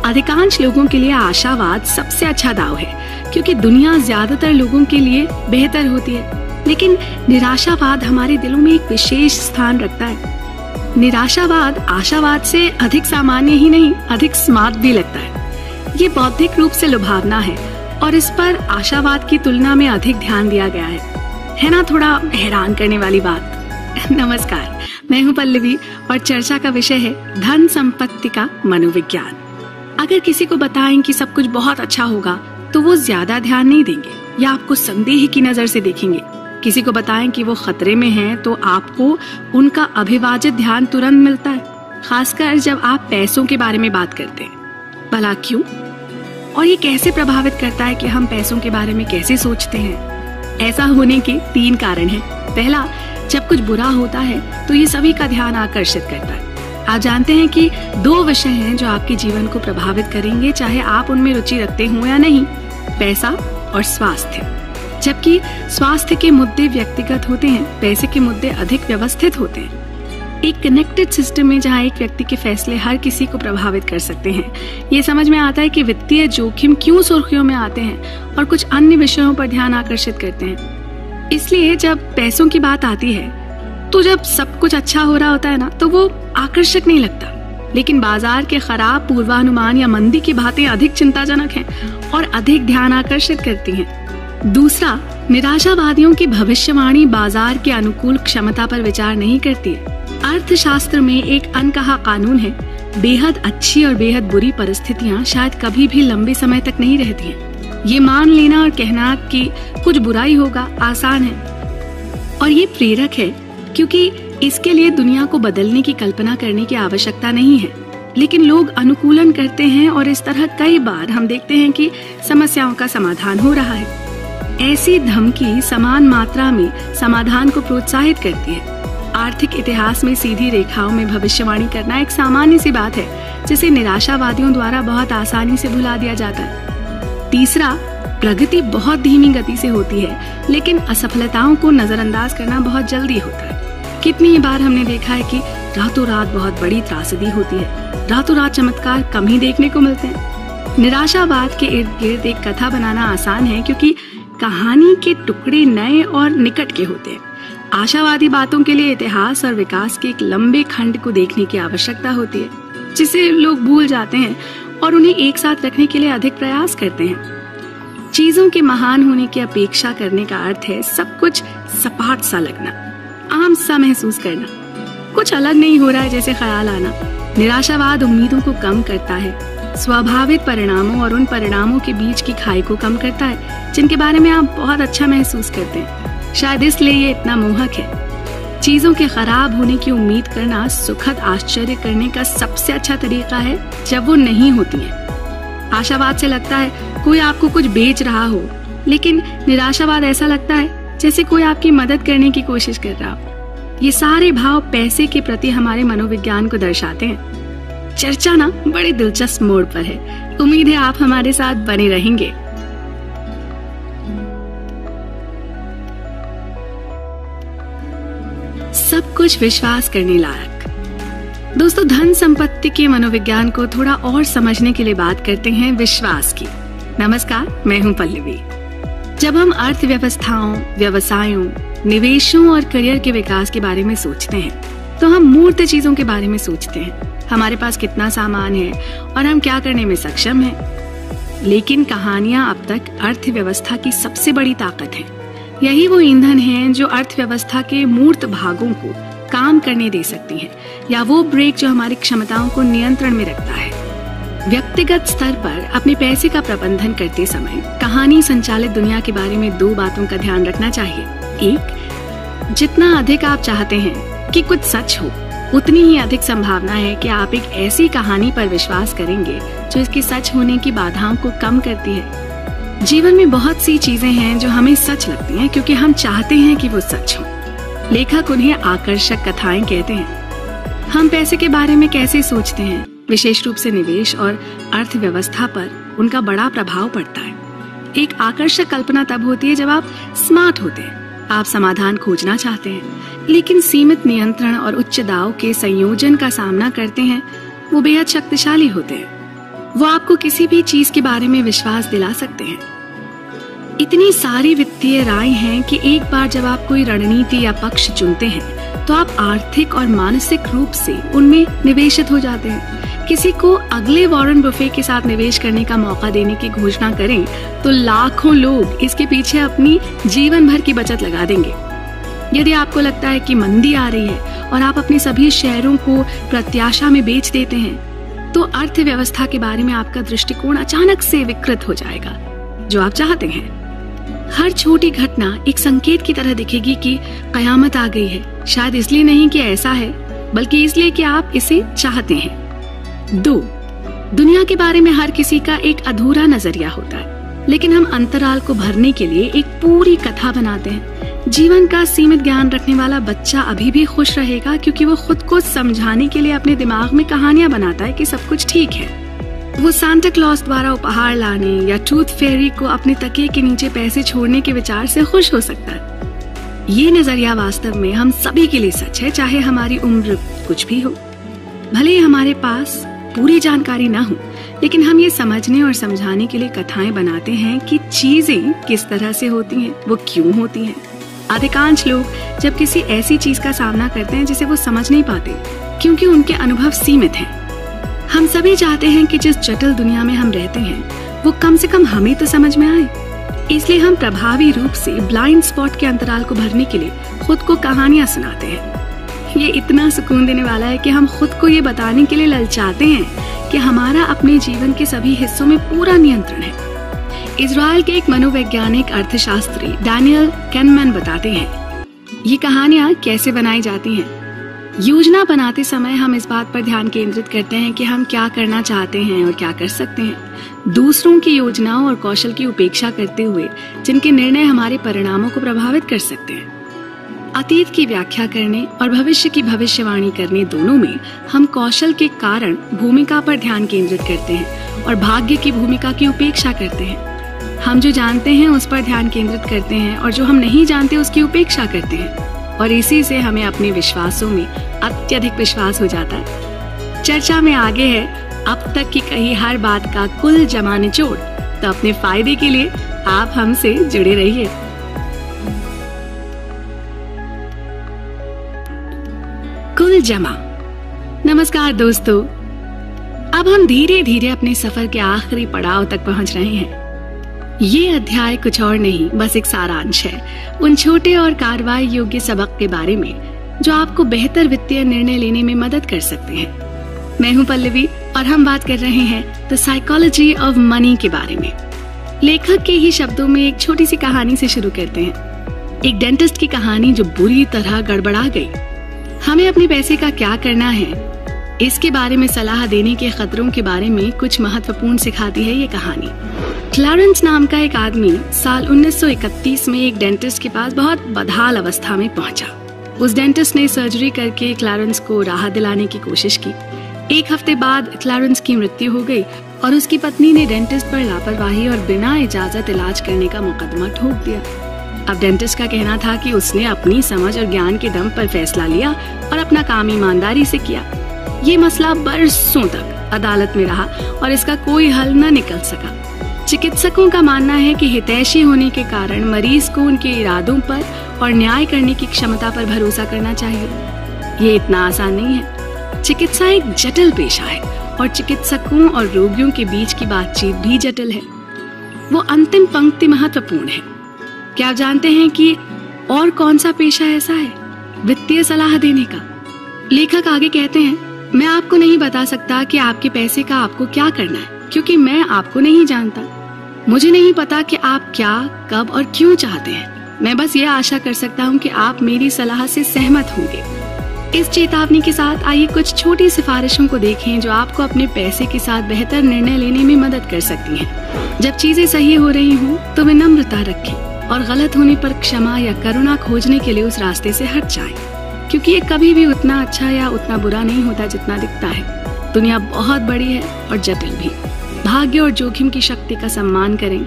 अधिकांश लोगों के लिए आशावाद सबसे अच्छा दाव है, क्योंकि दुनिया ज्यादातर लोगों के लिए बेहतर होती है। लेकिन निराशावाद हमारे दिलों में एक विशेष स्थान रखता है। निराशावाद आशावाद से अधिक सामान्य ही नहीं, अधिक स्मार्ट भी लगता है। ये बौद्धिक रूप से लुभावना है और इस पर आशावाद की तुलना में अधिक ध्यान दिया गया है ना? थोड़ा हैरान करने वाली बात। नमस्कार, मैं हूँ पल्लवी और चर्चा का विषय है धन संपत्ति का मनोविज्ञान। अगर किसी को बताएं कि सब कुछ बहुत अच्छा होगा तो वो ज्यादा ध्यान नहीं देंगे या आपको संदेह की नजर से देखेंगे। किसी को बताएं कि वो खतरे में हैं तो आपको उनका अभिवाजित ध्यान तुरंत मिलता है, खासकर जब आप पैसों के बारे में बात करते हैं। भला क्यों? और ये कैसे प्रभावित करता है कि हम पैसों के बारे में कैसे सोचते हैं? ऐसा होने के 3 कारण हैं। पहला, जब कुछ बुरा होता है तो ये सभी का ध्यान आकर्षित करता है। आप जानते हैं कि 2 विषय हैं जो आपके जीवन को प्रभावित करेंगे, चाहे आप उनमें रुचि रखते हो या नहीं, पैसा और स्वास्थ्य। जबकि स्वास्थ्य के मुद्दे व्यक्तिगत होते हैं, पैसे के मुद्दे अधिक व्यवस्थित होते हैं। एक कनेक्टेड सिस्टम में जहां एक व्यक्ति के फैसले हर किसी को प्रभावित कर सकते हैं, ये समझ में आता है कि वित्तीय जोखिम क्यों सुर्खियों में आते हैं और कुछ अन्य विषयों पर ध्यान आकर्षित करते हैं। इसलिए जब पैसों की बात आती है तो जब सब कुछ अच्छा हो रहा होता है ना, तो वो आकर्षक नहीं लगता, लेकिन बाजार के खराब पूर्वानुमान या मंदी की बातें अधिक चिंताजनक हैं और अधिक ध्यान आकर्षित करती हैं। दूसरा, निराशावादियों की भविष्यवाणी बाजार के अनुकूल क्षमता पर विचार नहीं करती है। अर्थशास्त्र में एक अनकहा कानून है, बेहद अच्छी और बेहद बुरी परिस्थितियां शायद कभी भी लंबे समय तक नहीं रहती हैं। ये मान लेना और कहना कि कुछ बुराई होगा आसान है, और ये प्रेरक है क्योंकि इसके लिए दुनिया को बदलने की कल्पना करने की आवश्यकता नहीं है। लेकिन लोग अनुकूलन करते हैं और इस तरह कई बार हम देखते हैं कि समस्याओं का समाधान हो रहा है। ऐसी धमकी समान मात्रा में समाधान को प्रोत्साहित करती है। आर्थिक इतिहास में सीधी रेखाओं में भविष्यवाणी करना एक सामान्य सी बात है, जिसे निराशावादियों द्वारा बहुत आसानी से भुला दिया जाता है। तीसरा, प्रगति बहुत धीमी गति से होती है, लेकिन असफलताओं को नजरअंदाज करना बहुत जल्दी होता है। कितनी ही बार हमने देखा है कि रातों रात बहुत बड़ी त्रासदी होती है, रातों रात चमत्कार कम ही देखने को मिलते हैं। निराशावाद के इर्द गिर्द एक कथा बनाना आसान है क्योंकि कहानी के टुकड़े नए और निकट के होते हैं। आशावादी बातों के लिए इतिहास और विकास के एक लंबे खंड को देखने की आवश्यकता होती है, जिसे लोग भूल जाते हैं और उन्हें एक साथ रखने के लिए अधिक प्रयास करते हैं। चीजों के महान होने की अपेक्षा करने का अर्थ है सब कुछ सपाट सा लगना, आम सा महसूस करना, कुछ अलग नहीं हो रहा है जैसे ख्याल आना। निराशावाद उम्मीदों को कम करता है, स्वाभाविक परिणामों और उन परिणामों के बीच की खाई को कम करता है जिनके बारे में आप बहुत अच्छा महसूस करते हैं। शायद इसलिए ये इतना मोहक है। चीजों के खराब होने की उम्मीद करना सुखद आश्चर्य करने का सबसे अच्छा तरीका है जब वो नहीं होती है। आशावाद से लगता है कोई आपको कुछ बेच रहा हो, लेकिन निराशावाद ऐसा लगता है जैसे कोई आपकी मदद करने की कोशिश कर रहा हो। ये सारे भाव पैसे के प्रति हमारे मनोविज्ञान को दर्शाते हैं। चर्चा ना बड़े दिलचस्प मोड़ पर है। उम्मीद है आप हमारे साथ बने रहेंगे। सब कुछ विश्वास करने लायक। दोस्तों, धन संपत्ति के मनोविज्ञान को थोड़ा और समझने के लिए बात करते हैं विश्वास की। नमस्कार, मैं हूं पल्लवी। जब हम अर्थव्यवस्थाओं, व्यवसायों, निवेशों और करियर के विकास के बारे में सोचते हैं तो हम मूर्त चीजों के बारे में सोचते हैं। हमारे पास कितना सामान है और हम क्या करने में सक्षम हैं। लेकिन कहानियां अब तक अर्थव्यवस्था की सबसे बड़ी ताकत है। यही वो ईंधन है जो अर्थव्यवस्था के मूर्त भागों को काम करने दे सकती है, या वो ब्रेक जो हमारी क्षमताओं को नियंत्रण में रखता है। व्यक्तिगत स्तर पर अपने पैसे का प्रबंधन करते समय कहानी संचालित दुनिया के बारे में 2 बातों का ध्यान रखना चाहिए। एक, जितना अधिक आप चाहते हैं कि कुछ सच हो, उतनी ही अधिक संभावना है कि आप एक ऐसी कहानी पर विश्वास करेंगे जो इसके सच होने की बाधाओं को कम करती है। जीवन में बहुत सी चीजें हैं जो हमें सच लगती हैं क्योंकि हम चाहते हैं कि वो सच हो। लेखक उन्हें आकर्षक कथाएं कहते हैं। हम पैसे के बारे में कैसे सोचते हैं, विशेष रूप से निवेश और अर्थव्यवस्था पर उनका बड़ा प्रभाव पड़ता है। एक आकर्षक कल्पना तब होती है जब आप स्मार्ट होते हैं। आप समाधान खोजना चाहते हैं, लेकिन सीमित नियंत्रण और उच्च दाव के संयोजन का सामना करते हैं। वो बेहद शक्तिशाली होते हैं। वो आपको किसी भी चीज के बारे में विश्वास दिला सकते हैं। इतनी सारी वित्तीय राय हैं कि एक बार जब आप कोई रणनीति या पक्ष चुनते हैं तो आप आर्थिक और मानसिक रूप से उनमें निवेशित हो जाते हैं। किसी को अगले वॉरेन बफे के साथ निवेश करने का मौका देने की घोषणा करें तो लाखों लोग इसके पीछे अपनी जीवन भर की बचत लगा देंगे। यदि आपको लगता है कि मंदी आ रही है और आप अपने सभी शेयरों को प्रत्याशा में बेच देते हैं, तो अर्थव्यवस्था के बारे में आपका दृष्टिकोण अचानक से विकृत हो जाएगा जो आप चाहते हैं। हर छोटी घटना एक संकेत की तरह दिखेगी कि कयामत आ गई है। शायद इसलिए नहीं कि ऐसा है, बल्कि इसलिए कि आप इसे चाहते हैं। 2, दुनिया के बारे में हर किसी का एक अधूरा नजरिया होता है, लेकिन हम अंतराल को भरने के लिए एक पूरी कथा बनाते हैं। जीवन का सीमित ज्ञान रखने वाला बच्चा अभी भी खुश रहेगा क्योंकि वो खुद को समझाने के लिए अपने दिमाग में कहानियां बनाता है कि सब कुछ ठीक है। वो सांता क्लॉज द्वारा उपहार लाने या टूथ फेरी को अपने तकिए के नीचे पैसे छोड़ने के विचार से खुश हो सकता है। ये नजरिया वास्तव में हम सभी के लिए सच है, चाहे हमारी उम्र कुछ भी हो। भले ही हमारे पास पूरी जानकारी ना हो, लेकिन हम ये समझने और समझाने के लिए कथाएं बनाते हैं कि चीजें किस तरह से होती हैं, वो क्यों होती हैं। अधिकांश लोग जब किसी ऐसी चीज का सामना करते हैं जिसे वो समझ नहीं पाते क्योंकि उनके अनुभव सीमित हैं। हम सभी चाहते हैं कि जिस जटिल दुनिया में हम रहते हैं वो कम से कम हमें तो समझ में आए। इसलिए हम प्रभावी रूप से ब्लाइंड स्पॉट के अंतराल को भरने के लिए खुद को कहानियां सुनाते हैं। ये इतना सुकून देने वाला है कि हम खुद को ये बताने के लिए ललचाते हैं कि हमारा अपने जीवन के सभी हिस्सों में पूरा नियंत्रण है। इजराइल के एक मनोवैज्ञानिक अर्थशास्त्री डैनियल कैनमैन बताते हैं ये कहानियां कैसे बनाई जाती हैं। योजना बनाते समय हम इस बात पर ध्यान केंद्रित करते हैं कि हम क्या करना चाहते हैं और क्या कर सकते हैं, दूसरों की योजनाओं और कौशल की उपेक्षा करते हुए जिनके निर्णय हमारे परिणामों को प्रभावित कर सकते हैं। अतीत की व्याख्या करने और भविष्य की भविष्यवाणी करने दोनों में हम कौशल के कारण भूमिका पर ध्यान केंद्रित करते हैं और भाग्य की भूमिका की उपेक्षा करते हैं। हम जो जानते हैं उस पर ध्यान केंद्रित करते हैं और जो हम नहीं जानते उसकी उपेक्षा करते हैं, और इसी से हमें अपने विश्वासों में अत्यधिक विश्वास हो जाता है। चर्चा में आगे है अब तक की कही हर बात का कुल जमा निचोड़। तो अपने फायदे के लिए आप हमसे जुड़े रहिए। कुल जमा। नमस्कार दोस्तों, अब हम धीरे धीरे अपने सफर के आखिरी पड़ाव तक पहुंच रहे हैं। ये अध्याय कुछ और नहीं, बस एक सारांश है उन छोटे और कार्रवाई योग्य सबक के बारे में जो आपको बेहतर वित्तीय निर्णय लेने में मदद कर सकते हैं। मैं हूं पल्लवी और हम बात कर रहे हैं द साइकोलॉजी ऑफ मनी के बारे में। लेखक के ही शब्दों में एक छोटी सी कहानी से शुरू करते हैं। एक डेंटिस्ट की कहानी जो बुरी तरह गड़बड़ा गई। हमें अपने पैसे का क्या करना है, इसके बारे में सलाह देने के खतरों के बारे में कुछ महत्वपूर्ण सिखाती है ये कहानी। क्लैरेंस नाम का एक आदमी साल 1931 में एक डेंटिस्ट के पास बहुत बदहाल अवस्था में पहुंचा। उस डेंटिस्ट ने सर्जरी करके क्लैरेंस को राहत दिलाने की कोशिश की। एक हफ्ते बाद क्लैरेंस की मृत्यु हो गई और उसकी पत्नी ने डेंटिस्ट पर लापरवाही और बिना इजाजत इलाज करने का मुकदमा ठोक दिया। अब डेंटिस्ट का कहना था कि उसने अपनी समझ और ज्ञान के दम पर फैसला लिया और अपना काम ईमानदारी से किया। ये मसला बरसों तक अदालत में रहा और इसका कोई हल न निकल सका। चिकित्सकों का मानना है कि हितैषी होने के कारण मरीज को उनके इरादों पर और न्याय करने की क्षमता पर भरोसा करना चाहिए। ये इतना आसान नहीं है। चिकित्सा एक जटिल पेशा है और चिकित्सकों और रोगियों के बीच की बातचीत भी जटिल है। वो अंतिम पंक्ति महत्वपूर्ण है। क्या आप जानते हैं कि और कौन सा पेशा ऐसा है? वित्तीय सलाह देने का। लेखक आगे कहते हैं, मैं आपको नहीं बता सकता कि आपके पैसे का आपको क्या करना है, क्योंकि मैं आपको नहीं जानता। मुझे नहीं पता कि आप क्या, कब और क्यों चाहते हैं। मैं बस ये आशा कर सकता हूँ कि आप मेरी सलाह से सहमत होंगे। इस चेतावनी के साथ आइए कुछ छोटी सिफारिशों को देखें जो आपको अपने पैसे के साथ बेहतर निर्णय लेने में मदद कर सकती हैं। जब चीजें सही हो रही हों तो विनम्रता रखें और गलत होने पर क्षमा या करुणा खोजने के लिए उस रास्ते से हट जाएं, क्योंकि ये कभी भी उतना अच्छा या उतना बुरा नहीं होता जितना दिखता है। दुनिया बहुत बड़ी है और जटिल भी। भाग्य और जोखिम की शक्ति का सम्मान करें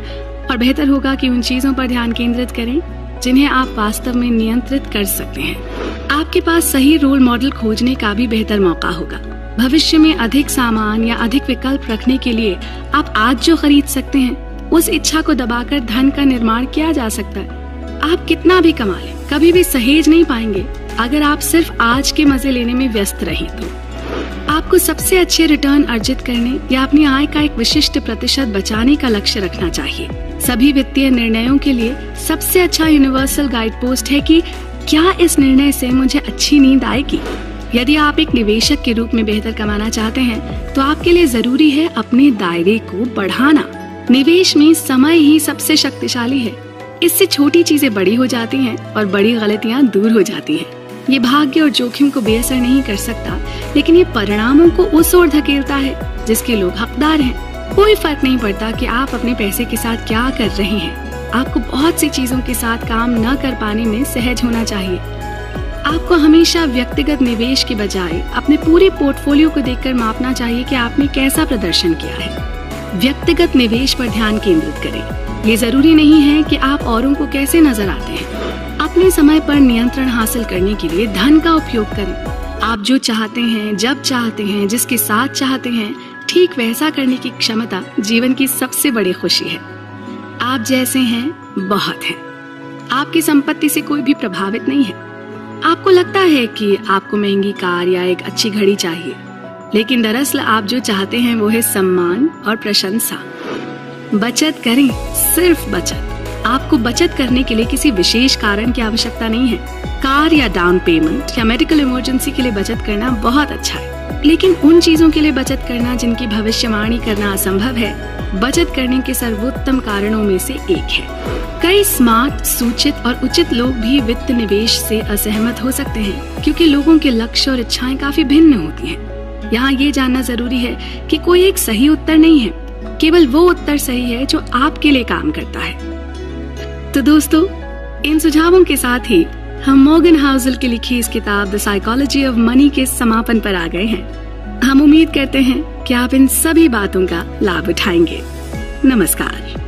और बेहतर होगा कि उन चीजों पर ध्यान केंद्रित करें जिन्हें आप वास्तव में नियंत्रित कर सकते हैं। आपके पास सही रोल मॉडल खोजने का भी बेहतर मौका होगा। भविष्य में अधिक सामान या अधिक विकल्प रखने के लिए आप आज जो खरीद सकते हैं उस इच्छा को दबाकर धन का निर्माण किया जा सकता है। आप कितना भी कमा लें, कभी भी सहेज नहीं पाएंगे अगर आप सिर्फ आज के मजे लेने में व्यस्त रहें। तो आपको सबसे अच्छे रिटर्न अर्जित करने या अपनी आय का एक विशिष्ट प्रतिशत बचाने का लक्ष्य रखना चाहिए। सभी वित्तीय निर्णयों के लिए सबसे अच्छा यूनिवर्सल गाइड पोस्ट है कि क्या इस निर्णय से मुझे अच्छी नींद आएगी। यदि आप एक निवेशक के रूप में बेहतर कमाना चाहते हैं तो आपके लिए जरूरी है अपने दायरे को बढ़ाना। निवेश में समय ही सबसे शक्तिशाली है। इससे छोटी चीजें बड़ी हो जाती हैं और बड़ी गलतियां दूर हो जाती हैं। ये भाग्य और जोखिम को बेअसर नहीं कर सकता, लेकिन ये परिणामों को उस ओर धकेलता है जिसके लोग हकदार हैं। कोई फर्क नहीं पड़ता कि आप अपने पैसे के साथ क्या कर रहे हैं। आपको बहुत सी चीजों के साथ काम न कर पाने में सहज होना चाहिए। आपको हमेशा व्यक्तिगत निवेश के बजाय अपने पूरे पोर्टफोलियो को देखकर मापना चाहिए कि आपने कैसा प्रदर्शन किया है। व्यक्तिगत निवेश पर ध्यान केंद्रित करें। ये जरूरी नहीं है कि आप औरों को कैसे नजर आते हैं। अपने समय पर नियंत्रण हासिल करने के लिए धन का उपयोग करें। आप जो चाहते हैं, जब चाहते हैं, जिसके साथ चाहते हैं, ठीक वैसा करने की क्षमता जीवन की सबसे बड़ी खुशी है। आप जैसे हैं बहुत हैं। आपकी संपत्ति से कोई भी प्रभावित नहीं है। आपको लगता है कि आपको महंगी कार या एक अच्छी घड़ी चाहिए, लेकिन दरअसल आप जो चाहते हैं वो है सम्मान और प्रशंसा। बचत करें, सिर्फ बचत। आपको बचत करने के लिए किसी विशेष कारण की आवश्यकता नहीं है। कार या डाउन पेमेंट या मेडिकल इमरजेंसी के लिए बचत करना बहुत अच्छा है, लेकिन उन चीजों के लिए बचत करना जिनकी भविष्यवाणी करना असंभव है, बचत करने के सर्वोत्तम कारणों में से एक है। कई स्मार्ट, सूचित और उचित लोग भी वित्त निवेश से असहमत हो सकते हैं, क्योंकि लोगों के लक्ष्य और इच्छाएं काफी भिन्न होती हैं। यहाँ ये जानना जरूरी है कि कोई एक सही उत्तर नहीं है, केवल वो उत्तर सही है जो आपके लिए काम करता है। तो दोस्तों, इन सुझावों के साथ ही हम मॉर्गन हाउसल की लिखी इस किताब द साइकोलॉजी ऑफ मनी के समापन पर आ गए हैं। हम उम्मीद करते हैं कि आप इन सभी बातों का लाभ उठाएंगे। नमस्कार।